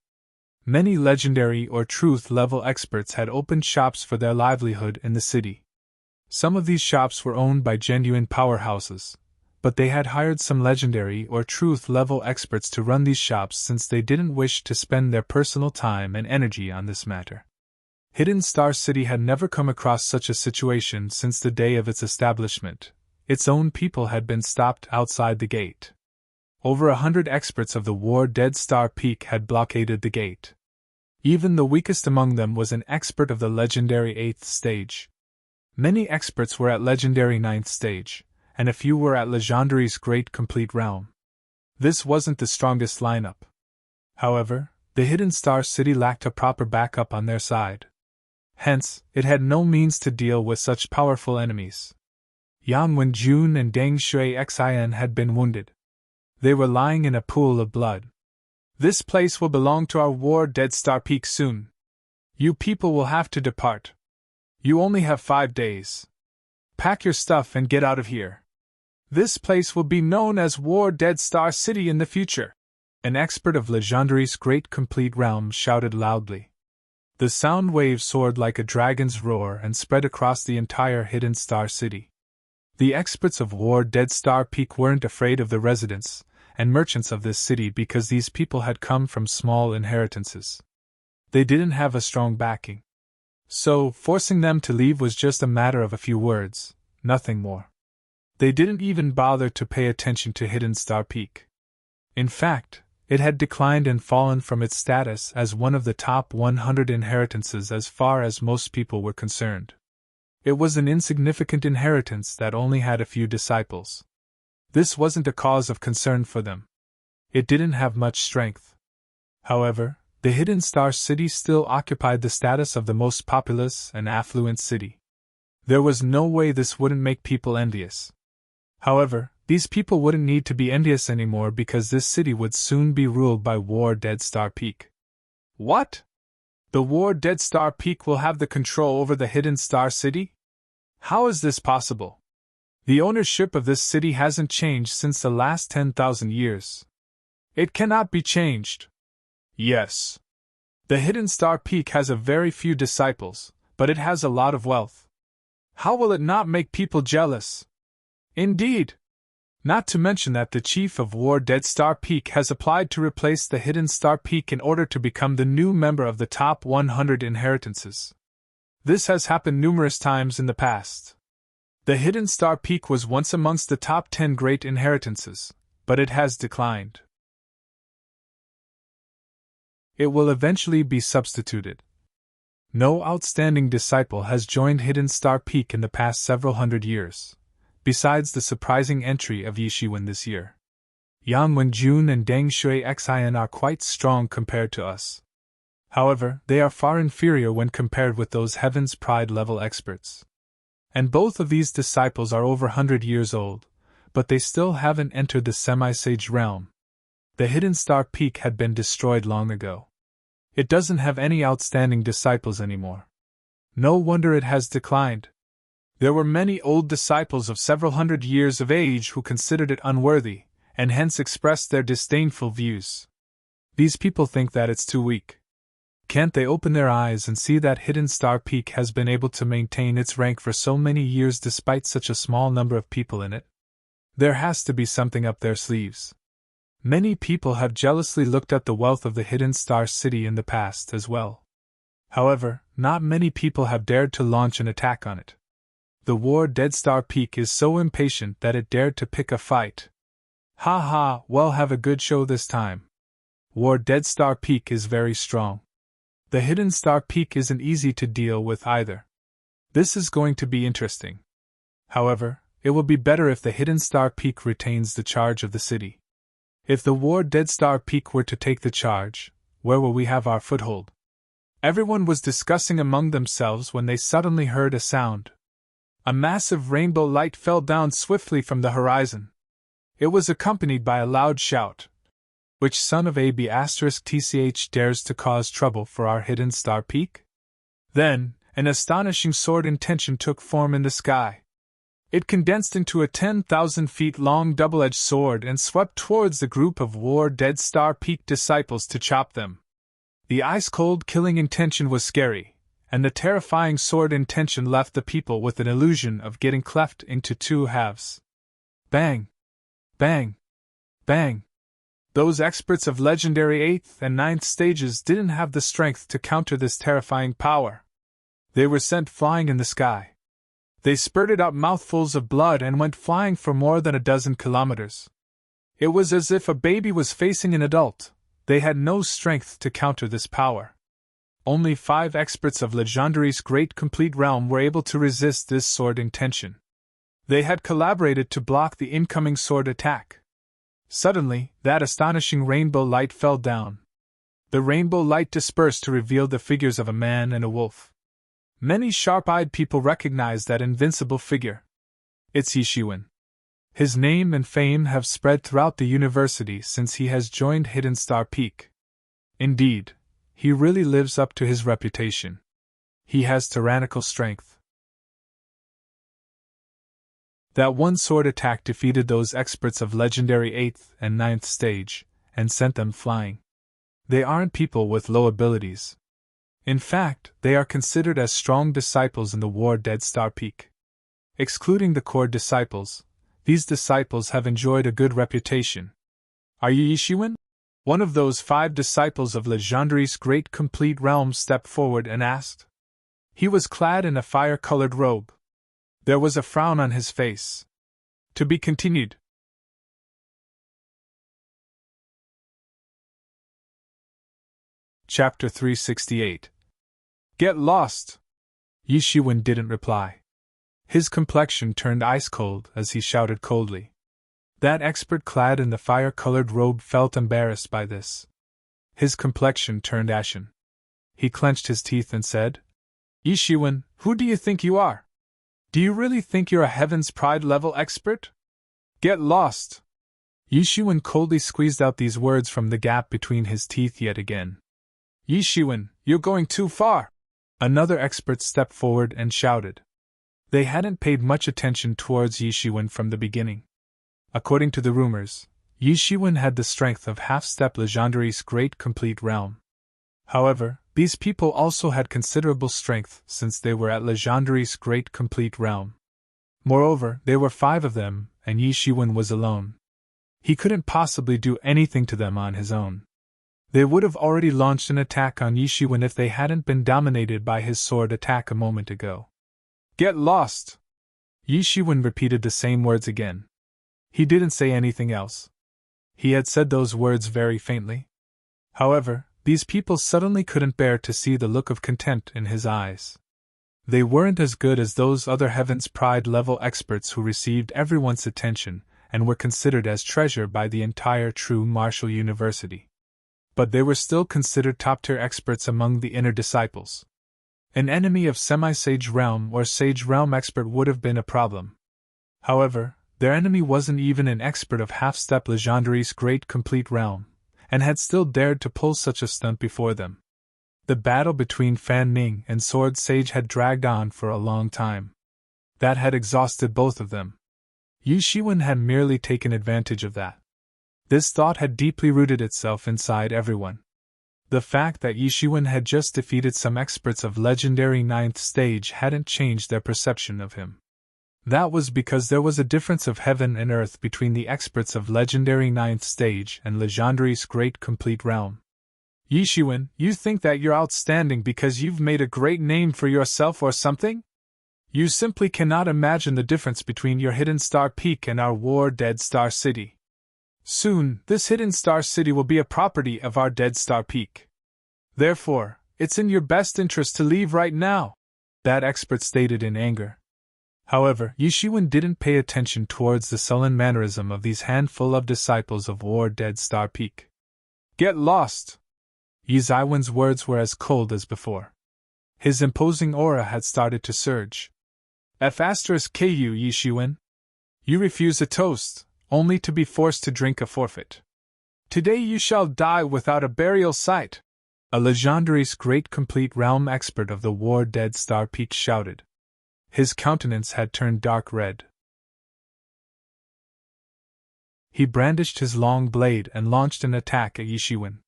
S1: Many legendary or truth-level experts had opened shops for their livelihood in the city. Some of these shops were owned by genuine powerhouses, but they had hired some legendary or truth-level experts to run these shops since they didn't wish to spend their personal time and energy on this matter. Hidden Star City had never come across such a situation since the day of its establishment. Its own people had been stopped outside the gate. Over 100 experts of the War Dead Star Peak had blockaded the gate. Even the weakest among them was an expert of the legendary 8th stage. Many experts were at legendary 9th stage, and a few were at Legendary's Great Complete Realm. This wasn't the strongest lineup. However, the Hidden Star City lacked a proper backup on their side. Hence, it had no means to deal with such powerful enemies. Yang Wenjun and Deng Shui Xin had been wounded. They were lying in a pool of blood. This place will belong to our war dead Star Peak soon. You people will have to depart. You only have 5 days. Pack your stuff and get out of here. This place will be known as War Dead Star City in the future. An expert of Legendary's great complete realm shouted loudly. The sound wave soared like a dragon's roar and spread across the entire Hidden Star City. The experts of War Dead Star Peak weren't afraid of the residents and merchants of this city because these people had come from small inheritances. They didn't have a strong backing. So, forcing them to leave was just a matter of a few words, nothing more. They didn't even bother to pay attention to Hidden Star Peak. In fact, it had declined and fallen from its status as one of the top 100 inheritances as far as most people were concerned. It was an insignificant inheritance that only had a few disciples. This wasn't a cause of concern for them. It didn't have much strength. However, the Hidden Star City still occupied the status of the most populous and affluent city. There was no way this wouldn't make people envious. However, these people wouldn't need to be envious anymore because this city would soon be ruled by War Dead Star Peak. What? The War Dead Star Peak will have the control over the Hidden Star City? How is this possible? The ownership of this city hasn't changed since the last 10,000 years. It cannot be changed. Yes. The Hidden Star Peak has a very few disciples, but it has a lot of wealth. How will it not make people jealous? Indeed. Not to mention that the chief of War Dead Star Peak has applied to replace the Hidden Star Peak in order to become the new member of the top 100 inheritances. This has happened numerous times in the past. The Hidden Star Peak was once amongst the top 10 great inheritances, but it has declined. It will eventually be substituted. No outstanding disciple has joined Hidden Star Peak in the past several hundred years, besides the surprising entry of Yishiwen this year. Yang Wenjun and Deng Shui Xin are quite strong compared to us. However, they are far inferior when compared with those Heaven's Pride level experts. And both of these disciples are over 100 years old, but they still haven't entered the semi-sage realm. The Hidden Star Peak had been destroyed long ago. It doesn't have any outstanding disciples anymore. No wonder it has declined. There were many old disciples of several hundred years of age who considered it unworthy, and hence expressed their disdainful views. These people think that it's too weak. Can't they open their eyes and see that Hidden Star Peak has been able to maintain its rank for so many years despite such a small number of people in it? There has to be something up their sleeves. Many people have jealously looked at the wealth of the Hidden Star City in the past as well. However, not many people have dared to launch an attack on it. The War Dead Star Peak is so impatient that it dared to pick a fight. Ha ha, well, have a good show this time. War Dead Star Peak is very strong. The Hidden Star Peak isn't easy to deal with either. This is going to be interesting. However, it will be better if the Hidden Star Peak retains the charge of the city. If the War Dead Star Peak were to take the charge, where will we have our foothold? Everyone was discussing among themselves when they suddenly heard a sound. A massive rainbow light fell down swiftly from the horizon. It was accompanied by a loud shout. Which son of AB *TCH dares to cause trouble for our Hidden Star Peak? Then, an astonishing sword intention took form in the sky. It condensed into a 10,000 feet long double-edged sword and swept towards the group of War Dead Star Peak disciples to chop them. The ice-cold killing intention was scary, and the terrifying sword intention left the people with an illusion of getting cleft into two halves. Bang! Bang! Bang! Those experts of legendary 8th and 9th stages didn't have the strength to counter this terrifying power. They were sent flying in the sky. They spurted out mouthfuls of blood and went flying for more than a dozen kilometers. It was as if a baby was facing an adult. They had no strength to counter this power. Only 5 experts of Legendary's great complete realm were able to resist this sword intention. They had collaborated to block the incoming sword attack. Suddenly, that astonishing rainbow light fell down. The rainbow light dispersed to reveal the figures of a man and a wolf. Many sharp-eyed people recognized that invincible figure. It's Yishuan. His name and fame have spread throughout the university since he has joined Hidden Star Peak. Indeed, he really lives up to his reputation. He has tyrannical strength. That one sword attack defeated those experts of legendary 8th and 9th stage, and sent them flying. They aren't people with low abilities. In fact, they are considered as strong disciples in the War Dead Star Peak. Excluding the core disciples, these disciples have enjoyed a good reputation. Are you Yishuan? One of those 5 disciples of Legendary's Great Complete Realm stepped forward and asked. He was clad in a fire-colored robe. There was a frown on his face. To be continued. Chapter 368. Get lost! Yishuan didn't reply. His complexion turned ice-cold as he shouted coldly. That expert clad in the fire-colored robe felt embarrassed by this. His complexion turned ashen. He clenched his teeth and said, Yishuan, who do you think you are? Do you really think you're a Heaven's Pride level expert? Get lost! Yishuan coldly squeezed out these words from the gap between his teeth yet again. Yishuan, you're going too far! Another expert stepped forward and shouted. They hadn't paid much attention towards Yishuan from the beginning. According to the rumors, Yishuan had the strength of half-step Legendary's Great Complete Realm. However, these people also had considerable strength since they were at Legendary's Great Complete Realm. Moreover, there were 5 of them, and Yishuan was alone. He couldn't possibly do anything to them on his own. They would have already launched an attack on Yishuan if they hadn't been dominated by his sword attack a moment ago. Get lost! Yishuan repeated the same words again. He didn't say anything else. He had said those words very faintly. However, these people suddenly couldn't bear to see the look of contempt in his eyes. They weren't as good as those other Heaven's Pride level experts who received everyone's attention and were considered as treasure by the entire True Martial University. But they were still considered top-tier experts among the inner disciples. An enemy of Semi-Sage Realm or Sage Realm expert would have been a problem. However, their enemy wasn't even an expert of half-step Legendary's Great Complete Realm, and had still dared to pull such a stunt before them. The battle between Fan Ning and Sword Sage had dragged on for a long time. That had exhausted both of them. Yishuan had merely taken advantage of that. This thought had deeply rooted itself inside everyone. The fact that Yishuan had just defeated some experts of legendary 9th stage hadn't changed their perception of him. That was because there was a difference of heaven and earth between the experts of legendary 9th stage and Legendary's Great Complete Realm. Yishuan, you think that you're outstanding because you've made a great name for yourself or something? You simply cannot imagine the difference between your Hidden Star Peak and our War Dead Star City. Soon, this Hidden Star City will be a property of our Dead Star Peak. Therefore, it's in your best interest to leave right now, that expert stated in anger. However, Yishuan didn't pay attention towards the sullen mannerism of these handful of disciples of War Dead Star Peak. Get lost! Yishuan's words were as cold as before. His imposing aura had started to surge. F***ku Yishuan. You refuse a toast, only to be forced to drink a forfeit. Today you shall die without a burial site! A Legendary's Great Complete Realm expert of the War Dead Star Peak shouted. His countenance had turned dark red. He brandished his long blade and launched an attack at Yishuan.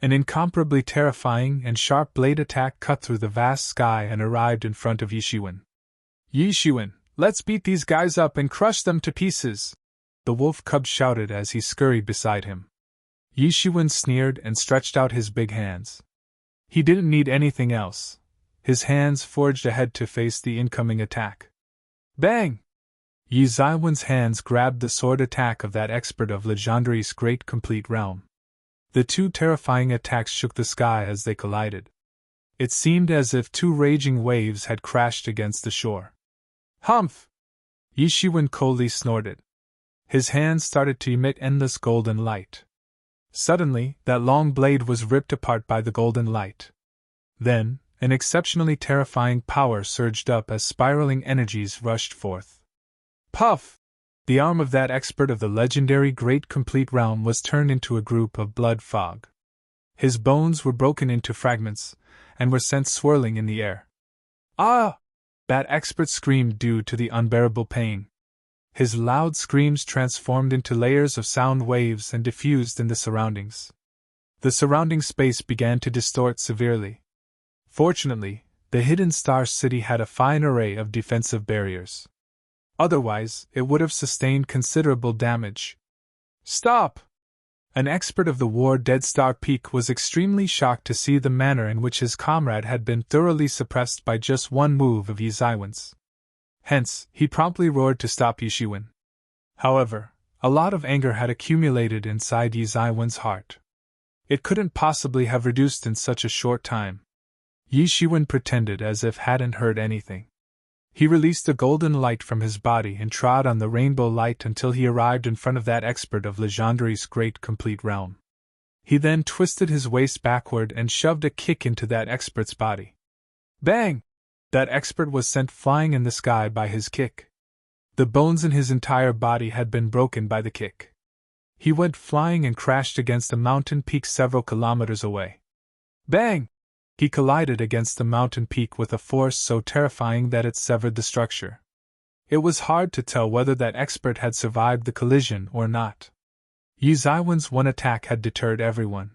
S1: An incomparably terrifying and sharp blade attack cut through the vast sky and arrived in front of Yishuan. Yishuan, let's beat these guys up and crush them to pieces! The wolf cub shouted as he scurried beside him. Yishuan sneered and stretched out his big hands. He didn't need anything else. His hands forged ahead to face the incoming attack. Bang! Yishuan's hands grabbed the sword attack of that expert of Legendary's Great Complete Realm. The 2 terrifying attacks shook the sky as they collided. It seemed as if 2 raging waves had crashed against the shore. Humph! Yishuan coldly snorted. His hands started to emit endless golden light. Suddenly, that long blade was ripped apart by the golden light. Then, an exceptionally terrifying power surged up as spiraling energies rushed forth. Puff! The arm of that expert of the legendary Great Complete Realm was turned into a group of blood fog. His bones were broken into fragments, and were sent swirling in the air. Ah! That expert screamed due to the unbearable pain. His loud screams transformed into layers of sound waves and diffused in the surroundings. The surrounding space began to distort severely. Fortunately, the Hidden Star City had a fine array of defensive barriers. Otherwise, it would have sustained considerable damage. Stop! An expert of the War Dead Star Peak was extremely shocked to see the manner in which his comrade had been thoroughly suppressed by just one move of Yi Zaiwen's. Hence, he promptly roared to stop Yishiwen. However, a lot of anger had accumulated inside Yi Zaiwen's heart. It couldn't possibly have reduced in such a short time. Yishiwen pretended as if hadn't heard anything. He released a golden light from his body and trod on the rainbow light until he arrived in front of that expert of Legendary's Great Complete Realm. He then twisted his waist backward and shoved a kick into that expert's body. Bang! That expert was sent flying in the sky by his kick. The bones in his entire body had been broken by the kick. He went flying and crashed against a mountain peak several kilometers away. Bang! He collided against the mountain peak with a force so terrifying that it severed the structure. It was hard to tell whether that expert had survived the collision or not. Yi Zaiwen's one attack had deterred everyone.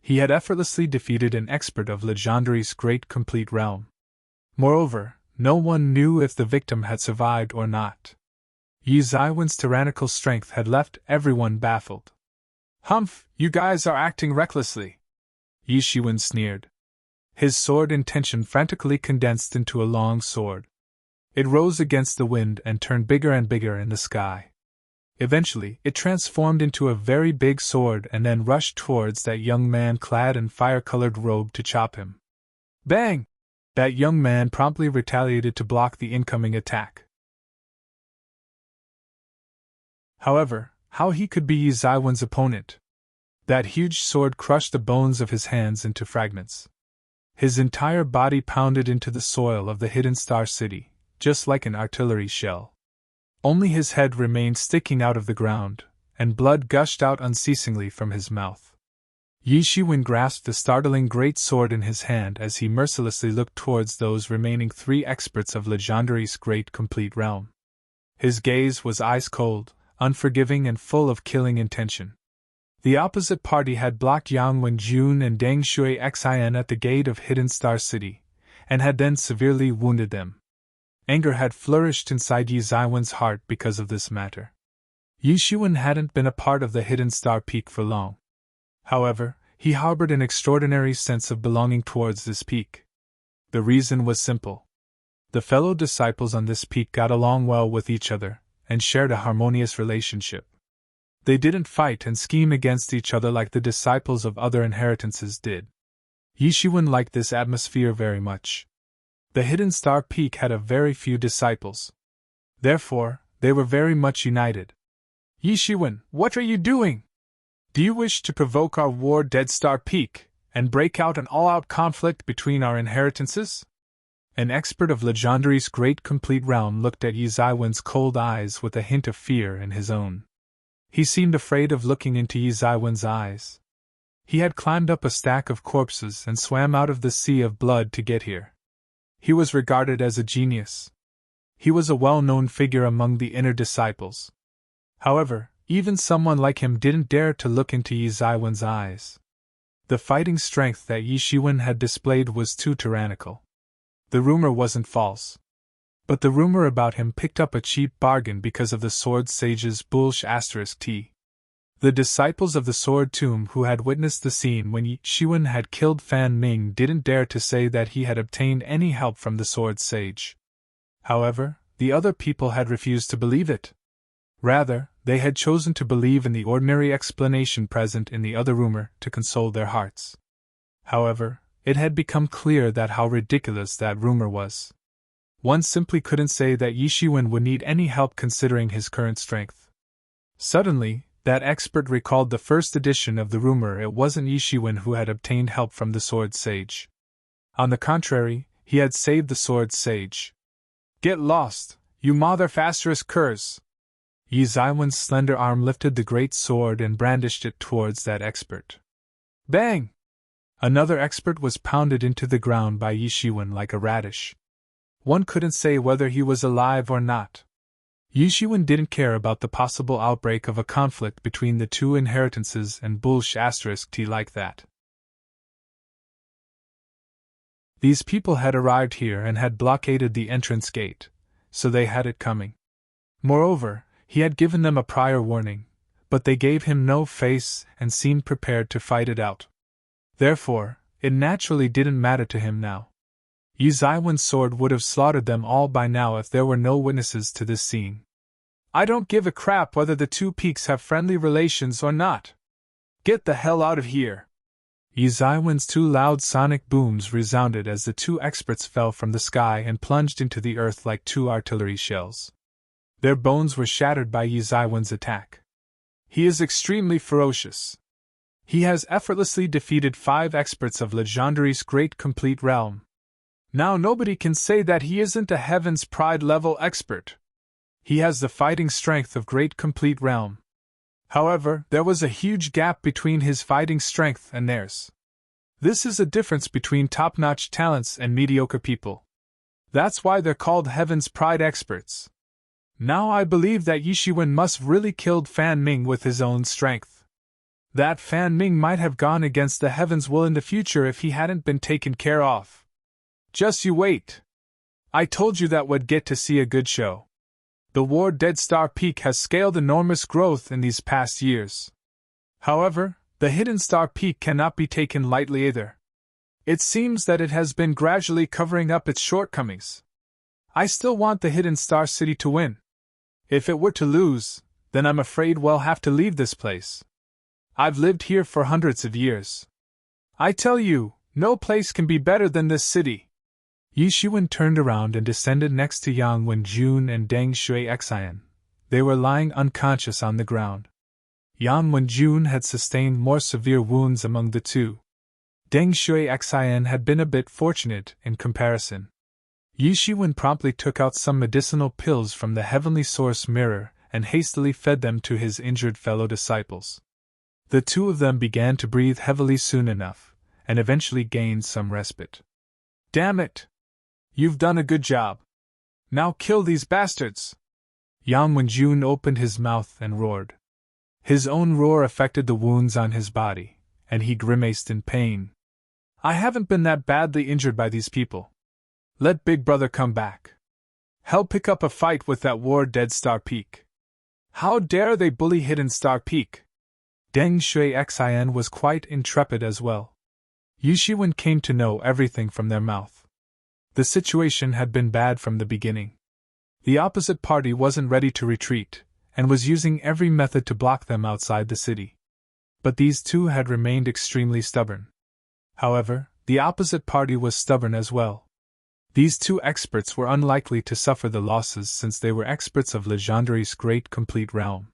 S1: He had effortlessly defeated an expert of Legendary's Great Complete Realm. Moreover, no one knew if the victim had survived or not. Yi Zaiwen's tyrannical strength had left everyone baffled. Humph, you guys are acting recklessly, Yishiwen sneered. His sword intention frantically condensed into a long sword. It rose against the wind and turned bigger and bigger in the sky. Eventually, it transformed into a very big sword and then rushed towards that young man clad in fire-colored robe to chop him. Bang! That young man promptly retaliated to block the incoming attack. However, how he could be Yi Zaiwen's opponent? That huge sword crushed the bones of his hands into fragments. His entire body pounded into the soil of the Hidden Star City, just like an artillery shell. Only his head remained sticking out of the ground, and blood gushed out unceasingly from his mouth. Yishiwen grasped the startling great sword in his hand as he mercilessly looked towards those remaining 3 experts of Legendary's Great Complete Realm. His gaze was ice-cold, unforgiving and full of killing intention. The opposite party had blocked Yang Wenjun and Deng Shui Xin at the gate of Hidden Star City, and had then severely wounded them. Anger had flourished inside Yi Zaiwen's heart because of this matter. Yishiwen hadn't been a part of the Hidden Star Peak for long. However, he harbored an extraordinary sense of belonging towards this peak. The reason was simple. The fellow disciples on this peak got along well with each other, and shared a harmonious relationship. They didn't fight and scheme against each other like the disciples of other inheritances did. Yishiwen liked this atmosphere very much. The Hidden Star Peak had a very few disciples. Therefore, they were very much united. Yishiwen, what are you doing? Do you wish to provoke our War Dead Star Peak, and break out an all-out conflict between our inheritances? An expert of Legendary's Great Complete Realm looked at Yi Zaiwen's cold eyes with a hint of fear in his own. He seemed afraid of looking into Yi Zaiwen's eyes. He had climbed up a stack of corpses and swam out of the sea of blood to get here. He was regarded as a genius. He was a well-known figure among the inner disciples. However, even someone like him didn't dare to look into Yi Zaiwen's eyes. The fighting strength that Yishiwen had displayed was too tyrannical. The rumor wasn't false. But the rumor about him picked up a cheap bargain because of the Sword Sage's **T. The disciples of the Sword Tomb who had witnessed the scene when Yishiwen had killed Fan Ming didn't dare to say that he had obtained any help from the Sword Sage. However, the other people had refused to believe it. Rather, they had chosen to believe in the ordinary explanation present in the other rumor to console their hearts. However, it had become clear that how ridiculous that rumor was. One simply couldn't say that Yishiwen would need any help considering his current strength. Suddenly, That expert recalled the first edition of the rumor. It wasn't Yishiwen who had obtained help from the Sword Sage. On the contrary, he had saved the Sword Sage. Get lost, you mother asterisk curs! Yi Zaiwen's slender arm lifted the great sword and brandished it towards that expert. Bang! Another expert was pounded into the ground by Yishiwen like a radish. One couldn't say whether he was alive or not. Yishiwen didn't care about the possible outbreak of a conflict between the two inheritances and bullsh *t like that. These people had arrived here and had blockaded the entrance gate, so they had it coming. Moreover, he had given them a prior warning, but they gave him no face and seemed prepared to fight it out. Therefore, it naturally didn't matter to him now. Yi Zaiwen's sword would have slaughtered them all by now if there were no witnesses to this scene. I don't give a crap whether the two peaks have friendly relations or not. Get the hell out of here! Yi Zaiwen's two loud sonic booms resounded as the two experts fell from the sky and plunged into the earth like two artillery shells. Their bones were shattered by Yi Zaiwen's attack. He is extremely ferocious. He has effortlessly defeated 5 experts of Legendary's great complete realm. Now nobody can say that he isn't a Heaven's Pride level expert. He has the fighting strength of great complete realm. However, there was a huge gap between his fighting strength and theirs. This is a difference between top-notch talents and mediocre people. That's why they're called Heaven's Pride experts. Now I believe that Yishiwen must really killed Fan Ming with his own strength. That Fan Ming might have gone against the Heaven's will in the future if he hadn't been taken care of. Just you wait. I told you that we'd get to see a good show. The War Dead Star Peak has scaled enormous growth in these past years. However, the Hidden Star Peak cannot be taken lightly either. It seems that it has been gradually covering up its shortcomings. I still want the Hidden Star City to win. If it were to lose, then I'm afraid we'll have to leave this place. I've lived here for hundreds of years. I tell you, no place can be better than this city. Yishiwen turned around and descended next to Yang Wenjun and Deng Shui Xian. They were lying unconscious on the ground. Yang Wenjun had sustained more severe wounds among the two. Deng Shui Xian had been a bit fortunate in comparison. Yishiwen promptly took out some medicinal pills from the heavenly source mirror and hastily fed them to his injured fellow disciples. The two of them began to breathe heavily soon enough, and eventually gained some respite. Damn it! You've done a good job. Now kill these bastards! Yang Wenjun opened his mouth and roared. His own roar affected the wounds on his body, and he grimaced in pain. I haven't been that badly injured by these people. Let Big Brother come back. Hell, pick up a fight with that War Dead Star Peak. How dare they bully Hidden Star Peak? Deng Shui Xian was quite intrepid as well. Yishiwen came to know everything from their mouth. The situation had been bad from the beginning. The opposite party wasn't ready to retreat, and was using every method to block them outside the city. But these two had remained extremely stubborn. However, the opposite party was stubborn as well. These two experts were unlikely to suffer the losses since they were experts of Legendary's great complete realm.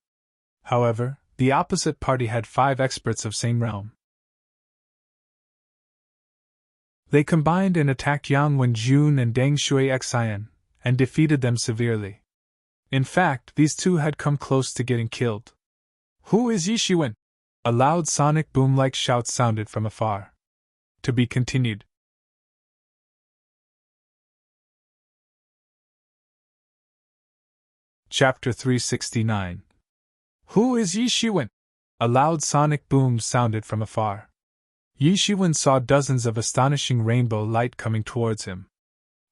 S1: However, the opposite party had 5 experts of same realm. They combined and attacked Yang Wenjun and Deng Shui Xian, and defeated them severely. In fact, these two had come close to getting killed. Who is Yishiwen? A loud sonic boom-like shout sounded from afar. To be continued. Chapter 369. Who is Yishiwen? A loud sonic boom sounded from afar. Yishiwen saw dozens of astonishing rainbow light coming towards him.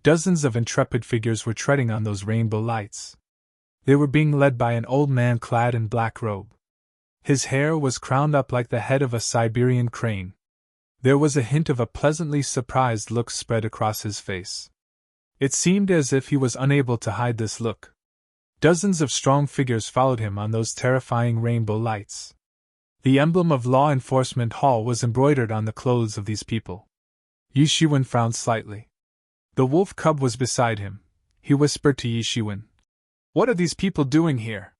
S1: Dozens of intrepid figures were treading on those rainbow lights. They were being led by an old man clad in black robe. His hair was crowned up like the head of a Siberian crane. There was a hint of a pleasantly surprised look spread across his face. It seemed as if he was unable to hide this look. Dozens of strong figures followed him on those terrifying rainbow lights. The emblem of Law Enforcement Hall was embroidered on the clothes of these people. Yishiwen frowned slightly. The wolf cub was beside him. He whispered to Yishiwen, "What are these people doing here?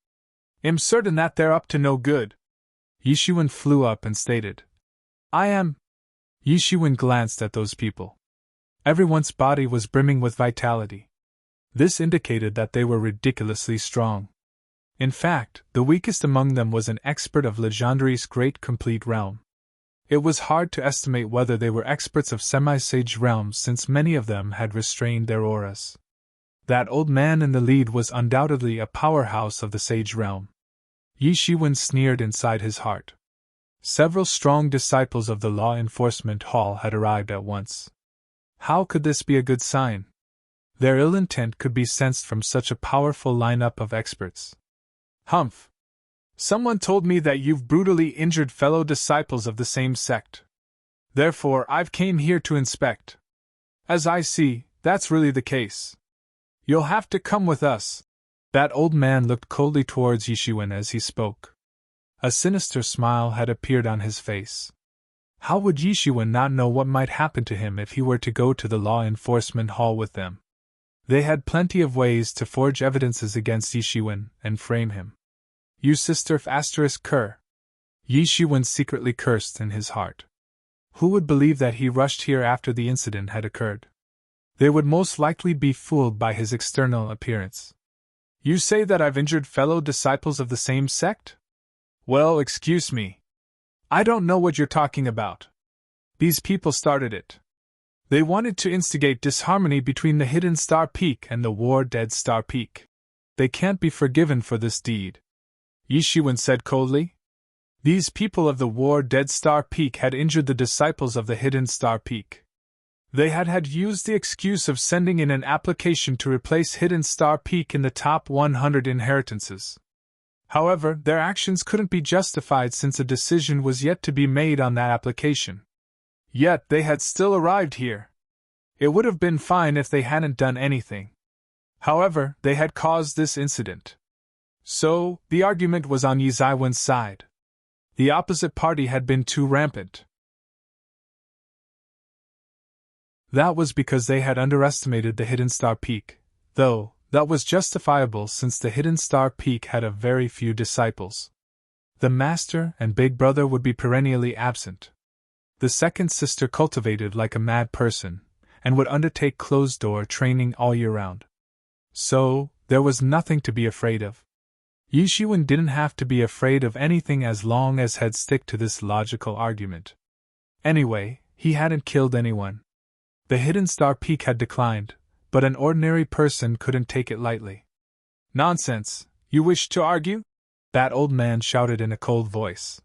S1: "I'm certain that they're up to no good." Yishuan flew up and stated, "I am." Yishuan glanced at those people. Everyone's body was brimming with vitality. This indicated that they were ridiculously strong. In fact, the weakest among them was an expert of Legendary's great complete realm. It was hard to estimate whether they were experts of semi-sage realms since many of them had restrained their auras. That old man in the lead was undoubtedly a powerhouse of the sage realm. Yishuan sneered inside his heart. Several strong disciples of the law enforcement hall had arrived at once. How could this be a good sign? Their ill intent could be sensed from such a powerful lineup of experts. "Humph! Someone told me that you've brutally injured fellow disciples of the same sect. Therefore, I've came here to inspect. As I see, that's really the case. You'll have to come with us." That old man looked coldly towards Yishuan as he spoke. A sinister smile had appeared on his face. How would Yishuan not know what might happen to him if he were to go to the law enforcement hall with them? They had plenty of ways to forge evidences against Yishuan and frame him. "You sister Cur." Yishuan secretly cursed in his heart. Who would believe that he rushed here after the incident had occurred? They would most likely be fooled by his external appearance. "You say that I've injured fellow disciples of the same sect? Well, excuse me. I don't know what you're talking about. These people started it. They wanted to instigate disharmony between the Hidden Star Peak and the War Dead Star Peak. They can't be forgiven for this deed," Yishuan said coldly. These people of the War Dead Star Peak had injured the disciples of the Hidden Star Peak. They had used the excuse of sending in an application to replace Hidden Star Peak in the top 100 inheritances. However, their actions couldn't be justified since a decision was yet to be made on that application. Yet they had still arrived here. It would have been fine if they hadn't done anything. However, they had caused this incident. So, the argument was on Yishuan's side. The opposite party had been too rampant. That was because they had underestimated the Hidden Star Peak, though that was justifiable since the Hidden Star Peak had a very few disciples. The Master and Big Brother would be perennially absent. The second sister cultivated like a mad person, and would undertake closed-door training all year round. So, there was nothing to be afraid of. Yishuan didn't have to be afraid of anything as long as he'd stick to this logical argument. Anyway, he hadn't killed anyone. The Hidden Star Peak had declined, but an ordinary person couldn't take it lightly. "Nonsense! You wish to argue?" that old man shouted in a cold voice.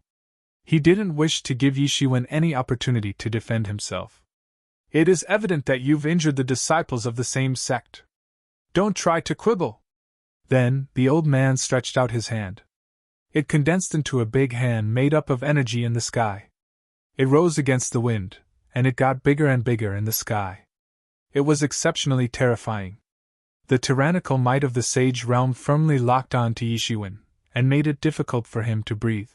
S1: He didn't wish to give Yishuan any opportunity to defend himself. "It is evident that you've injured the disciples of the same sect. Don't try to quibble." Then, the old man stretched out his hand. It condensed into a big hand made up of energy in the sky. It rose against the wind, and it got bigger and bigger in the sky. It was exceptionally terrifying. The tyrannical might of the sage realm firmly locked on to Yishuan, and made it difficult for him to breathe.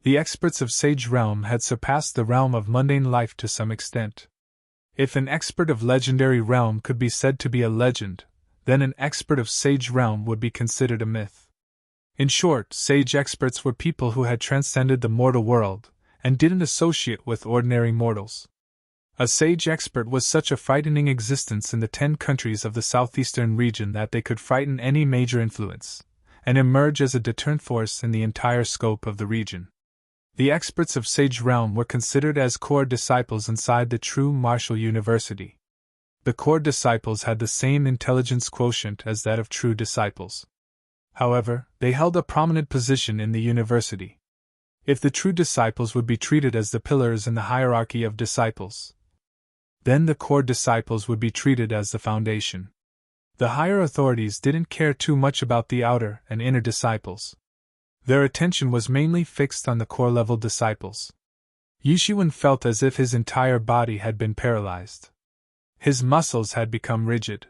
S1: The experts of sage realm had surpassed the realm of mundane life to some extent. If an expert of legendary realm could be said to be a legend, then an expert of sage realm would be considered a myth. In short, sage experts were people who had transcended the mortal world, and didn't associate with ordinary mortals. A sage expert was such a frightening existence in the 10 countries of the southeastern region that they could frighten any major influence, and emerge as a deterrent force in the entire scope of the region. The experts of sage realm were considered as core disciples inside the true martial university. The core disciples had the same intelligence quotient as that of true disciples. However, they held a prominent position in the university. If the true disciples would be treated as the pillars in the hierarchy of disciples, then the core disciples would be treated as the foundation. The higher authorities didn't care too much about the outer and inner disciples. Their attention was mainly fixed on the core-level disciples. Yishuan felt as if his entire body had been paralyzed. His muscles had become rigid.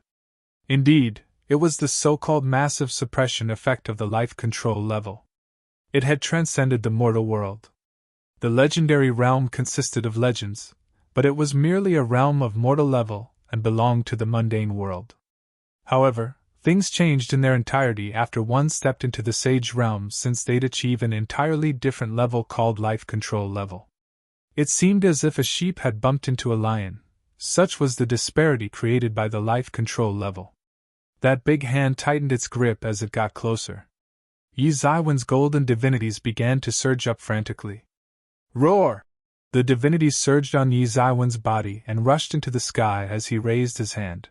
S1: Indeed, it was the so-called massive suppression effect of the life control level. It had transcended the mortal world. The legendary realm consisted of legends, but it was merely a realm of mortal level and belonged to the mundane world. However, Things changed in their entirety after one stepped into the sage realm, since they'd achieve an entirely different level called life control level. It seemed as if a sheep had bumped into a lion, such was the disparity created by the life control level. That big hand tightened its grip as it got closer. Yi Zaiwen's golden divinities began to surge up frantically. Roar! The divinities surged on Yi Zaiwen's body and rushed into the sky as he raised his hand.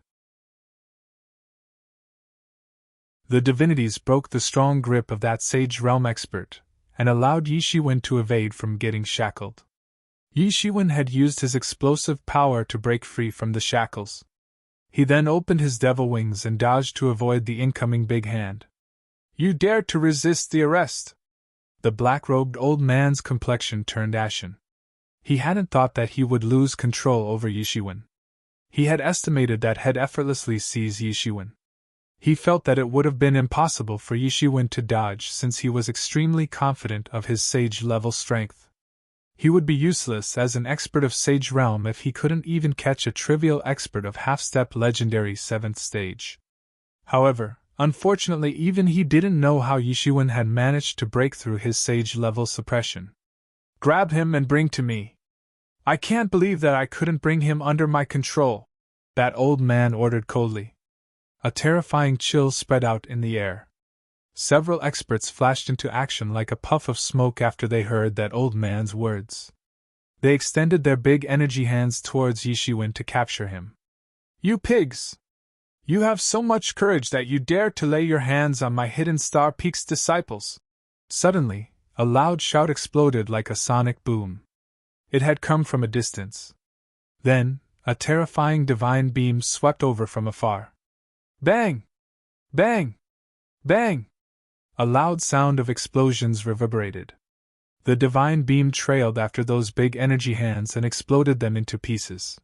S1: The divinities broke the strong grip of that sage realm expert, and allowed Yi Shiwen to evade from getting shackled. Yi Shiwen had used his explosive power to break free from the shackles. He then opened his devil wings and dodged to avoid the incoming big hand. You dared to resist the arrest! The black-robed old man's complexion turned ashen. He hadn't thought that he would lose control over Yi Shiwen. He had estimated that he'd effortlessly seize Yi Shiwen. He felt that it would have been impossible for Yi Shiwen to dodge since he was extremely confident of his sage-level strength. He would be useless as an expert of Sage Realm if he couldn't even catch a trivial expert of half-step legendary 7th stage. However, unfortunately even he didn't know how Yi Shiwen had managed to break through his sage-level suppression. Grab him and bring to me. I can't believe that I couldn't bring him under my control, that old man ordered coldly. A terrifying chill spread out in the air. Several experts flashed into action like a puff of smoke after they heard that old man's words. They extended their big energy hands towards Yi Shiwen to capture him. You pigs! You have so much courage that you dare to lay your hands on my Hidden Star Peak's disciples! Suddenly, a loud shout exploded like a sonic boom. It had come from a distance. Then, a terrifying divine beam swept over from afar. Bang! Bang! Bang! A loud sound of explosions reverberated. The divine beam trailed after those big energy hands and exploded them into pieces.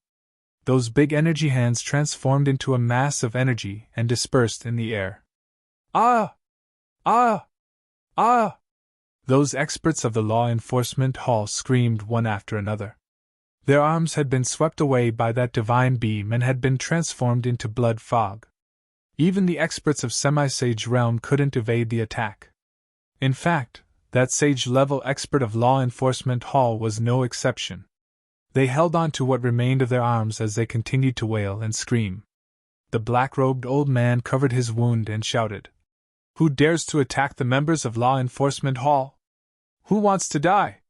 S1: Those big energy hands transformed into a mass of energy and dispersed in the air. Ah! Ah! Ah! Those experts of the law enforcement hall screamed one after another. Their arms had been swept away by that divine beam and had been transformed into blood fog. Even the experts of semi-sage realm couldn't evade the attack. In fact, that sage-level expert of law enforcement hall was no exception. They held on to what remained of their arms as they continued to wail and scream. The black-robed old man covered his wound and shouted, Who dares to attack the members of law enforcement hall? Who wants to die?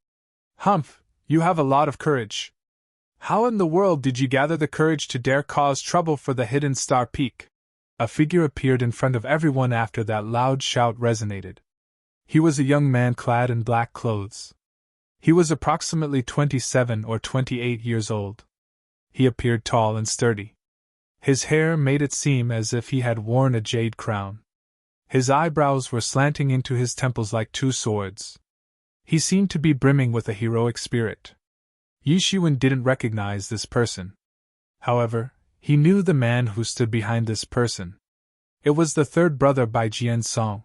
S1: Humph, you have a lot of courage. How in the world did you gather the courage to dare cause trouble for the Hidden Star Peak? A figure appeared in front of everyone after that loud shout resonated. He was a young man clad in black clothes. He was approximately 27 or 28 years old. He appeared tall and sturdy. His hair made it seem as if he had worn a jade crown. His eyebrows were slanting into his temples like two swords. He seemed to be brimming with a heroic spirit. Yi Shiwen didn't recognize this person. However, he knew the man who stood behind this person. It was the third brother by Jian Song.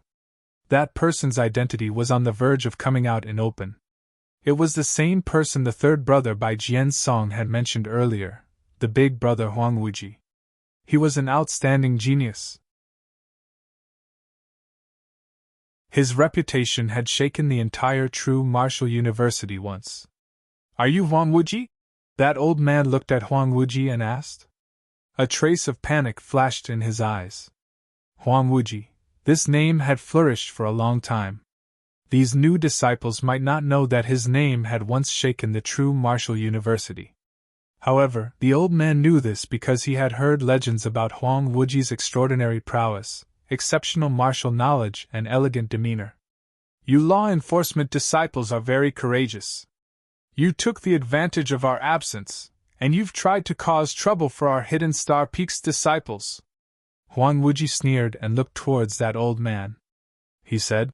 S1: That person's identity was on the verge of coming out in open. It was the same person the third brother by Jian Song had mentioned earlier, the big brother Huang Wuji. He was an outstanding genius. His reputation had shaken the entire True Martial University once. Are you Huang Wuji? That old man looked at Huang Wuji and asked. A trace of panic flashed in his eyes. Huang Wuji, this name had flourished for a long time. These new disciples might not know that his name had once shaken the True Martial University. However, the old man knew this because he had heard legends about Huang Wuji's extraordinary prowess, exceptional martial knowledge, and elegant demeanor. You law enforcement disciples are very courageous. You took the advantage of our absence, and you've tried to cause trouble for our Hidden Star Peak's disciples. Huang Wuji sneered and looked towards that old man. He said,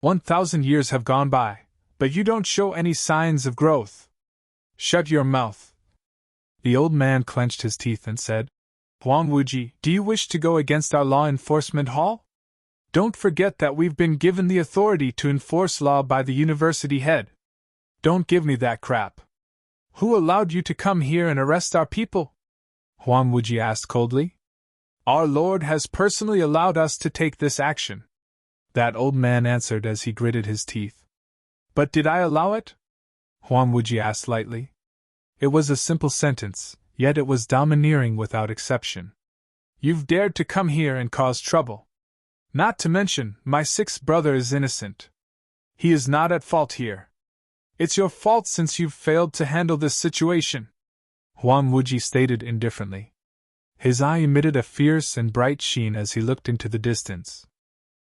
S1: 1,000 years have gone by, but you don't show any signs of growth. Shut your mouth. The old man clenched his teeth and said, Huang Wuji, do you wish to go against our law enforcement hall? Don't forget that we've been given the authority to enforce law by the university head. Don't give me that crap. Who allowed you to come here and arrest our people? Huang Wuji asked coldly. Our Lord has personally allowed us to take this action, that old man answered as he gritted his teeth. But did I allow it? Huang Wuji asked lightly. It was a simple sentence, yet it was domineering without exception. You've dared to come here and cause trouble. Not to mention, my sixth brother is innocent. He is not at fault here. It's your fault since you've failed to handle this situation, Huang Wuji stated indifferently. His eye emitted a fierce and bright sheen as he looked into the distance.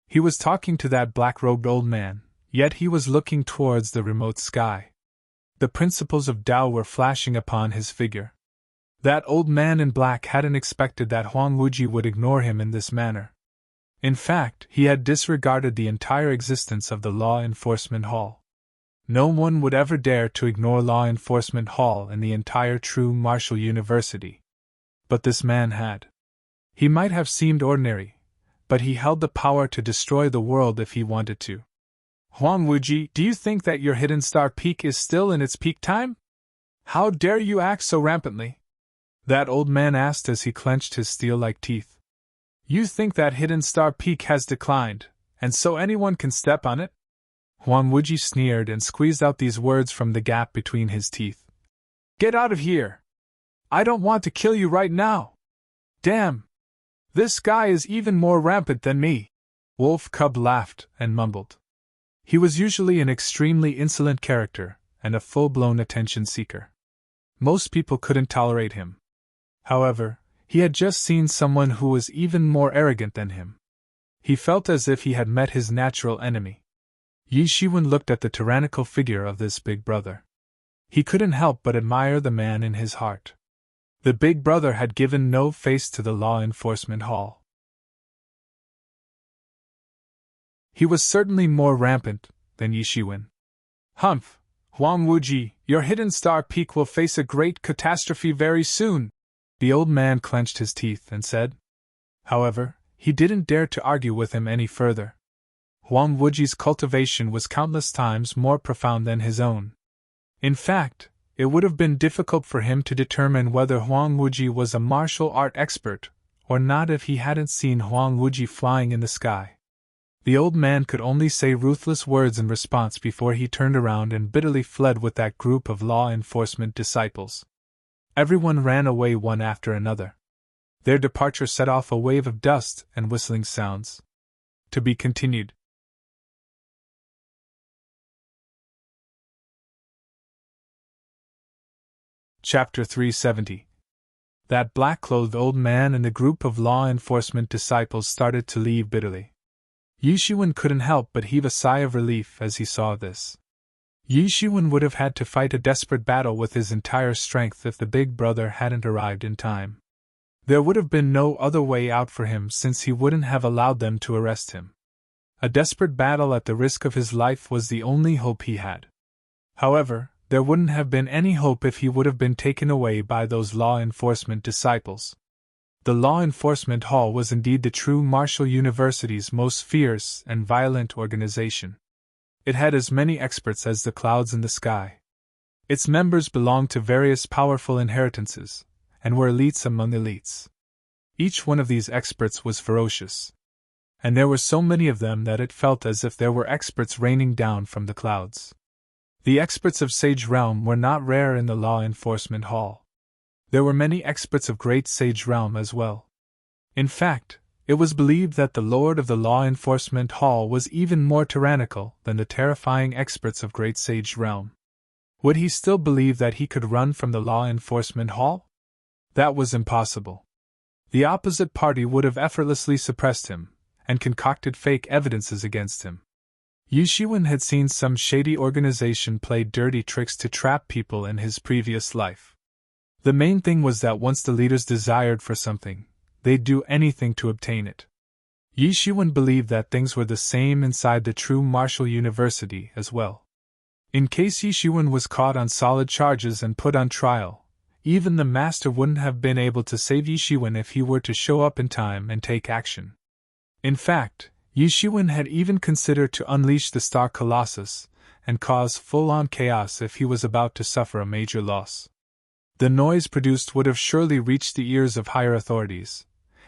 S1: He was talking to that black-robed old man, yet he was looking towards the remote sky. The principles of Tao were flashing upon his figure. That old man in black hadn't expected that Huang Wuji would ignore him in this manner. In fact, he had disregarded the entire existence of the Law Enforcement Hall. No one would ever dare to ignore Law Enforcement Hall in the entire true Martial University. But this man had. He might have seemed ordinary, but he held the power to destroy the world if he wanted to. Huang Wuji, do you think that your Hidden Star Peak is still in its peak time? How dare you act so rampantly? That old man asked as he clenched his steel-like teeth. You think that Hidden Star Peak has declined, and so anyone can step on it? Huang Wuji sneered and squeezed out these words from the gap between his teeth. Get out of here! I don't want to kill you right now! Damn! This guy is even more rampant than me! Wolf Cub laughed and mumbled. He was usually an extremely insolent character and a full-blown attention seeker. Most people couldn't tolerate him. However, he had just seen someone who was even more arrogant than him. He felt as if he had met his natural enemy. Yi Shiwen looked at the tyrannical figure of this big brother. He couldn't help but admire the man in his heart. The big brother had given no face to the Law Enforcement Hall. He was certainly more rampant than Yi Shiwen. Humph, Huang Wuji, your Hidden Star Peak will face a great catastrophe very soon, the old man clenched his teeth and said. However, he didn't dare to argue with him any further. Huang Wuji's cultivation was countless times more profound than his own. In fact, it would have been difficult for him to determine whether Huang Wuji was a martial art expert or not if he hadn't seen Huang Wuji flying in the sky. The old man could only say ruthless words in response before he turned around and bitterly fled with that group of law enforcement disciples. Everyone ran away one after another. Their departure set off a wave of dust and whistling sounds. To be continued. Chapter 370. That black-clothed old man and the group of law enforcement disciples started to leave bitterly. Yi Shiwen couldn't help but heave a sigh of relief as he saw this. Yi Shiwen would have had to fight a desperate battle with his entire strength if the big brother hadn't arrived in time. There would have been no other way out for him since he wouldn't have allowed them to arrest him. A desperate battle at the risk of his life was the only hope he had. However, there wouldn't have been any hope if he would have been taken away by those law enforcement disciples. The Law Enforcement Hall was indeed the true Martial University's most fierce and violent organization. It had as many experts as the clouds in the sky. Its members belonged to various powerful inheritances, and were elites among elites. Each one of these experts was ferocious. And there were so many of them that it felt as if there were experts raining down from the clouds. The experts of Sage Realm were not rare in the Law Enforcement Hall. There were many experts of Great Sage Realm as well. In fact, it was believed that the Lord of the Law Enforcement Hall was even more tyrannical than the terrifying experts of Great Sage Realm. Would he still believe that he could run from the Law Enforcement Hall? That was impossible. The opposite party would have effortlessly suppressed him, and concocted fake evidences against him. Yi Shiwen had seen some shady organization play dirty tricks to trap people in his previous life. The main thing was that once the leaders desired for something, they'd do anything to obtain it. Yi Shiwen believed that things were the same inside the true Martial University as well. In case Yi Shiwen was caught on solid charges and put on trial, even the master wouldn't have been able to save Yi Shiwen if he were to show up in time and take action. In fact, Yi Shiwen had even considered to unleash the Star Colossus and cause full-on chaos if he was about to suffer a major loss. The noise produced would have surely reached the ears of higher authorities,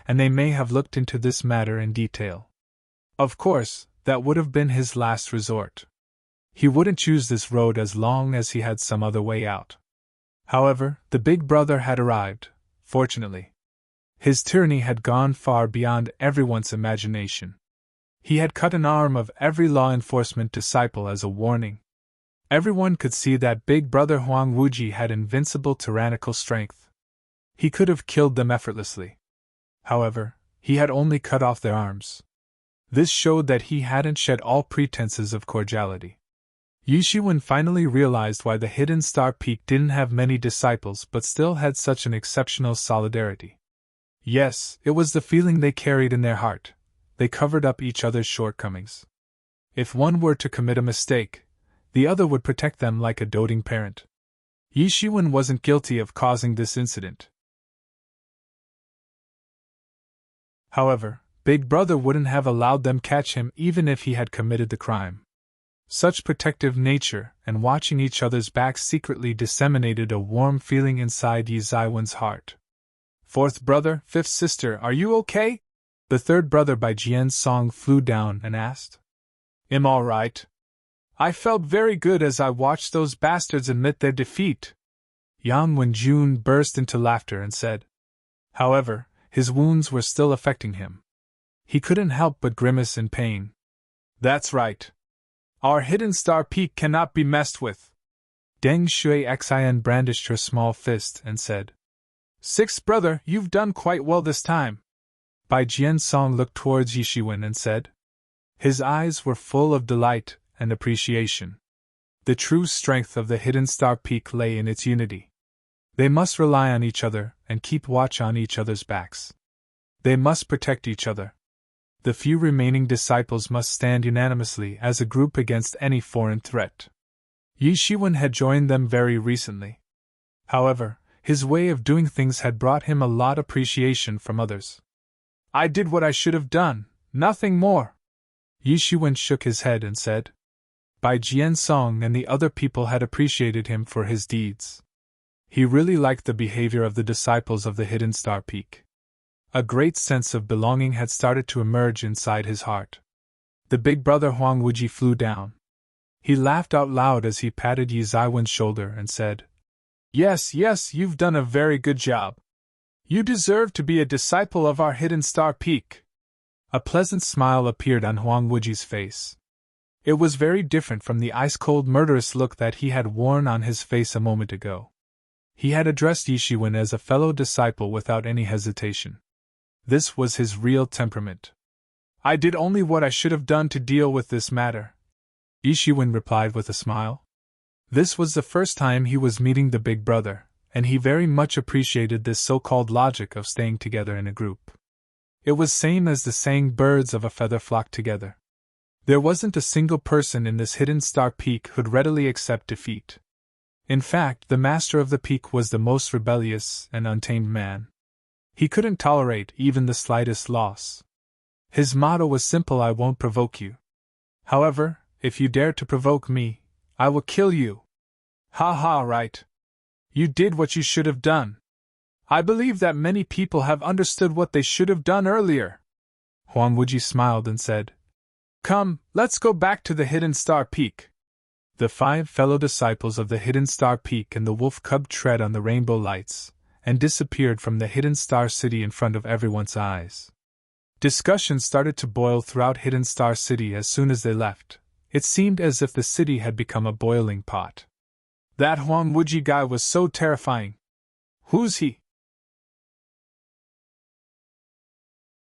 S1: and they may have looked into this matter in detail. Of course, that would have been his last resort. He wouldn't choose this road as long as he had some other way out. However, the big brother had arrived, fortunately. His tyranny had gone far beyond everyone's imagination. He had cut an arm of every law enforcement disciple as a warning. Everyone could see that Big Brother Huang Wuji had invincible tyrannical strength. He could have killed them effortlessly. However, he had only cut off their arms. This showed that he hadn't shed all pretenses of cordiality. Yi Shiwen finally realized why the Hidden Star Peak didn't have many disciples but still had such an exceptional solidarity. Yes, it was the feeling they carried in their heart. They covered up each other's shortcomings. If one were to commit a mistake, the other would protect them like a doting parent. Yi Shiwen wasn't guilty of causing this incident. However, Big Brother wouldn't have allowed them catch him even if he had committed the crime. Such protective nature and watching each other's backs secretly disseminated a warm feeling inside Yi Zaiwen's heart. Fourth brother, fifth sister, are you okay? The third brother by Jian's song flew down and asked. I'm all right. I felt very good as I watched those bastards admit their defeat. Yang Wenjun burst into laughter and said. However, his wounds were still affecting him. He couldn't help but grimace in pain. That's right. Our Hidden Star Peak cannot be messed with. Deng Shui Xian brandished her small fist and said. Sixth brother, you've done quite well this time. Bai Jian Song looked towards Yi Shiwen and said. His eyes were full of delight and appreciation. The true strength of the Hidden Star Peak lay in its unity. They must rely on each other and keep watch on each other's backs. They must protect each other. The few remaining disciples must stand unanimously as a group against any foreign threat. Yi Shiwen had joined them very recently. However, his way of doing things had brought him a lot of appreciation from others. I did what I should have done, nothing more. Yi Shiwen shook his head and said. Bai Jian Song and the other people had appreciated him for his deeds. He really liked the behavior of the disciples of the Hidden Star Peak. A great sense of belonging had started to emerge inside his heart. The big brother Huang Wuji flew down. He laughed out loud as he patted Yi Zaiwen's shoulder and said, Yes, you've done a very good job. You deserve to be a disciple of our Hidden Star Peak. A pleasant smile appeared on Huang Wuji's face. It was very different from the ice-cold murderous look that he had worn on his face a moment ago. He had addressed Yi Shiwen as a fellow disciple without any hesitation. This was his real temperament. I did only what I should have done to deal with this matter, Yi Shiwen replied with a smile. This was the first time he was meeting the big brother, and he very much appreciated this so-called logic of staying together in a group. It was same as the saying birds of a feather flock together. There wasn't a single person in this Hidden Star Peak who'd readily accept defeat. In fact, the master of the peak was the most rebellious and untamed man. He couldn't tolerate even the slightest loss. His motto was simple: I won't provoke you. However, if you dare to provoke me, I will kill you. Ha ha, right. You did what you should have done. I believe that many people have understood what they should have done earlier. Huang Wuji smiled and said, Come, let's go back to the Hidden Star Peak. The 5 fellow disciples of the Hidden Star Peak and the wolf cub tread on the rainbow lights, and disappeared from the Hidden Star City in front of everyone's eyes. Discussion started to boil throughout Hidden Star City as soon as they left. It seemed as if the city had become a boiling pot. That Huang Wuji guy was so terrifying. Who's he?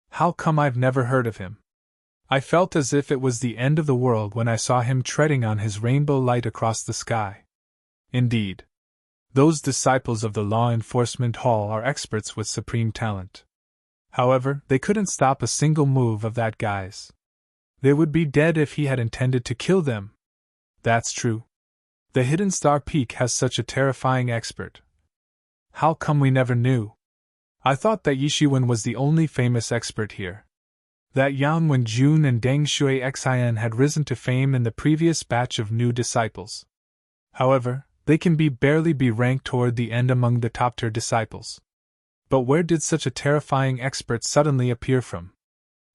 S1: How come I've never heard of him? I felt as if it was the end of the world when I saw him treading on his rainbow light across the sky. Indeed. Those disciples of the Law Enforcement Hall are experts with supreme talent. However, they couldn't stop a single move of that guy's. They would be dead if he had intended to kill them. That's true. The Hidden Star Peak has such a terrifying expert. How come we never knew? I thought that Yi Shiwen was the only famous expert here. That Yang Wenjun and Deng Shui Xian had risen to fame in the previous batch of new disciples. However, they can barely be ranked toward the end among the top-tier disciples. But where did such a terrifying expert suddenly appear from?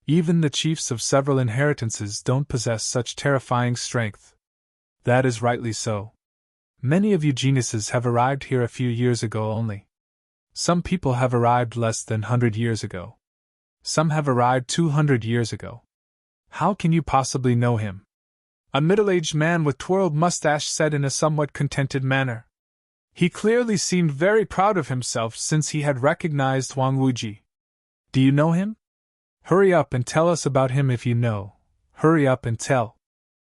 S1: Even the chiefs of several inheritances don't possess such terrifying strength. That is rightly so. Many of you geniuses have arrived here a few years ago only. Some people have arrived less than 100 years ago. Some have arrived 200 years ago. How can you possibly know him? A middle-aged man with twirled mustache said in a somewhat contented manner. He clearly seemed very proud of himself since he had recognized Huang Wuji. Do you know him? Hurry up and tell us about him if you know. Hurry up and tell.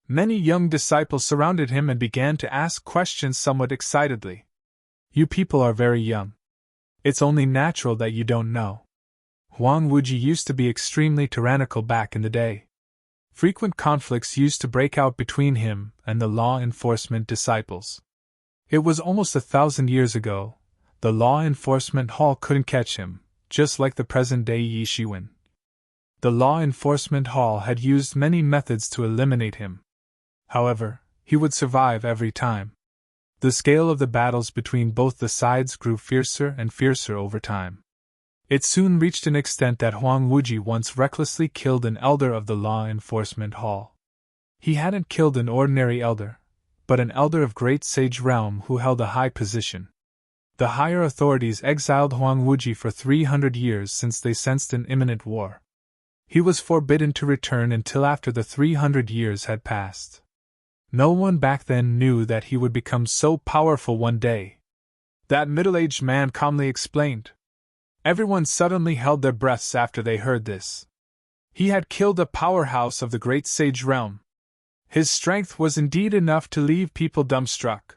S1: Many young disciples surrounded him and began to ask questions somewhat excitedly. You people are very young. It's only natural that you don't know. Huang Wuji used to be extremely tyrannical back in the day. Frequent conflicts used to break out between him and the law enforcement disciples. It was almost 1,000 years ago. The law enforcement hall couldn't catch him, just like the present-day Yi Shiwen. The law enforcement hall had used many methods to eliminate him. However, he would survive every time. The scale of the battles between both the sides grew fiercer and fiercer over time. It soon reached an extent that Huang Wuji once recklessly killed an elder of the law enforcement hall. He hadn't killed an ordinary elder, but an elder of great sage realm who held a high position. The higher authorities exiled Huang Wuji for 300 years since they sensed an imminent war. He was forbidden to return until after the 300 years had passed. No one back then knew that he would become so powerful one day. That middle-aged man calmly explained. Everyone suddenly held their breaths after they heard this. He had killed a powerhouse of the great sage realm. His strength was indeed enough to leave people dumbstruck.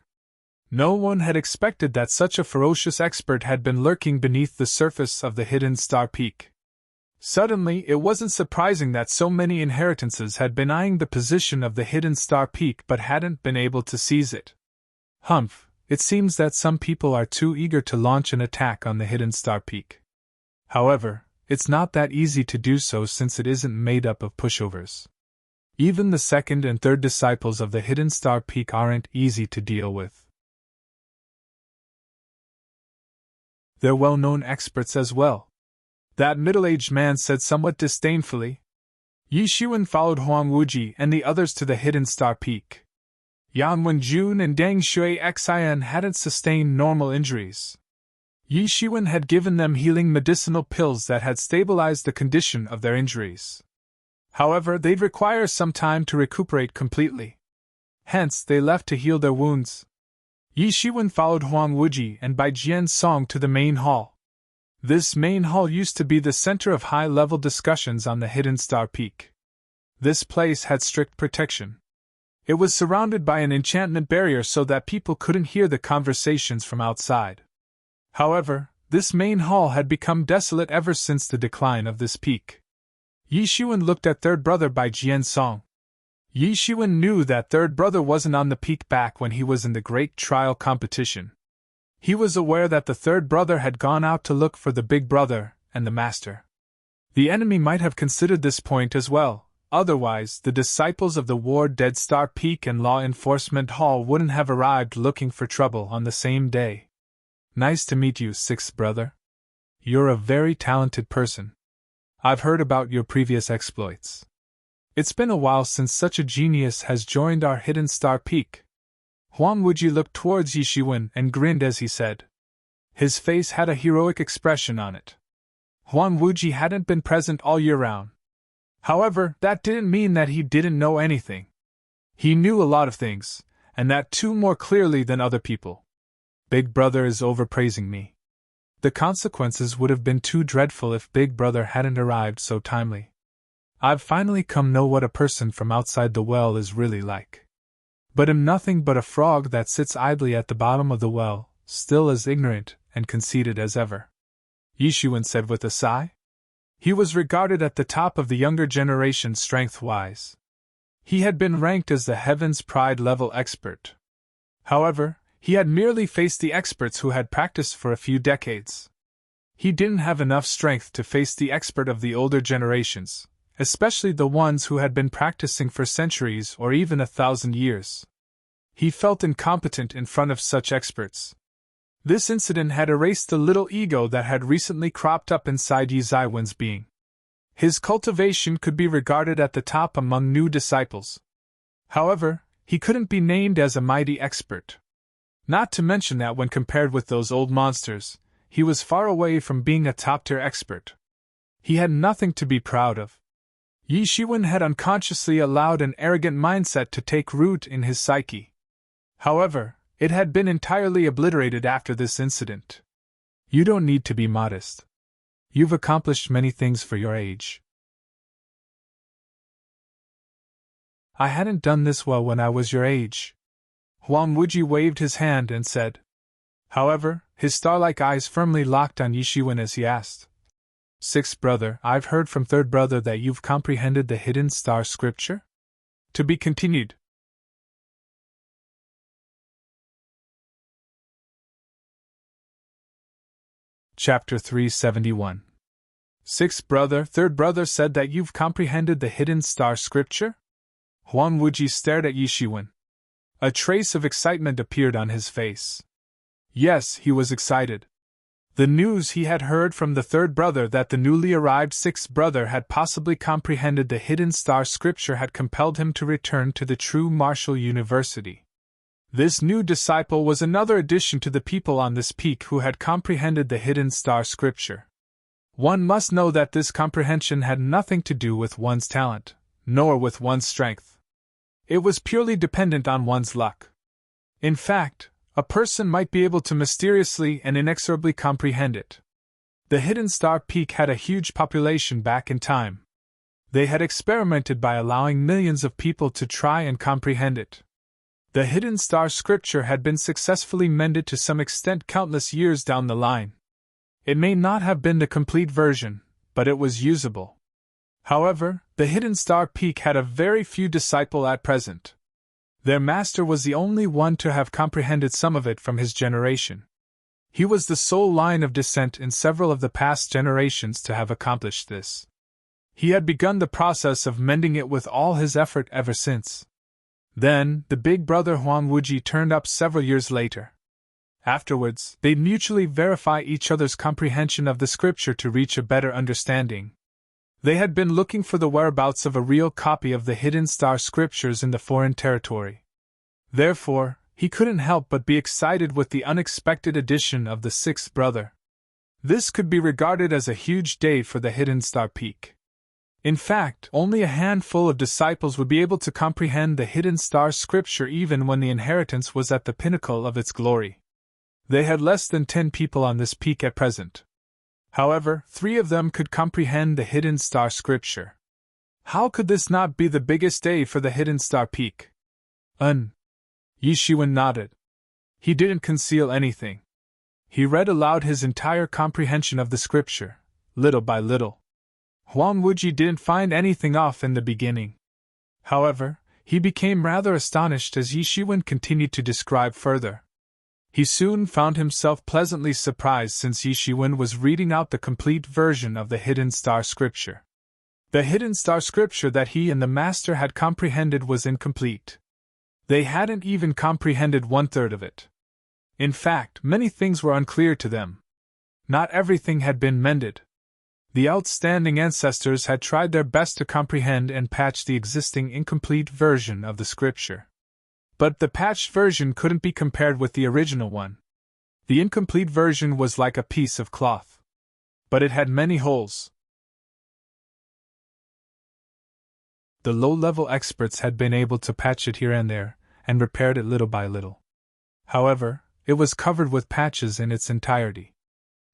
S1: No one had expected that such a ferocious expert had been lurking beneath the surface of the hidden star peak. Suddenly, it wasn't surprising that so many inheritances had been eyeing the position of the hidden star peak but hadn't been able to seize it. Humph, it seems that some people are too eager to launch an attack on the hidden star peak. However, it's not that easy to do so since it isn't made up of pushovers. Even the second and third disciples of the hidden star peak aren't easy to deal with. They're well-known experts as well. That middle-aged man said somewhat disdainfully. Yi Shiwen followed Huang Wuji and the others to the hidden star peak. Yang Wenjun and Deng Shui Xian hadn't sustained normal injuries. Yi Shiwen had given them healing medicinal pills that had stabilized the condition of their injuries. However, they'd require some time to recuperate completely. Hence, they left to heal their wounds. Yi Shiwen followed Huang Wuji and Bai Jian Song to the main hall. This main hall used to be the center of high-level discussions on the hidden star peak. This place had strict protection. It was surrounded by an enchantment barrier so that people couldn't hear the conversations from outside. However, this main hall had become desolate ever since the decline of this peak. Yi Shiwen looked at third brother Bai Jian Song. Yi Shiwen knew that third brother wasn't on the peak back when he was in the great trial competition. He was aware that the third brother had gone out to look for the big brother and the master. The enemy might have considered this point as well, otherwise the disciples of the war-dead Star Peak and Law Enforcement Hall wouldn't have arrived looking for trouble on the same day. Nice to meet you, sixth brother. You're a very talented person. I've heard about your previous exploits. It's been a while since such a genius has joined our hidden Star Peak. Huang Wuji looked towards Yi Shiwen and grinned as he said. His face had a heroic expression on it. Huang Wuji hadn't been present all year round. However, that didn't mean that he didn't know anything. He knew a lot of things, and that too more clearly than other people. Big Brother is overpraising me. The consequences would have been too dreadful if Big Brother hadn't arrived so timely. I've finally come know what a person from outside the well is really like. But am nothing but a frog that sits idly at the bottom of the well, still as ignorant and conceited as ever. Yi Shiwen said with a sigh. He was regarded at the top of the younger generation strength-wise. He had been ranked as the Heaven's Pride level expert. However, he had merely faced the experts who had practiced for a few decades. He didn't have enough strength to face the expert of the older generations, especially the ones who had been practicing for centuries or even 1,000 years. He felt incompetent in front of such experts. This incident had erased the little ego that had recently cropped up inside Yi Zaiwen's being. His cultivation could be regarded at the top among new disciples. However, he couldn't be named as a mighty expert. Not to mention that when compared with those old monsters, he was far away from being a top-tier expert. He had nothing to be proud of. Yi Shiwen had unconsciously allowed an arrogant mindset to take root in his psyche. However, it had been entirely obliterated after this incident. You don't need to be modest. You've accomplished many things for your age. I hadn't done this well when I was your age. Huang Wuji waved his hand and said. However, his star-like eyes firmly locked on Yi Shiwen as he asked. Sixth brother, I've heard from third brother that you've comprehended the hidden star scripture? To be continued. Chapter 371. Sixth brother, third brother said that you've comprehended the hidden star scripture? Huang Wuji stared at Yi Shiwen. A trace of excitement appeared on his face. Yes, he was excited. The news he had heard from the third brother that the newly arrived sixth brother had possibly comprehended the hidden star scripture had compelled him to return to the true martial university. This new disciple was another addition to the people on this peak who had comprehended the hidden star scripture. One must know that this comprehension had nothing to do with one's talent, nor with one's strength. It was purely dependent on one's luck. In fact, a person might be able to mysteriously and inexorably comprehend it. The hidden star peak had a huge population back in time. They had experimented by allowing millions of people to try and comprehend it. The hidden star scripture had been successfully mended to some extent countless years down the line. It may not have been the complete version, but it was usable. However, the hidden star peak had a very few disciples at present. Their master was the only one to have comprehended some of it from his generation. He was the sole line of descent in several of the past generations to have accomplished this. He had begun the process of mending it with all his effort ever since. Then, the big brother Huang Wuji turned up several years later. Afterwards, they'd mutually verify each other's comprehension of the scripture to reach a better understanding. They had been looking for the whereabouts of a real copy of the hidden star scriptures in the foreign territory. Therefore, he couldn't help but be excited with the unexpected addition of the sixth brother. This could be regarded as a huge day for the hidden star peak. In fact, only a handful of disciples would be able to comprehend the hidden star scripture even when the inheritance was at the pinnacle of its glory. They had less than 10 people on this peak at present. However, 3 of them could comprehend the hidden star scripture. How could this not be the biggest day for the hidden star peak? Yi Shiwen nodded. He didn't conceal anything. He read aloud his entire comprehension of the scripture, little by little. Huang Wuji didn't find anything off in the beginning. However, he became rather astonished as Yi Shiwen continued to describe further. He soon found himself pleasantly surprised since Yi Shiwen was reading out the complete version of the hidden star scripture. The hidden star scripture that he and the master had comprehended was incomplete. They hadn't even comprehended 1/3 of it. In fact, many things were unclear to them. Not everything had been mended. The outstanding ancestors had tried their best to comprehend and patch the existing incomplete version of the scripture. But the patched version couldn't be compared with the original one. The incomplete version was like a piece of cloth. But it had many holes. The low-level experts had been able to patch it here and there, and repaired it little by little. However, it was covered with patches in its entirety.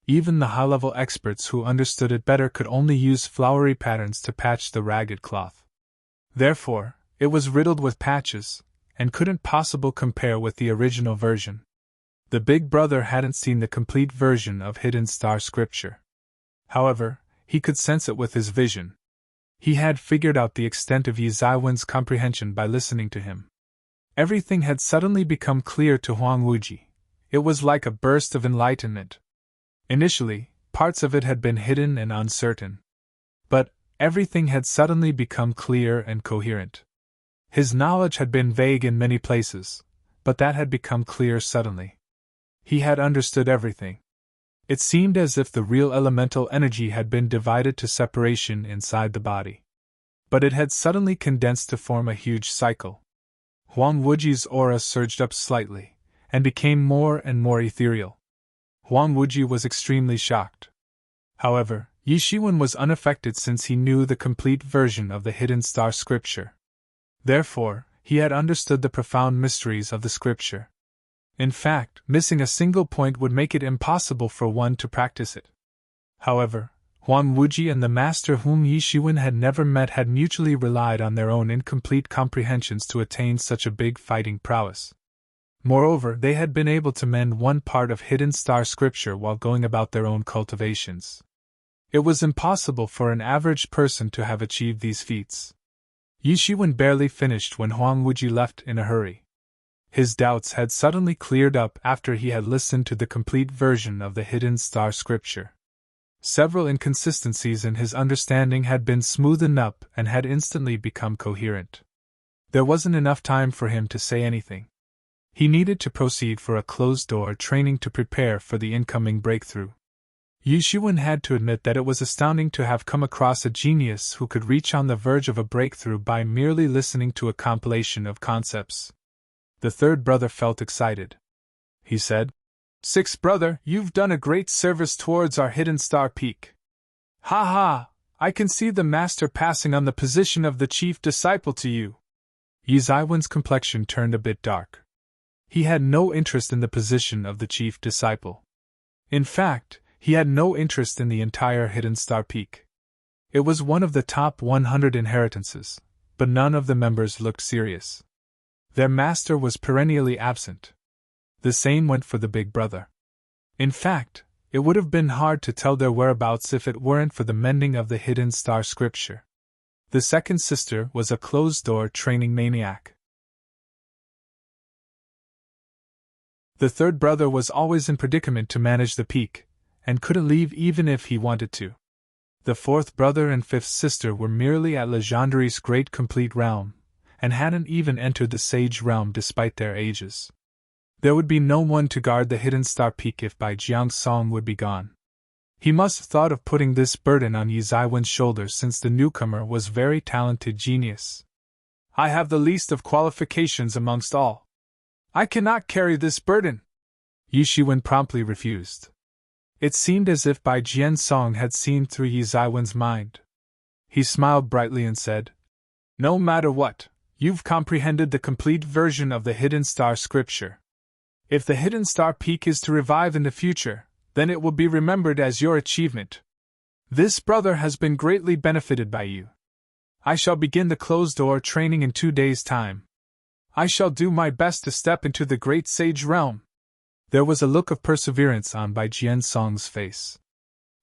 S1: Even the high-level experts who understood it better could only use flowery patterns to patch the ragged cloth. Therefore, it was riddled with patches, and couldn't possibly compare with the original version. The big brother hadn't seen the complete version of Hidden Star Scripture. However, he could sense it with his vision. He had figured out the extent of Yi Zaiwen's comprehension by listening to him. Everything had suddenly become clear to Huang Wuji. It was like a burst of enlightenment. Initially, parts of it had been hidden and uncertain. But everything had suddenly become clear and coherent. His knowledge had been vague in many places, but that had become clear suddenly. he had understood everything. It seemed as if the real elemental energy had been divided to separation inside the body. But it had suddenly condensed to form a huge cycle. Huang Wuji's aura surged up slightly, and became more and more ethereal. Huang Wuji was extremely shocked. However, Yi Shiwen was unaffected since he knew the complete version of the hidden star scripture. Therefore, he had understood the profound mysteries of the scripture. In fact, missing a single point would make it impossible for one to practice it. However, Huang Wuji and the master whom Yi Shiwen had never met had mutually relied on their own incomplete comprehensions to attain such a big fighting prowess. Moreover, they had been able to mend one part of hidden star scripture while going about their own cultivations. It was impossible for an average person to have achieved these feats. Yi Shiwen barely finished when Huang Wuji left in a hurry. His doubts had suddenly cleared up after he had listened to the complete version of the hidden star scripture. Several inconsistencies in his understanding had been smoothened up and had instantly become coherent. There wasn't enough time for him to say anything. He needed to proceed for a closed-door training to prepare for the incoming breakthrough. Yi Shiwen had to admit that it was astounding to have come across a genius who could reach on the verge of a breakthrough by merely listening to a compilation of concepts. The third brother felt excited. He said, "Sixth brother, you've done a great service towards our hidden star peak. Ha ha, I can see the master passing on the position of the chief disciple to you." Yi Zaiwen's complexion turned a bit dark. He had no interest in the position of the chief disciple. In fact, he had no interest in the entire hidden star peak. It was one of the top 100 inheritances, but none of the members looked serious. Their master was perennially absent. The same went for the big brother. In fact, it would have been hard to tell their whereabouts if it weren't for the mending of the hidden star scripture. The second sister was a closed-door training maniac. The third brother was always in predicament to manage the peak, and couldn't leave even if he wanted to. The fourth brother and fifth sister were merely at Legendary's great complete realm, and hadn't even entered the sage realm despite their ages. There would be no one to guard the hidden star peak if Bai Jiangsong would be gone. He must have thought of putting this burden on Yi Zaiwen's shoulders since the newcomer was very talented genius. "I have the least of qualifications amongst all. I cannot carry this burden," Yi Shiwen promptly refused. It seemed as if Bai Jiansong had seen through Yi Zaiwen's mind. He smiled brightly and said, "No matter what, you've comprehended the complete version of the hidden star scripture. If the hidden star peak is to revive in the future, then it will be remembered as your achievement. This brother has been greatly benefited by you. I shall begin the closed-door training in 2 days' time. I shall do my best to step into the great sage realm." There was a look of perseverance on Bai Jiansong's face.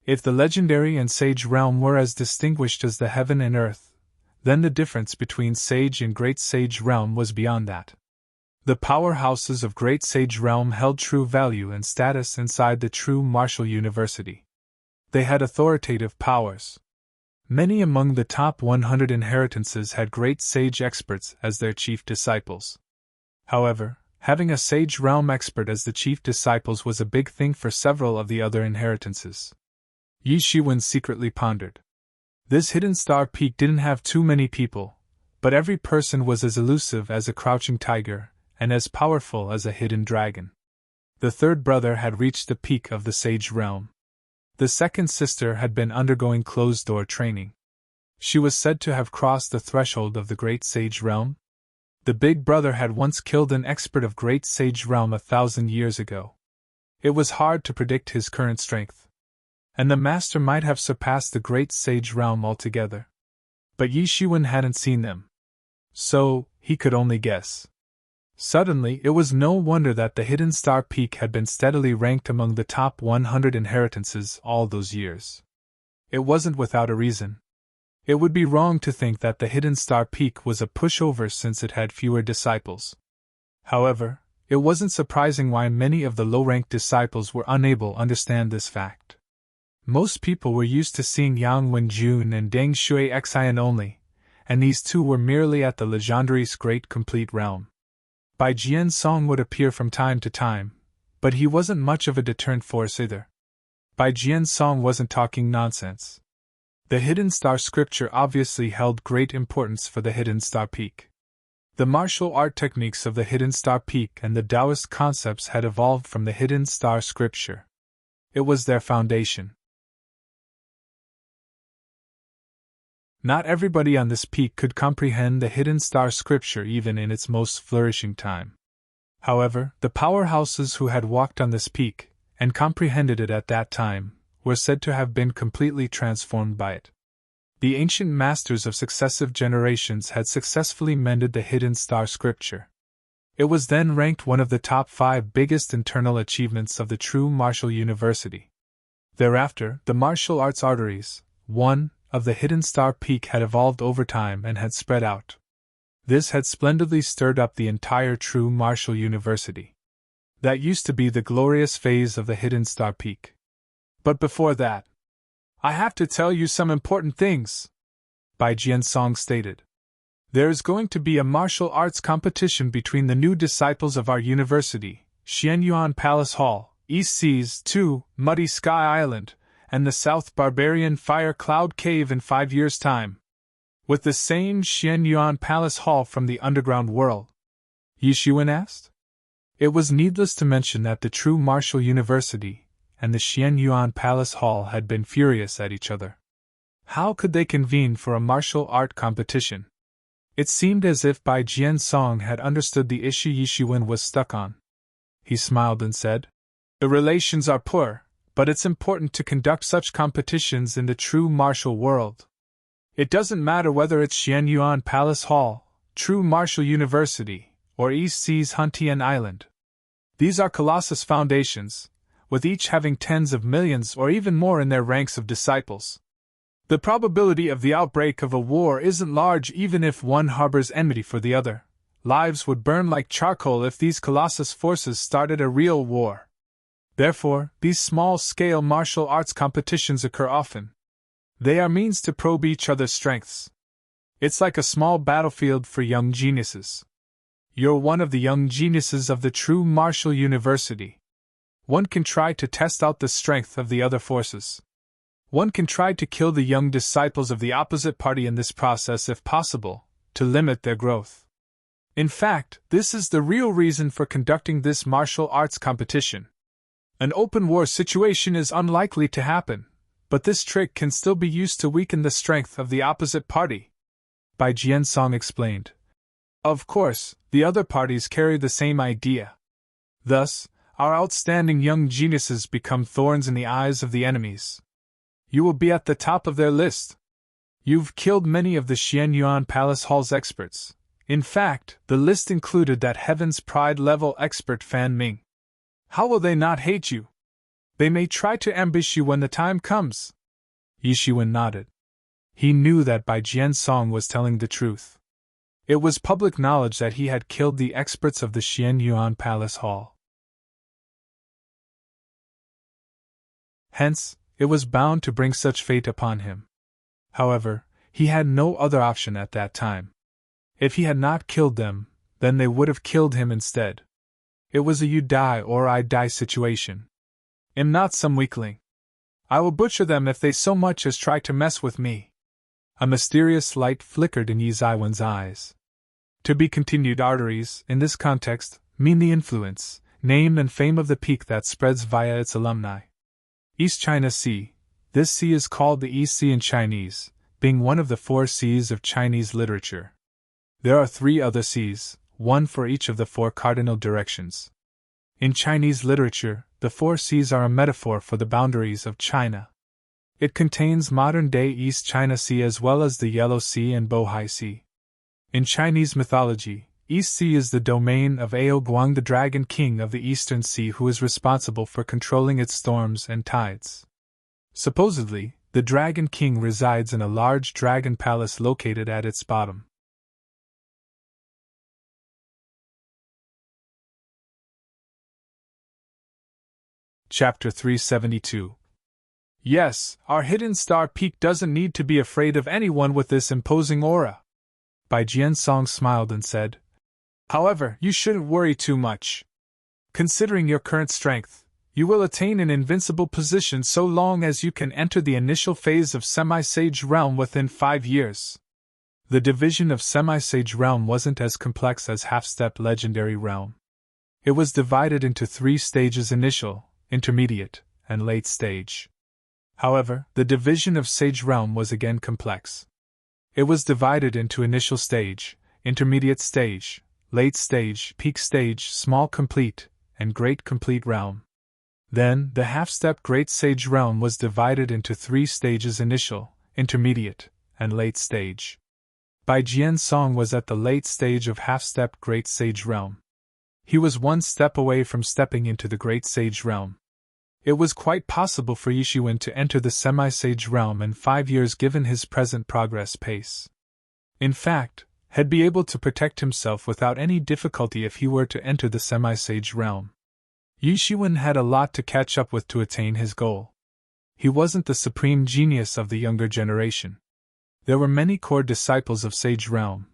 S1: If the legendary and sage realm were as distinguished as the heaven and earth, then the difference between sage and great sage realm was beyond that. The powerhouses of great sage realm held true value and status inside the true martial university. They had authoritative powers. Many among the top 100 inheritances had great sage experts as their chief disciples. However, having a sage realm expert as the chief disciples was a big thing for several of the other inheritances. Yi Shiwen secretly pondered. This hidden star peak didn't have too many people, but every person was as elusive as a crouching tiger, and as powerful as a hidden dragon. The third brother had reached the peak of the sage realm. The second sister had been undergoing closed-door training. She was said to have crossed the threshold of the great sage realm. The big brother had once killed an expert of great sage realm 1,000 years ago. It was hard to predict his current strength. And the master might have surpassed the great sage realm altogether. But Yi Shiwen hadn't seen them. So, he could only guess. Suddenly, it was no wonder that the hidden star peak had been steadily ranked among the top 100 inheritances all those years. It wasn't without a reason. It would be wrong to think that the hidden star peak was a pushover since it had fewer disciples. However, it wasn't surprising why many of the low-ranked disciples were unable to understand this fact. Most people were used to seeing Yang Wenjun and Deng Shui Xian only, and these two were merely at the Legendary's great complete realm. Bai Jiansong would appear from time to time, But he wasn't much of a deterrent force either. Bai Jian Song wasn't talking nonsense. The Hidden Star scripture obviously held great importance for the Hidden Star Peak. The martial art techniques of the Hidden Star Peak and the Taoist concepts had evolved from the Hidden Star scripture. It was their foundation. Not everybody on this peak could comprehend the Hidden Star scripture even in its most flourishing time. However, the powerhouses who had walked on this peak, and comprehended it at that time, were said to have been completely transformed by it. The ancient masters of successive generations had successfully mended the Hidden Star scripture. It was then ranked one of the top 5 biggest internal achievements of the true martial university. Thereafter, the martial arts arteries, of the Hidden Star Peak had evolved over time and had spread out. This had splendidly stirred up the entire true martial university. That used to be the glorious phase of the Hidden Star Peak. But before that, I have to tell you some important things, Bai Jian Song stated. There is going to be a martial arts competition between the new disciples of our university, Xianyuan Palace Hall, East Seas 2, Muddy Sky Island, and the South Barbarian Fire Cloud Cave in 5 years' time. With the same Xianyuan Palace Hall from the underground world? Yi Shiwen asked. It was needless to mention that the true martial university and the Xianyuan Palace Hall had been furious at each other. How could they convene for a martial art competition? It seemed as if Bai Jian Song had understood the issue Yi Shiwen was stuck on. He smiled and said, "The relations are poor, but it's important to conduct such competitions in the true martial world. It doesn't matter whether it's Xianyuan Palace Hall, True Martial University, or East Seas Huntian Island. These are colossus foundations, with each having tens of millions or even more in their ranks of disciples. The probability of the outbreak of a war isn't large even if one harbors enmity for the other. Lives would burn like charcoal if these colossus forces started a real war. Therefore, these small-scale martial arts competitions occur often. They are means to probe each other's strengths. It's like a small battlefield for young geniuses. You're one of the young geniuses of the true martial university. One can try to test out the strength of the other forces. One can try to kill the young disciples of the opposite party in this process if possible, to limit their growth. In fact, this is the real reason for conducting this martial arts competition. An open war situation is unlikely to happen, but this trick can still be used to weaken the strength of the opposite party," Bai Jian Song explained. Of course, the other parties carry the same idea. Thus, our outstanding young geniuses become thorns in the eyes of the enemies. You will be at the top of their list. You've killed many of the Xianyuan Palace Hall's experts. In fact, the list included that Heaven's Pride level expert Fan Ming. How will they not hate you? They may try to ambush you when the time comes. Yi Shiwen nodded. He knew that Bai Jian Song was telling the truth. It was public knowledge that he had killed the experts of the Xianyuan Palace Hall. Hence, it was bound to bring such fate upon him. However, he had no other option at that time. If he had not killed them, then they would have killed him instead. It was a you die or I die situation. Am not some weakling. I will butcher them if they so much as try to mess with me. A mysterious light flickered in Yi Zaiwen's eyes. To be continued. Arteries, in this context, mean the influence, name and fame of the peak that spreads via its alumni. East China Sea. This sea is called the East Sea in Chinese, being one of the 4 seas of Chinese literature. There are 3 other seas, one for each of the 4 cardinal directions. In Chinese literature, the 4 seas are a metaphor for the boundaries of China. It contains modern-day East China Sea as well as the Yellow Sea and Bohai Sea. In Chinese mythology, East Sea is the domain of Ao Guang, the Dragon King of the Eastern Sea, who is responsible for controlling its storms and tides. Supposedly, the Dragon King resides in a large dragon palace located at its bottom. Chapter 372. Yes, our hidden star peak doesn't need to be afraid of anyone with this imposing aura. Bai Jian Song smiled and said, However, you shouldn't worry too much. Considering your current strength, you will attain an invincible position so long as you can enter the initial phase of Semi-Sage Realm within 5 years. The division of Semi-Sage Realm wasn't as complex as Half-Step Legendary Realm. It was divided into 3 stages: initial, intermediate, and late stage. However, the division of Sage Realm was again complex. It was divided into initial stage, intermediate stage, late stage, peak stage, small complete, and great complete realm. Then, the half-step Great Sage Realm was divided into 3 stages: initial, intermediate, and late stage. Bai Jiansong was at the late stage of half-step Great Sage Realm. He was 1 step away from stepping into the Great Sage Realm. It was quite possible for Yi Shiwen to enter the Semi-Sage Realm in 5 years given his present progress pace. In fact, he'd be able to protect himself without any difficulty if he were to enter the Semi-Sage Realm. Yi Shiwen had a lot to catch up with to attain his goal. He wasn't the supreme genius of the younger generation. There were many core disciples of Sage Realm,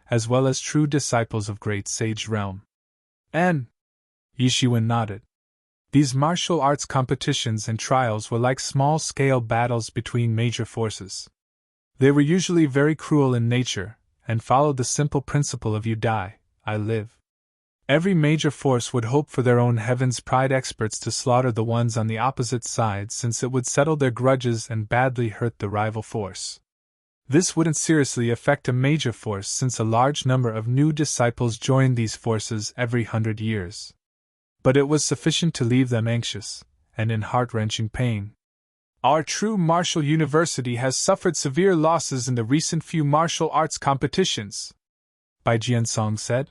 S1: as well as true disciples of Great Sage Realm. And Yi Shiwen nodded. These martial arts competitions and trials were like small-scale battles between major forces. They were usually very cruel in nature, and followed the simple principle of you die, I live. Every major force would hope for their own heaven's pride experts to slaughter the ones on the opposite side, since it would settle their grudges and badly hurt the rival force. This wouldn't seriously affect a major force, since a large number of new disciples joined these forces every 100 years. But it was sufficient to leave them anxious, and in heart-wrenching pain. Our true martial university has suffered severe losses in the recent few martial arts competitions, Bai Jiansong said.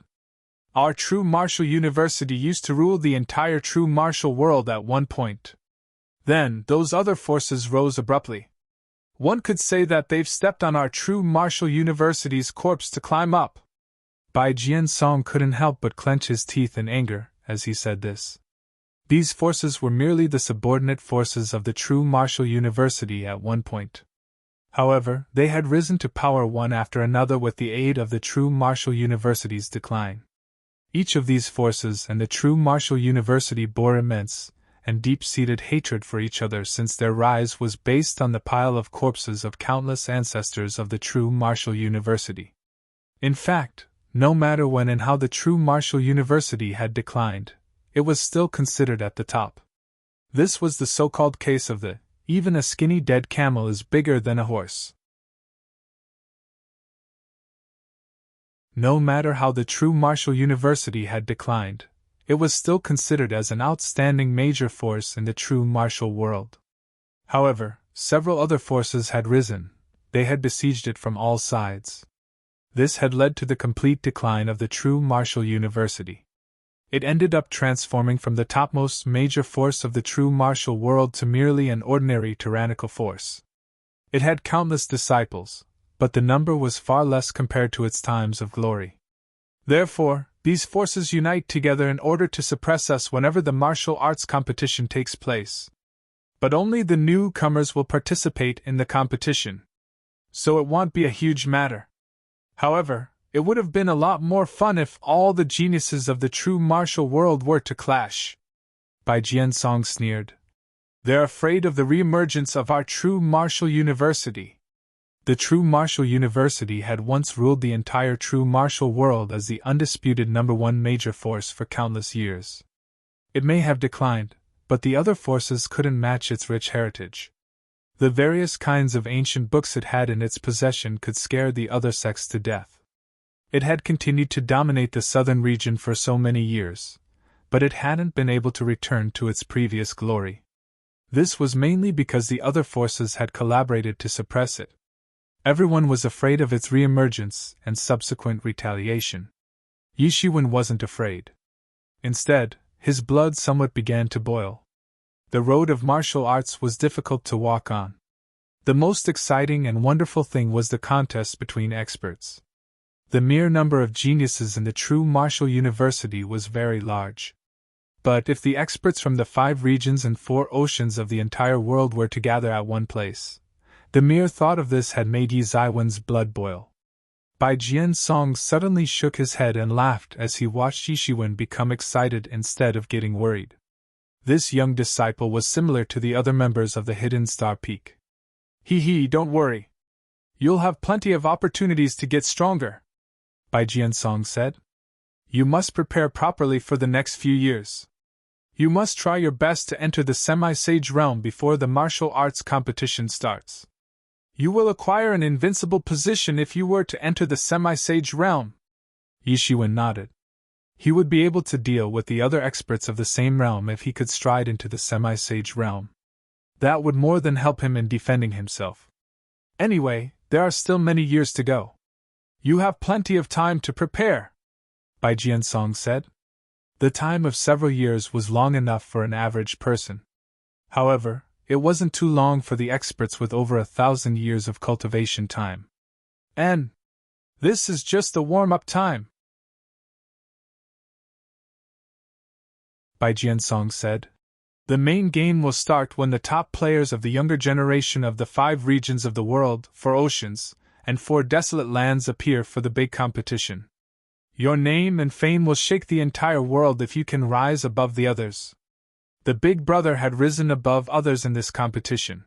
S1: Our true martial university used to rule the entire true martial world at one point. Then, those other forces rose abruptly. One could say that they've stepped on our true martial university's corpse to climb up. Bai Jiansong couldn't help but clench his teeth in anger as he said this. These forces were merely the subordinate forces of the true martial university at one point. However, they had risen to power one after another with the aid of the true martial university's decline. Each of these forces and the true martial university bore immense and deep-seated hatred for each other, since their rise was based on the pile of corpses of countless ancestors of the true martial university. In fact, no matter when and how the true martial university had declined, it was still considered at the top. This was the so-called case of the even a skinny dead camel is bigger than a horse. No matter how the true martial university had declined, it was still considered as an outstanding major force in the true martial world. However, several other forces had risen. They had besieged it from all sides. This had led to the complete decline of the true martial university. It ended up transforming from the topmost major force of the true martial world to merely an ordinary tyrannical force. It had countless disciples, but the number was far less compared to its times of glory. Therefore, these forces unite together in order to suppress us whenever the martial arts competition takes place. But only the newcomers will participate in the competition. So it won't be a huge matter. However, it would have been a lot more fun if all the geniuses of the true martial world were to clash. Bai Jiansong sneered. They're afraid of the reemergence of our true martial university. The true martial university had once ruled the entire true martial world as the undisputed #1 major force for countless years. It may have declined, but the other forces couldn't match its rich heritage. The various kinds of ancient books it had in its possession could scare the other sects to death. It had continued to dominate the southern region for so many years, but it hadn't been able to return to its previous glory. This was mainly because the other forces had collaborated to suppress it. Everyone was afraid of its reemergence and subsequent retaliation. Yi Shiwen wasn't afraid. Instead, his blood somewhat began to boil. The road of martial arts was difficult to walk on. The most exciting and wonderful thing was the contest between experts. The mere number of geniuses in the true martial university was very large. But if the experts from the 5 regions and 4 oceans of the entire world were to gather at one place, the mere thought of this had made Yi Ziwen's blood boil. Bai Jian-song suddenly shook his head and laughed as he watched Yishiwen become excited instead of getting worried. This young disciple was similar to the other members of the Hidden Star Peak. Hee, don't worry. You'll have plenty of opportunities to get stronger, Bai Jian-song said. You must prepare properly for the next few years. You must try your best to enter the semi-sage realm before the martial arts competition starts. You will acquire an invincible position if you were to enter the semi-sage realm. Yishiwen nodded. He would be able to deal with the other experts of the same realm if he could stride into the semi-sage realm. That would more than help him in defending himself. Anyway, there are still many years to go. You have plenty of time to prepare, Bai Jian-song said. The time of several years was long enough for an average person. However, it wasn't too long for the experts with over 1,000 years of cultivation time. And this is just the warm-up time, Bai Jian-song said. The main game will start when the top players of the younger generation of the 5 regions of the world, 4 oceans, and 4 desolate lands appear for the big competition. Your name and fame will shake the entire world if you can rise above the others. The big brother had risen above others in this competition.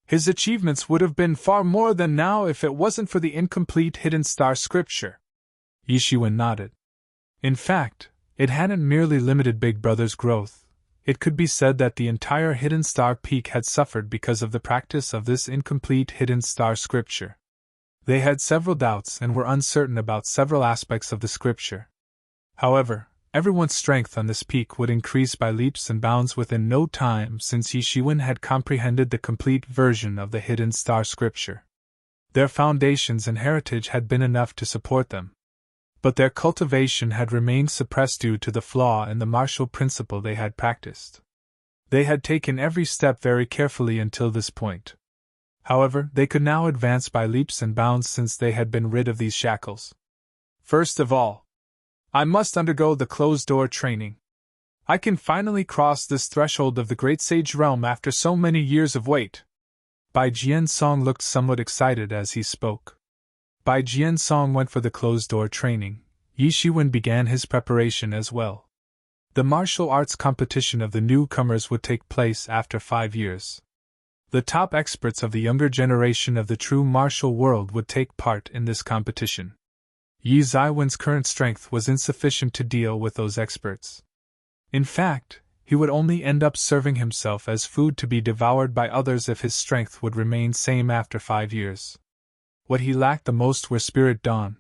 S1: His achievements would have been far more than now if it wasn't for the incomplete Hidden Star scripture. Yishiwen nodded. In fact, it hadn't merely limited Big Brother's growth. It could be said that the entire Hidden Star Peak had suffered because of the practice of this incomplete Hidden Star scripture. They had several doubts and were uncertain about several aspects of the scripture. However, everyone's strength on this peak would increase by leaps and bounds within no time since Yishiwen had comprehended the complete version of the Hidden Star scripture. Their foundations and heritage had been enough to support them. But their cultivation had remained suppressed due to the flaw in the martial principle they had practiced. They had taken every step very carefully until this point. However, they could now advance by leaps and bounds since they had been rid of these shackles. First of all, I must undergo the closed-door training. I can finally cross this threshold of the Great Sage Realm after so many years of wait. Bai Jian-song looked somewhat excited as he spoke. Bai Jian-song went for the closed-door training. Yishiwen began his preparation as well. The martial arts competition of the newcomers would take place after 5 years. The top experts of the younger generation of the true martial world would take part in this competition. Yi Zaiwen's current strength was insufficient to deal with those experts. In fact, he would only end up serving himself as food to be devoured by others if his strength would remain same after 5 years. What he lacked the most were Spirit Dawn.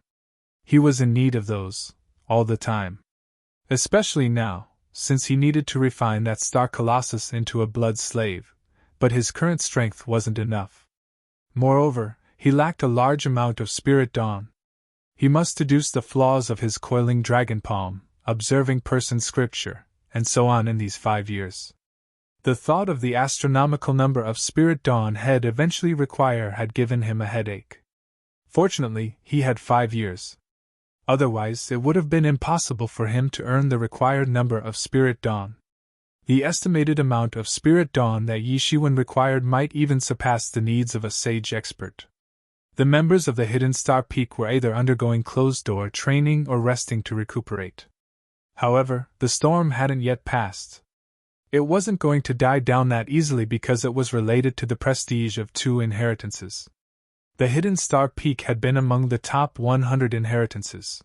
S1: He was in need of those, all the time. Especially now, since he needed to refine that Star Colossus into a blood slave, but his current strength wasn't enough. Moreover, he lacked a large amount of Spirit Dawn. He must deduce the flaws of his coiling dragon palm, observing person scripture, and so on in these 5 years. The thought of the astronomical number of Spirit Dawn he'd eventually require had given him a headache. Fortunately, he had 5 years. Otherwise, it would have been impossible for him to earn the required number of Spirit Dawn. The estimated amount of Spirit Dawn that Yishiwen required might even surpass the needs of a sage expert. The members of the Hidden Star Peak were either undergoing closed-door training or resting to recuperate. However, the storm hadn't yet passed. It wasn't going to die down that easily because it was related to the prestige of 2 inheritances. The Hidden Star Peak had been among the top 100 inheritances.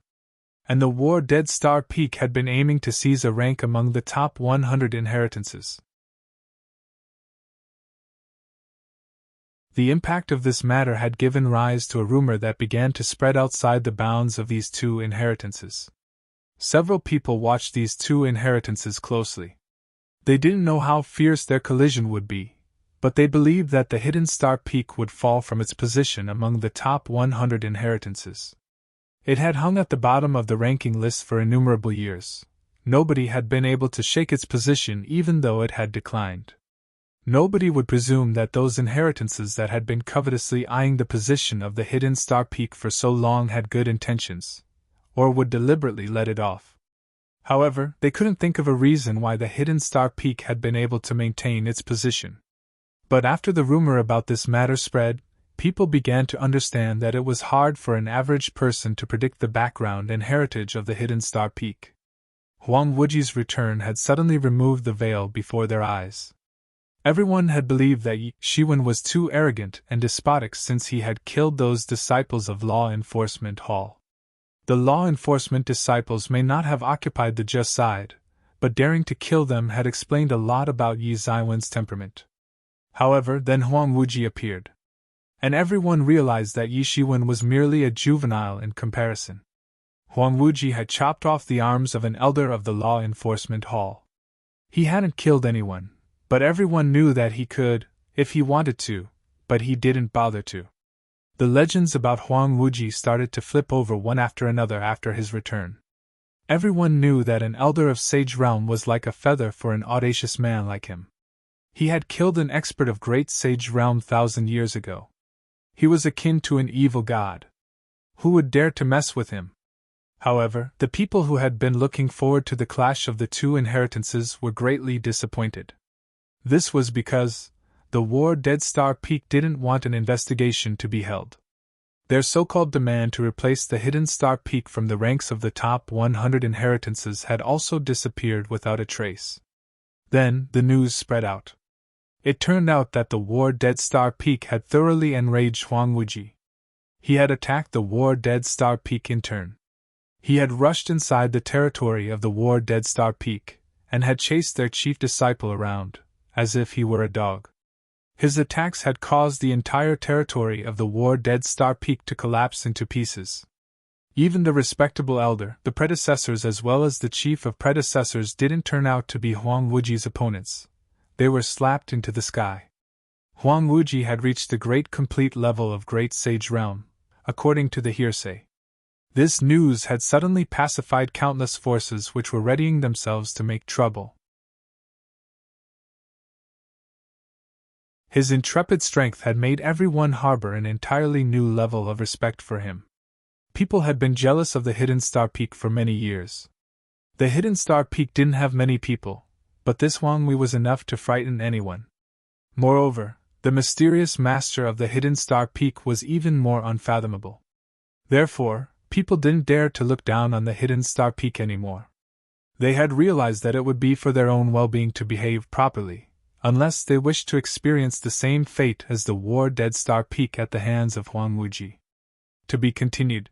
S1: And the War-Dead Star Peak had been aiming to seize a rank among the top 100 inheritances. The impact of this matter had given rise to a rumor that began to spread outside the bounds of these 2 inheritances. Several people watched these 2 inheritances closely. They didn't know how fierce their collision would be, but they believed that the Hidden Star Peak would fall from its position among the top 100 inheritances. It had hung at the bottom of the ranking list for innumerable years. Nobody had been able to shake its position even though it had declined. Nobody would presume that those inheritances that had been covetously eyeing the position of the Hidden Star Peak for so long had good intentions, or would deliberately let it off. However, they couldn't think of a reason why the Hidden Star Peak had been able to maintain its position. But after the rumor about this matter spread, people began to understand that it was hard for an average person to predict the background and heritage of the hidden star peak. Huang Wuji's return had suddenly removed the veil before their eyes. Everyone had believed that Yi Shiwen was too arrogant and despotic since he had killed those disciples of Law Enforcement Hall. The law enforcement disciples may not have occupied the just side, but daring to kill them had explained a lot about Yi Ziwen's temperament. However, then Huang Wuji appeared, and everyone realized that Yi Shiwen was merely a juvenile in comparison. Huang Wuji had chopped off the arms of an elder of the Law Enforcement Hall. He hadn't killed anyone, but everyone knew that he could, if he wanted to, but he didn't bother to. The legends about Huang Wuji started to flip over one after another after his return. Everyone knew that an elder of Sage Realm was like a feather for an audacious man like him. He had killed an expert of great Sage Realm 1,000 years ago. He was akin to an evil god. Who would dare to mess with him? However, the people who had been looking forward to the clash of the two inheritances were greatly disappointed. This was because the War Dead Star Peak didn't want an investigation to be held. Their so-called demand to replace the hidden star peak from the ranks of the top 100 inheritances had also disappeared without a trace. Then, the news spread out. It turned out that the War Dead Star Peak had thoroughly enraged Huang Wuji. He had attacked the War Dead Star Peak in turn. He had rushed inside the territory of the War Dead Star Peak, and had chased their chief disciple around, as if he were a dog. His attacks had caused the entire territory of the War Dead Star Peak to collapse into pieces. Even the respectable elder, the predecessors as well as the chief of predecessors didn't turn out to be Huang Wuji's opponents. They were slapped into the sky. Huang Wuji had reached the great complete level of Great Sage Realm, according to the hearsay. This news had suddenly pacified countless forces which were readying themselves to make trouble. His intrepid strength had made everyone harbor an entirely new level of respect for him. People had been jealous of the Hidden Star Peak for many years. The Hidden Star Peak didn't have many people, but this Huang Wei was enough to frighten anyone. Moreover, the mysterious master of the Hidden Star Peak was even more unfathomable. Therefore, people didn't dare to look down on the Hidden Star Peak anymore. They had realized that it would be for their own well-being to behave properly, unless they wished to experience the same fate as the War Dead Star Peak at the hands of Huang Wuji. To be continued.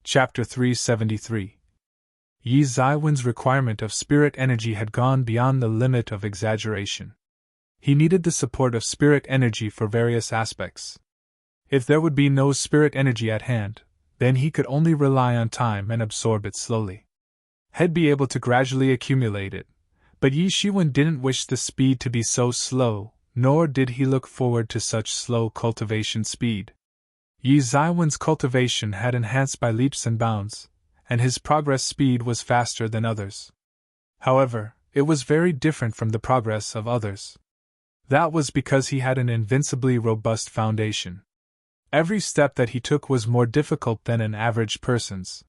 S1: Chapter 373. Yi Ziwen's requirement of spirit energy had gone beyond the limit of exaggeration. He needed the support of spirit energy for various aspects. If there would be no spirit energy at hand, then he could only rely on time and absorb it slowly. He'd be able to gradually accumulate it, but Yi Shiwen didn't wish the speed to be so slow, nor did he look forward to such slow cultivation speed. Yi Ziwen's cultivation had enhanced by leaps and bounds, and his progress speed was faster than others. However, it was very different from the progress of others. That was because he had an invincibly robust foundation. Every step that he took was more difficult than an average person's.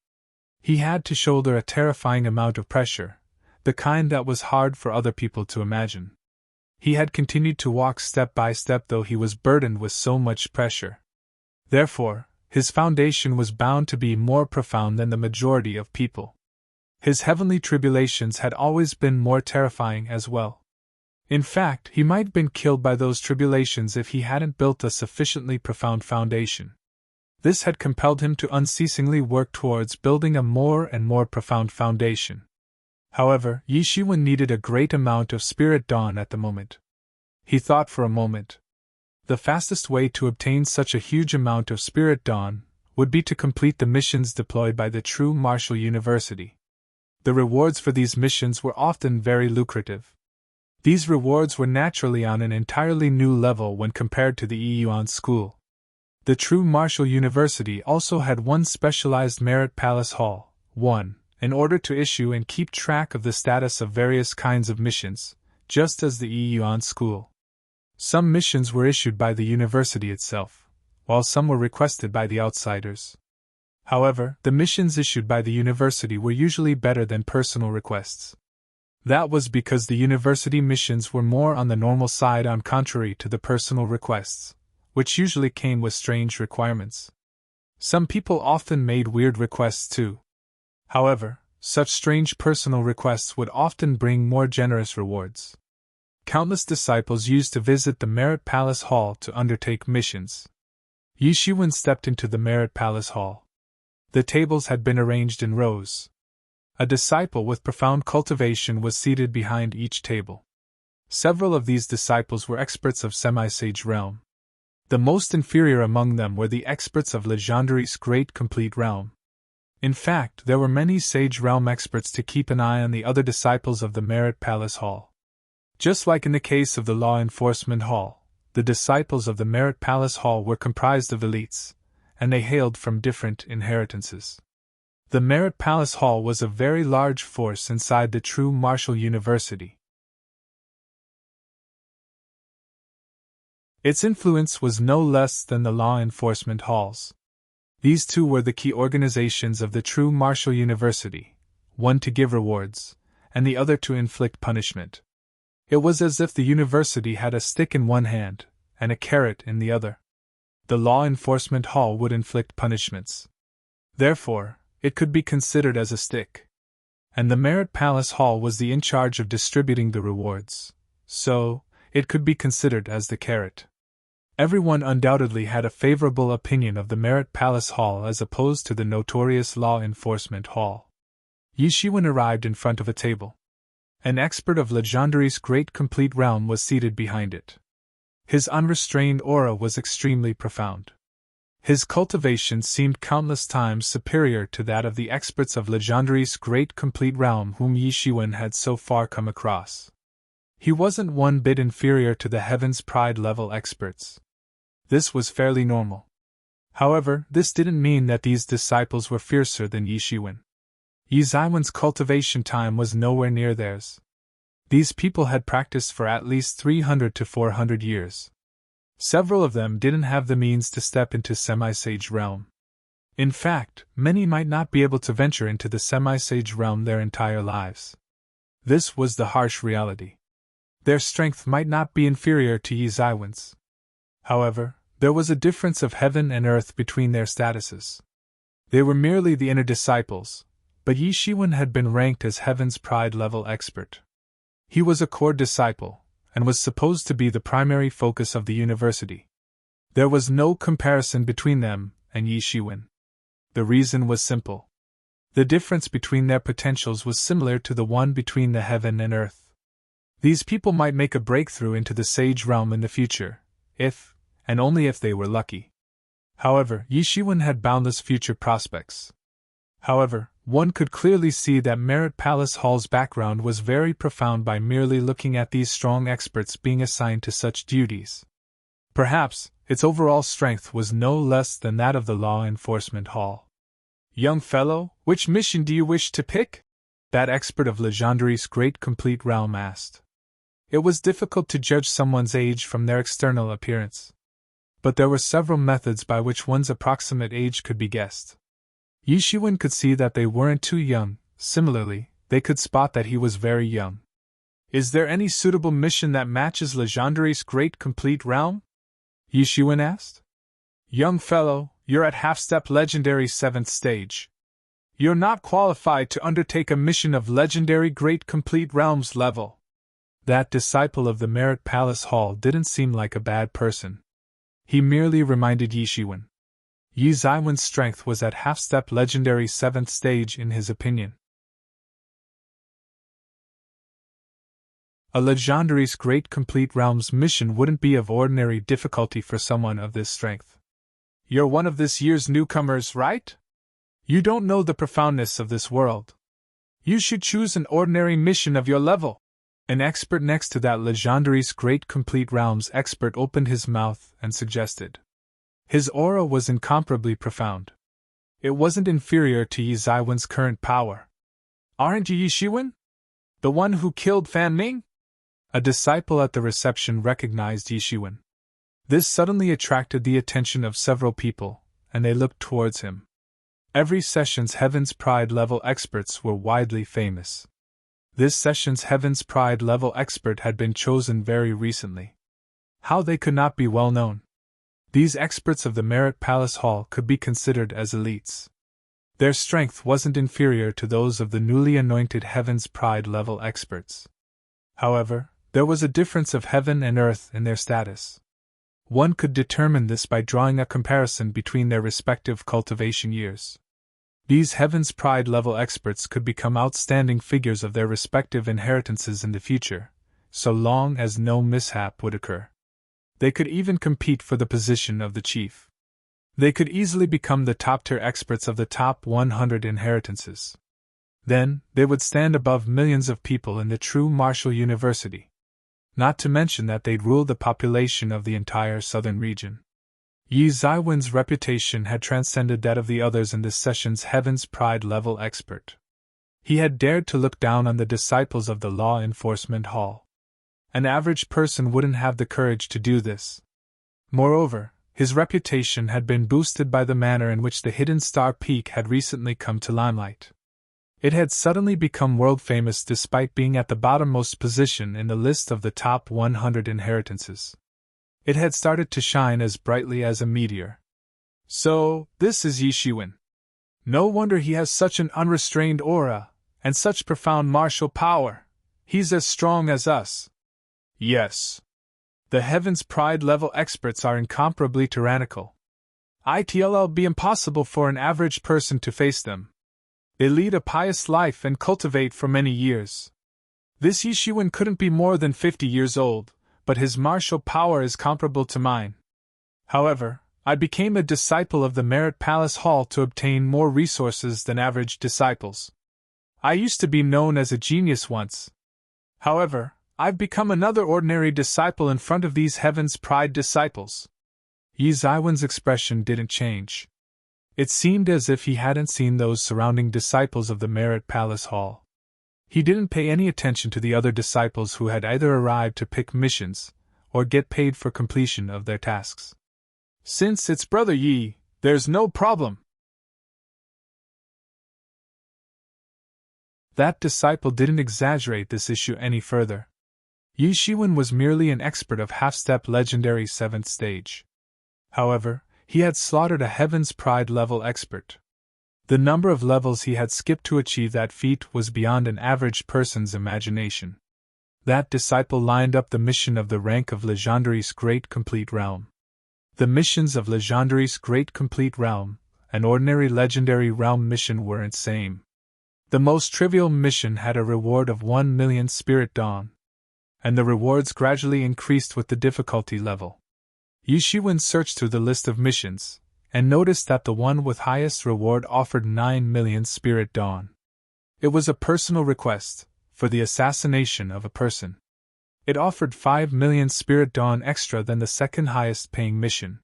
S1: He had to shoulder a terrifying amount of pressure, the kind that was hard for other people to imagine. He had continued to walk step by step though he was burdened with so much pressure. Therefore, his foundation was bound to be more profound than the majority of people. His heavenly tribulations had always been more terrifying as well. In fact, he might have been killed by those tribulations if he hadn't built a sufficiently profound foundation. This had compelled him to unceasingly work towards building a more and more profound foundation. However, Yi Shiwen needed a great amount of spirit dawn at the moment. He thought for a moment. The fastest way to obtain such a huge amount of spirit dawn would be to complete the missions deployed by the True Martial University. The rewards for these missions were often very lucrative. These rewards were naturally on an entirely new level when compared to the Yuan school. The True Martial University also had one specialized Merit Palace Hall, 1, in order to issue and keep track of the status of various kinds of missions, just as the Yuan school. Some missions were issued by the university itself, while some were requested by the outsiders. However, the missions issued by the university were usually better than personal requests. That was because the university missions were more on the normal side, on contrary to the personal requests, which usually came with strange requirements. Some people often made weird requests too. However, such strange personal requests would often bring more generous rewards. Countless disciples used to visit the Merit Palace Hall to undertake missions. Yi Shiwen stepped into the Merit Palace Hall. The tables had been arranged in rows. A disciple with profound cultivation was seated behind each table. Several of these disciples were experts of semi-sage realm. The most inferior among them were the experts of Legendary's great complete realm. In fact, there were many sage realm experts to keep an eye on the other disciples of the Merit Palace Hall. Just like in the case of the Law Enforcement Hall, the disciples of the Merit Palace Hall were comprised of elites, and they hailed from different inheritances. The Merit Palace Hall was a very large force inside the true Martial University. Its influence was no less than the law enforcement halls. These two were the key organizations of the true Martial University, one to give rewards, and the other to inflict punishment. It was as if the university had a stick in one hand, and a carrot in the other. The law enforcement hall would inflict punishments. Therefore, it could be considered as a stick. And the Merit Palace Hall was in charge of distributing the rewards, so it could be considered as the carrot. Everyone undoubtedly had a favorable opinion of the Merit Palace Hall as opposed to the notorious Law Enforcement Hall. Yi Shiwen arrived in front of a table. An expert of Legendary's great complete realm was seated behind it. His unrestrained aura was extremely profound. His cultivation seemed countless times superior to that of the experts of Legendary's great complete realm whom Yi Shiwen had so far come across. He wasn't one bit inferior to the Heaven's Pride level experts. This was fairly normal. However, this didn't mean that these disciples were fiercer than Yi Shiwen. Yi Zaiwen's cultivation time was nowhere near theirs. These people had practiced for at least 300 to 400 years. Several of them didn't have the means to step into semi-sage realm. In fact, many might not be able to venture into the semi-sage realm their entire lives. This was the harsh reality. Their strength might not be inferior to Yi Zaiwen's. However, there was a difference of heaven and earth between their statuses. They were merely the inner disciples, but Yi Shiwen had been ranked as Heaven's Pride level expert. He was a core disciple, and was supposed to be the primary focus of the university. There was no comparison between them and Yi Shiwen. The reason was simple. The difference between their potentials was similar to the one between the heaven and earth. These people might make a breakthrough into the sage realm in the future, if, and only if they were lucky. However, Yi Shiwen had boundless future prospects. However, one could clearly see that Merit Palace Hall's background was very profound by merely looking at these strong experts being assigned to such duties. Perhaps, its overall strength was no less than that of the Law Enforcement Hall. "Young fellow, which mission do you wish to pick?" that expert of Legendary's great complete realm asked. It was difficult to judge someone's age from their external appearance. But there were several methods by which one's approximate age could be guessed. Yi Shiwen could see that they weren't too young. Similarly, they could spot that he was very young. "Is there any suitable mission that matches Legendary's great complete realm?" Yi Shiwen asked. "Young fellow, you're at half-step Legendary 7th stage. You're not qualified to undertake a mission of Legendary great complete realms level." That disciple of the Merit Palace Hall didn't seem like a bad person. He merely reminded Yi Shiwen. Yi Zaiwen's strength was at half-step Legendary 7th stage in his opinion. A Legendary's great complete realms mission wouldn't be of ordinary difficulty for someone of this strength. "You're one of this year's newcomers, right? You don't know the profoundness of this world. You should choose an ordinary mission of your level." An expert next to that Legendary's great complete realms expert opened his mouth and suggested. His aura was incomparably profound. It wasn't inferior to Yi Zaiwen's current power. "Aren't you Yi Shiwen? The one who killed Fan Ning?" A disciple at the reception recognized Yi Shiwen. This suddenly attracted the attention of several people, and they looked towards him. Every session's Heaven's Pride level experts were widely famous. This session's Heaven's Pride level expert had been chosen very recently. How they could not be well known. These experts of the Merit Palace Hall could be considered as elites. Their strength wasn't inferior to those of the newly anointed Heaven's Pride level experts. However, there was a difference of heaven and earth in their status. One could determine this by drawing a comparison between their respective cultivation years. These Heaven's Pride level experts could become outstanding figures of their respective inheritances in the future, so long as no mishap would occur. They could even compete for the position of the chief. They could easily become the top-tier experts of the top 100 inheritances. Then, they would stand above millions of people in the true Martial University. Not to mention that they'd rule the population of the entire southern region. Yi Zaiwen's reputation had transcended that of the others in this session's Heaven's Pride level expert. He had dared to look down on the disciples of the Law Enforcement Hall. An average person wouldn't have the courage to do this. Moreover, his reputation had been boosted by the manner in which the Hidden Star Peak had recently come to limelight. It had suddenly become world-famous despite being at the bottommost position in the list of the top 100 inheritances. It had started to shine as brightly as a meteor. So, this is Yi Shiwen. No wonder he has such an unrestrained aura, and such profound martial power. He's as strong as us. Yes. The Heaven's Pride level experts are incomparably tyrannical. It'll be impossible for an average person to face them. They lead a pious life and cultivate for many years. This Yi Shiwen couldn't be more than 50 years old, but his martial power is comparable to mine. However, I became a disciple of the Merit Palace Hall to obtain more resources than average disciples. I used to be known as a genius once. However, I've become another ordinary disciple in front of these Heaven's Pride disciples. Yi Zaiwen's expression didn't change. It seemed as if he hadn't seen those surrounding disciples of the Merit Palace Hall. He didn't pay any attention to the other disciples who had either arrived to pick missions, or get paid for completion of their tasks. Since it's Brother Yi, there's no problem. That disciple didn't exaggerate this issue any further. Yi Shiwen was merely an expert of half-step legendary 7th stage. However, he had slaughtered a Heaven's Pride level expert. The number of levels he had skipped to achieve that feat was beyond an average person's imagination. That disciple lined up the mission of the rank of Legendary's Great Complete Realm. The missions of Legendary's Great Complete Realm, an ordinary Legendary Realm mission, weren't same. The most trivial mission had a reward of 1 million Spirit Dawn, and the rewards gradually increased with the difficulty level. Yi Shiwen searched through the list of missions, and noticed that the one with highest reward offered 9 million Spirit Dawn. It was a personal request, for the assassination of a person. It offered 5 million Spirit Dawn extra than the second highest paying mission.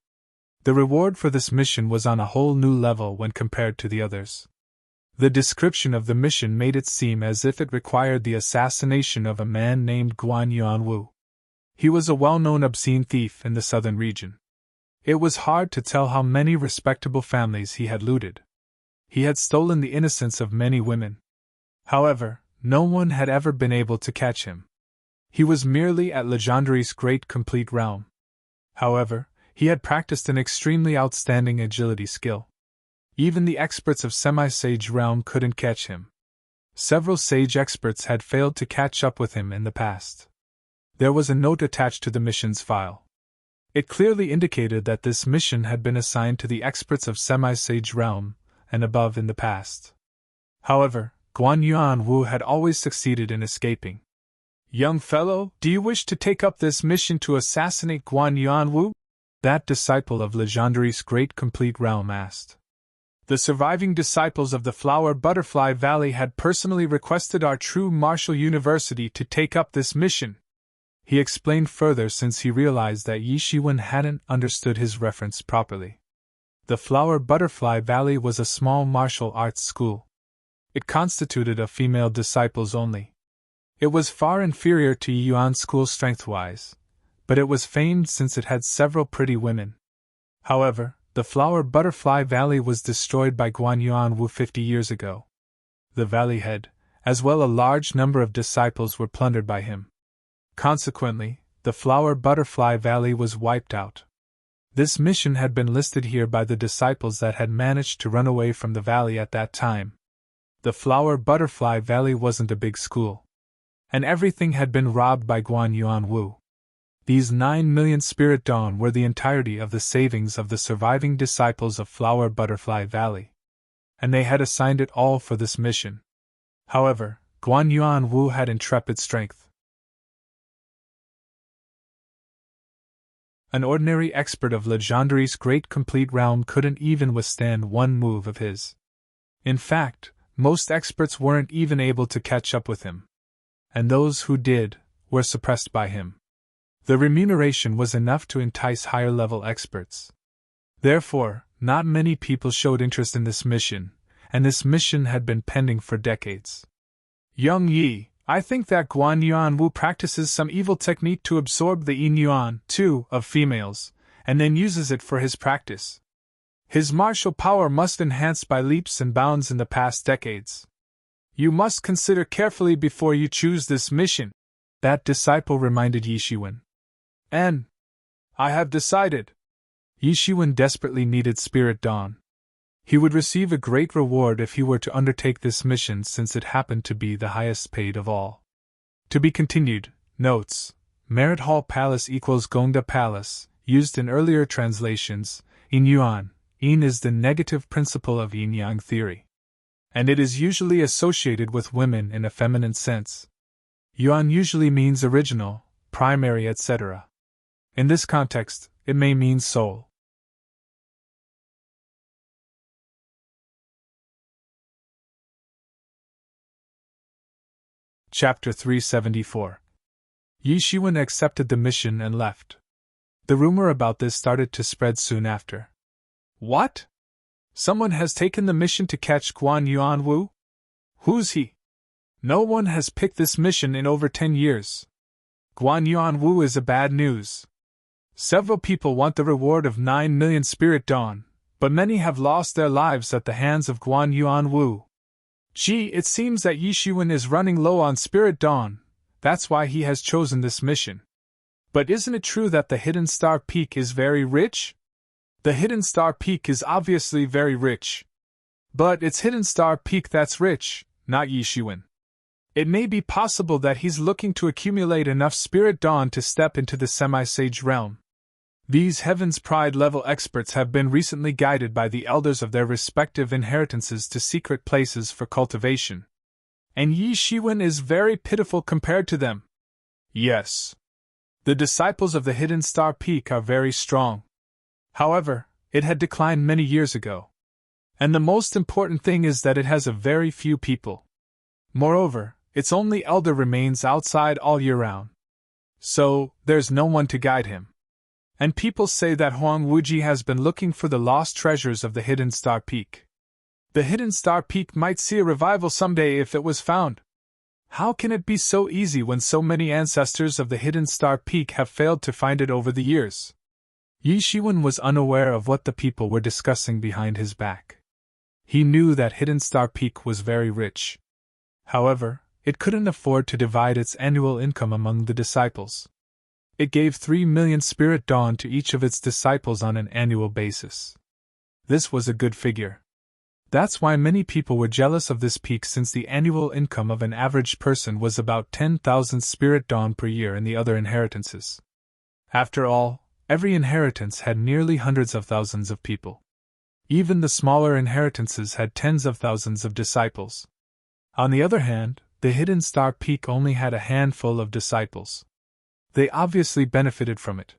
S1: The reward for this mission was on a whole new level when compared to the others. The description of the mission made it seem as if it required the assassination of a man named Guan Yuanwu. He was a well-known obscene thief in the southern region. It was hard to tell how many respectable families he had looted. He had stolen the innocence of many women. However, no one had ever been able to catch him. He was merely at Legendary's Great Complete Realm. However, he had practiced an extremely outstanding agility skill. Even the experts of Semi-Sage Realm couldn't catch him. Several Sage experts had failed to catch up with him in the past. There was a note attached to the mission's file. It clearly indicated that this mission had been assigned to the experts of Semi-Sage Realm and above in the past. However, Guan Yuanwu had always succeeded in escaping. "Young fellow, do you wish to take up this mission to assassinate Guan Yuanwu?" that disciple of Legendary's Great Complete Realm asked. The surviving disciples of the Flower Butterfly Valley had personally requested our true Martial University to take up this mission. He explained further since he realized that Yi Shiwen hadn't understood his reference properly. The Flower Butterfly Valley was a small martial arts school. It constituted of female disciples only. It was far inferior to Yuan's school strength-wise, but it was famed since it had several pretty women. However, the Flower Butterfly Valley was destroyed by Guan Yuanwu 50 years ago. The valley head, As well, a large number of disciples were plundered by him. Consequently, the Flower Butterfly Valley was wiped out. This mission had been listed here by the disciples that had managed to run away from the valley at that time. The Flower Butterfly Valley wasn't a big school. And everything had been robbed by Guan Yuan Wu. These 9 million Spirit Dawn were the entirety of the savings of the surviving disciples of Flower Butterfly Valley. And they had assigned it all for this mission. However, Guan Yuan Wu had intrepid strength. An ordinary expert of Legendary's great complete realm couldn't even withstand one move of his. In fact, most experts weren't even able to catch up with him. And those who did, were suppressed by him. The remuneration was enough to entice higher-level experts. Therefore, not many people showed interest in this mission, and this mission had been pending for decades. Young Yi, I think that Guan Yuan Wu practices some evil technique to absorb the yin yuan, too, of females, and then uses it for his practice. His martial power must enhance by leaps and bounds in the past decades. You must consider carefully before you choose this mission, that disciple reminded Yi Shiwen. And I have decided. Yi Shiwen desperately needed Spirit Dawn. He would receive a great reward if he were to undertake this mission, since it happened to be the highest paid of all. To be continued. Notes: Merit Hall Palace equals Gongda Palace, used in earlier translations. Yin Yuan. Yin is the negative principle of yin yang theory. And it is usually associated with women in a feminine sense. Yuan usually means original, primary, etc. In this context, it may mean soul. Chapter 374. Yi Shiwen accepted the mission and left. The rumor about this started to spread soon after. What? Someone has taken the mission to catch Guan Yuan Wu? Who's he? No one has picked this mission in over 10 years. Guan Yuan Wu is a bad news. Several people want the reward of 9 million Spirit Dawn, but many have lost their lives at the hands of Guan Yuan Wu. Gee, it seems that Yi Shiwen is running low on Spirit Dawn, that's why he has chosen this mission. But isn't it true that the Hidden Star Peak is very rich? The Hidden Star Peak is obviously very rich. But it's Hidden Star Peak that's rich, not Yi Shiwen. It may be possible that he's looking to accumulate enough Spirit Dawn to step into the semi-sage realm. These Heaven's Pride level experts have been recently guided by the elders of their respective inheritances to secret places for cultivation. And Yi Shiwen is very pitiful compared to them. Yes. The disciples of the Hidden Star Peak are very strong. However, it had declined many years ago. And the most important thing is that it has a very few people. Moreover, its only elder remains outside all year round. So, there's no one to guide him. And people say that Huang Wuji has been looking for the lost treasures of the Hidden Star Peak. The Hidden Star Peak might see a revival someday if it was found. How can it be so easy when so many ancestors of the Hidden Star Peak have failed to find it over the years? Yi Shiwen was unaware of what the people were discussing behind his back. He knew that Hidden Star Peak was very rich. However, it couldn't afford to divide its annual income among the disciples. It gave 3 million Spirit Dawn to each of its disciples on an annual basis. This was a good figure. That's why many people were jealous of this peak, since the annual income of an average person was about 10,000 Spirit Dawn per year in the other inheritances. After all, every inheritance had nearly hundreds of thousands of people. Even the smaller inheritances had tens of thousands of disciples. On the other hand, the Hidden Star Peak only had a handful of disciples. They obviously benefited from it.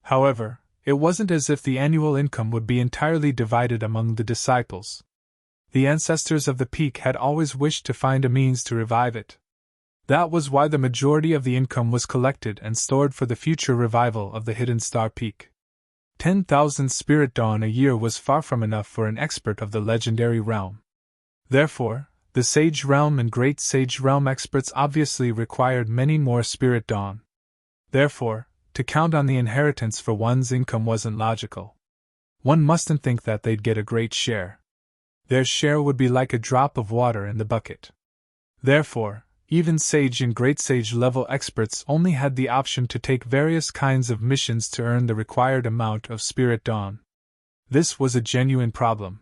S1: However, it wasn't as if the annual income would be entirely divided among the disciples. The ancestors of the peak had always wished to find a means to revive it. That was why the majority of the income was collected and stored for the future revival of the Hidden Star Peak. 10,000 Spirit Dawn a year was far from enough for an expert of the legendary realm. Therefore, the Sage Realm and Great Sage Realm experts obviously required many more Spirit Dawn. Therefore, to count on the inheritance for one's income wasn't logical. One mustn't think that they'd get a great share. Their share would be like a drop of water in the bucket. Therefore, even sage and great sage level experts only had the option to take various kinds of missions to earn the required amount of spirit dawn. This was a genuine problem.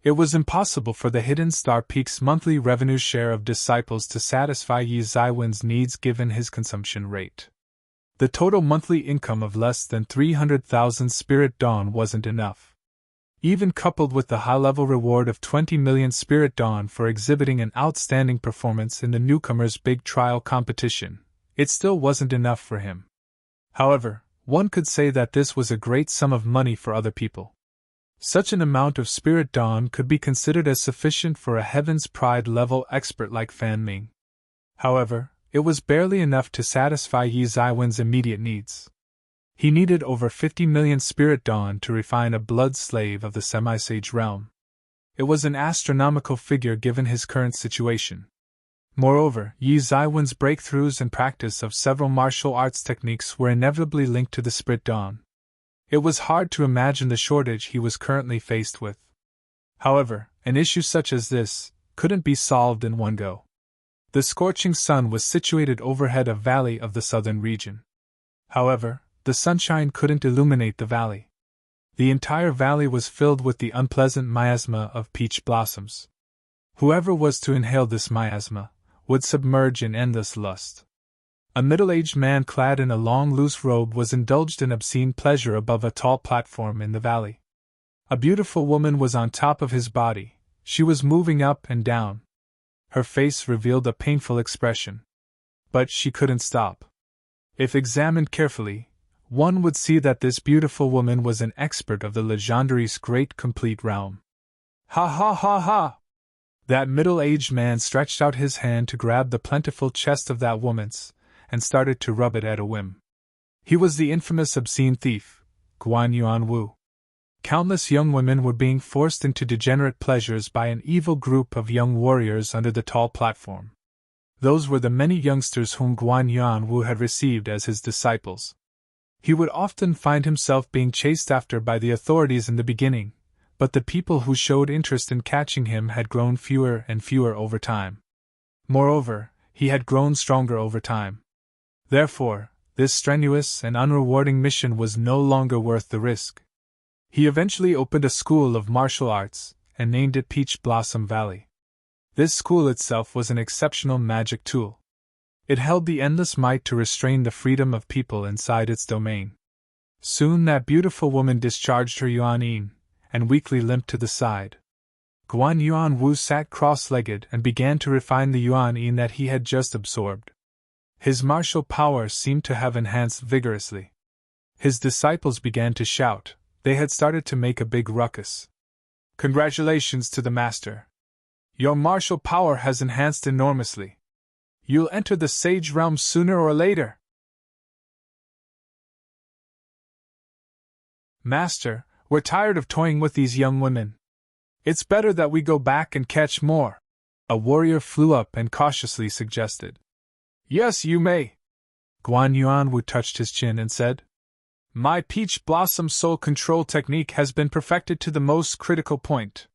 S1: It was impossible for the Hidden Star Peak's monthly revenue share of disciples to satisfy Yi Zaiwen's needs given his consumption rate. The total monthly income of less than 300,000 spirit dawn wasn't enough. Even coupled with the high-level reward of 20 million spirit dawn for exhibiting an outstanding performance in the newcomer's big trial competition, it still wasn't enough for him. However, one could say that this was a great sum of money for other people. Such an amount of spirit dawn could be considered as sufficient for a Heaven's Pride level expert like Fan Ming. However, it was barely enough to satisfy Yi Zaiwen's immediate needs. He needed over 50 million spirit dawn to refine a blood slave of the semi-sage realm. It was an astronomical figure given his current situation. Moreover, Yi Zaiwen's breakthroughs and practice of several martial arts techniques were inevitably linked to the spirit dawn. It was hard to imagine the shortage he was currently faced with. However, an issue such as this couldn't be solved in one go. The scorching sun was situated overhead a valley of the southern region. However, the sunshine couldn't illuminate the valley. The entire valley was filled with the unpleasant miasma of peach blossoms. Whoever was to inhale this miasma would submerge in endless lust. A middle-aged man clad in a long loose robe was indulged in obscene pleasure above a tall platform in the valley. A beautiful woman was on top of his body. She was moving up and down. Her face revealed a painful expression. But she couldn't stop. If examined carefully, one would see that this beautiful woman was an expert of the Legendary's great complete realm. Ha ha ha ha! That middle-aged man stretched out his hand to grab the plentiful chest of that woman's, and started to rub it at a whim. He was the infamous obscene thief, Guan Yuanwu. Countless young women were being forced into degenerate pleasures by an evil group of young warriors under the tall platform. Those were the many youngsters whom Guan Yuanwu had received as his disciples. He would often find himself being chased after by the authorities in the beginning, but the people who showed interest in catching him had grown fewer and fewer over time. Moreover, he had grown stronger over time. Therefore, this strenuous and unrewarding mission was no longer worth the risk. He eventually opened a school of martial arts, and named it Peach Blossom Valley. This school itself was an exceptional magic tool. It held the endless might to restrain the freedom of people inside its domain. Soon that beautiful woman discharged her yuan-yin, and weakly limped to the side. Guan Yuanwu sat cross-legged and began to refine the yuan-yin that he had just absorbed. His martial power seemed to have enhanced vigorously. His disciples began to shout. They had started to make a big ruckus. Congratulations to the master. Your martial power has enhanced enormously. You'll enter the sage realm sooner or later. Master, we're tired of toying with these young women. It's better that we go back and catch more. A warrior flew up and cautiously suggested. Yes, you may. Guan Yuanwu touched his chin and said, My peach blossom soul control technique has been perfected to the most critical point.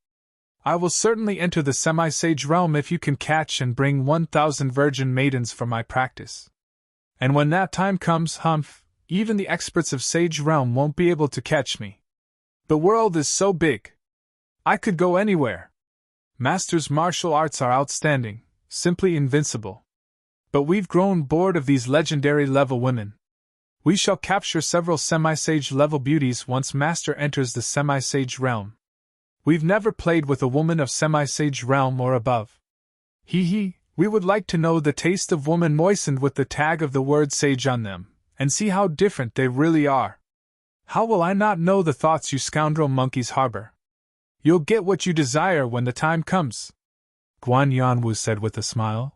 S1: I will certainly enter the semi-sage realm if you can catch and bring 1,000 virgin maidens for my practice. And when that time comes, even the experts of sage realm won't be able to catch me. The world is so big. I could go anywhere. Master's martial arts are outstanding, simply invincible. But we've grown bored of these legendary level women. We shall capture several semi-sage level beauties once Master enters the semi-sage realm. We've never played with a woman of semi-sage realm or above. We would like to know the taste of woman moistened with the tag of the word sage on them, and see how different they really are. How will I not know the thoughts you scoundrel monkeys harbor? You'll get what you desire when the time comes, Guan Yuanwu said with a smile.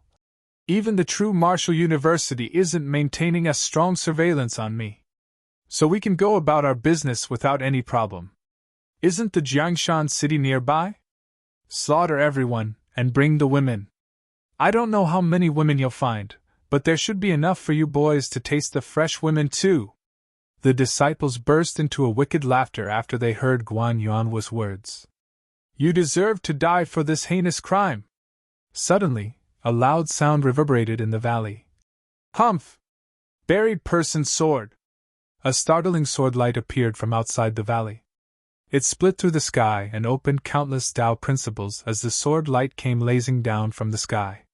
S1: Even the true martial university isn't maintaining a strong surveillance on me. So we can go about our business without any problem. Isn't the Jiangshan city nearby? Slaughter everyone, and bring the women. I don't know how many women you'll find, but there should be enough for you boys to taste the fresh women too. The disciples burst into a wicked laughter after they heard Guan Yuanwu's words. You deserve to die for this heinous crime! Suddenly, a loud sound reverberated in the valley. Humph! Buried person's sword! A startling sword light appeared from outside the valley. It split through the sky and opened countless Tao principles as the sword light came blazing down from the sky.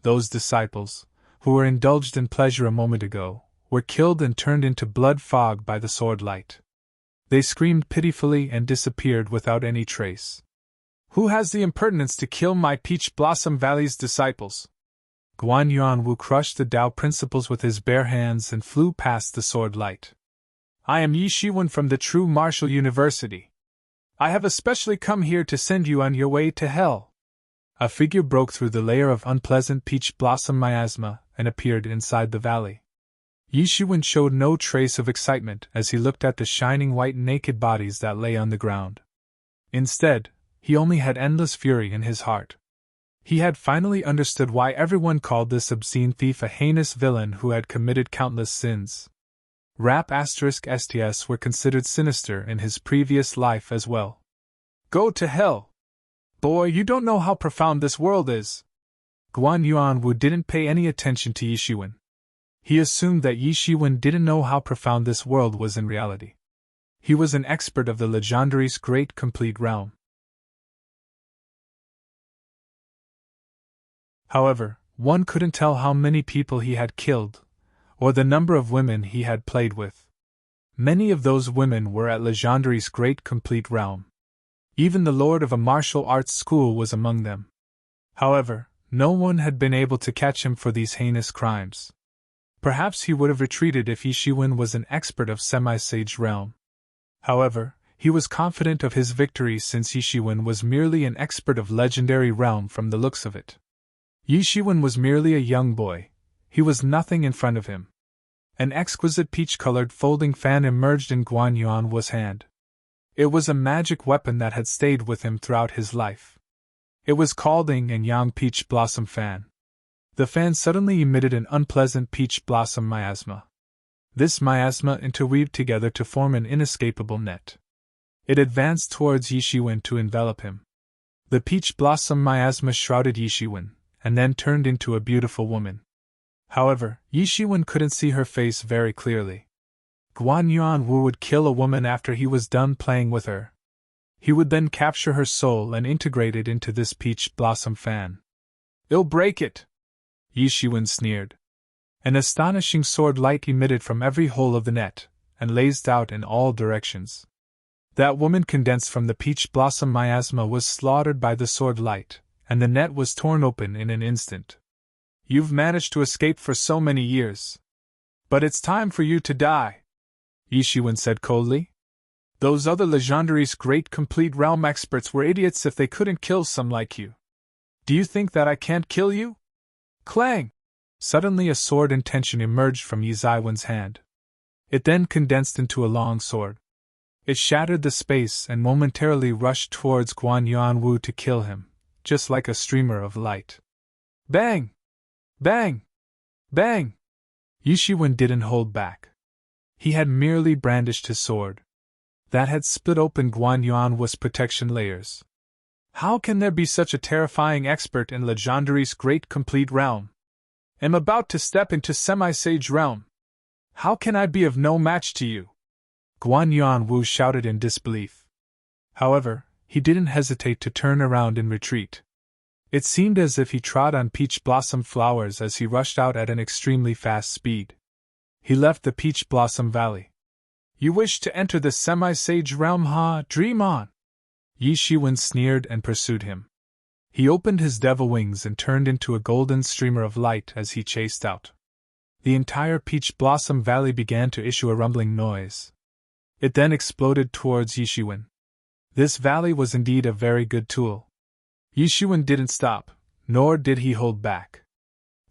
S1: Those disciples, who were indulged in pleasure a moment ago, were killed and turned into blood fog by the sword light. They screamed pitifully and disappeared without any trace. Who has the impertinence to kill my Peach Blossom Valley's disciples? Guan Yuanwu crushed the Tao principles with his bare hands and flew past the sword light. I am Yi Shiwen from the True Martial University. I have especially come here to send you on your way to hell. A figure broke through the layer of unpleasant peach blossom miasma and appeared inside the valley. Yi Shiwen showed no trace of excitement as he looked at the shining white naked bodies that lay on the ground. Instead, he only had endless fury in his heart. He had finally understood why everyone called this obscene thief a heinous villain who had committed countless sins. *STS were considered sinister in his previous life as well. Go to hell! Boy, you don't know how profound this world is! Guan Yuanwu didn't pay any attention to Yi Shiwen. He assumed that Yi Shiwen didn't know how profound this world was in reality. He was an expert of the Legendary's great complete realm. However, one couldn't tell how many people he had killed, or the number of women he had played with. Many of those women were at Legendary's great complete realm. Even the lord of a martial arts school was among them. However, no one had been able to catch him for these heinous crimes. Perhaps he would have retreated if Yi Shiwen was an expert of semi-sage realm. However, he was confident of his victory since Yi Shiwen was merely an expert of legendary realm from the looks of it. Yi Shiwen was merely a young boy. He was nothing in front of him. An exquisite peach-colored folding fan emerged in Guan Yuanwu's hand. It was a magic weapon that had stayed with him throughout his life. It was called Yin and Yang Peach Blossom Fan. The fan suddenly emitted an unpleasant peach blossom miasma. This miasma interweaved together to form an inescapable net. It advanced towards Yi Shiwen to envelop him. The peach blossom miasma shrouded Yi Shiwen, and then turned into a beautiful woman. However, Yi Shiwen couldn't see her face very clearly. Guan Yuanwu would kill a woman after he was done playing with her. He would then capture her soul and integrate it into this peach blossom fan. I'll break it! Yi Shiwen sneered. An astonishing sword light emitted from every hole of the net, and blazed out in all directions. That woman condensed from the peach blossom miasma was slaughtered by the sword light, and the net was torn open in an instant. You've managed to escape for so many years. But it's time for you to die, Yi Shiwen said coldly. Those other Legendary's great complete realm experts were idiots if they couldn't kill some like you. Do you think that I can't kill you? Clang! Suddenly a sword intention emerged from Yi Shiwen's hand. It then condensed into a long sword. It shattered the space and momentarily rushed towards Guan Yuanwu to kill him, just like a streamer of light. Bang! Bang! Bang! Yi Shiwen didn't hold back. He had merely brandished his sword. That had split open Guan Yuanwu's protection layers. How can there be such a terrifying expert in Legendary's great complete realm? I'm about to step into semi-sage realm. How can I be of no match to you? Guan Yuanwu shouted in disbelief. However, he didn't hesitate to turn around and retreat. It seemed as if he trod on peach blossom flowers as he rushed out at an extremely fast speed. He left the Peach Blossom Valley. You wish to enter the semi-sage realm, huh? Dream on! Yi Shiwen sneered and pursued him. He opened his devil wings and turned into a golden streamer of light as he chased out. The entire Peach Blossom Valley began to issue a rumbling noise. It then exploded towards Yi Shiwen. This valley was indeed a very good tool. Yi Shiwen didn't stop, nor did he hold back.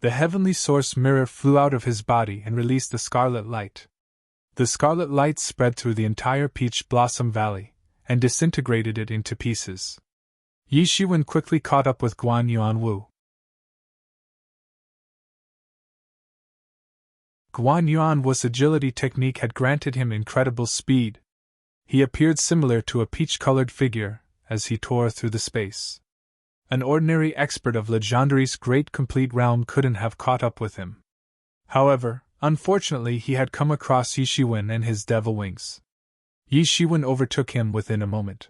S1: The heavenly source mirror flew out of his body and released the scarlet light. The scarlet light spread through the entire Peach Blossom Valley, and disintegrated it into pieces. Yi Shiwen quickly caught up with Guan Yuanwu. Guan Yuanwu's agility technique had granted him incredible speed. He appeared similar to a peach-colored figure, as he tore through the space. An ordinary expert of Legendary's great complete realm couldn't have caught up with him. However, unfortunately he had come across Yi Shiwen and his devil wings. Yi Shiwen overtook him within a moment.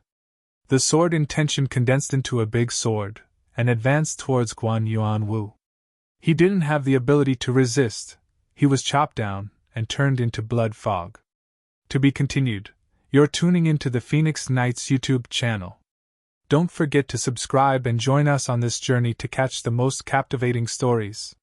S1: The sword in tension condensed into a big sword, and advanced towards Guan Yuan Wu. He didn't have the ability to resist, he was chopped down, and turned into blood fog. To be continued. You're tuning into the Phoenix Knights YouTube channel. Don't forget to subscribe and join us on this journey to catch the most captivating stories.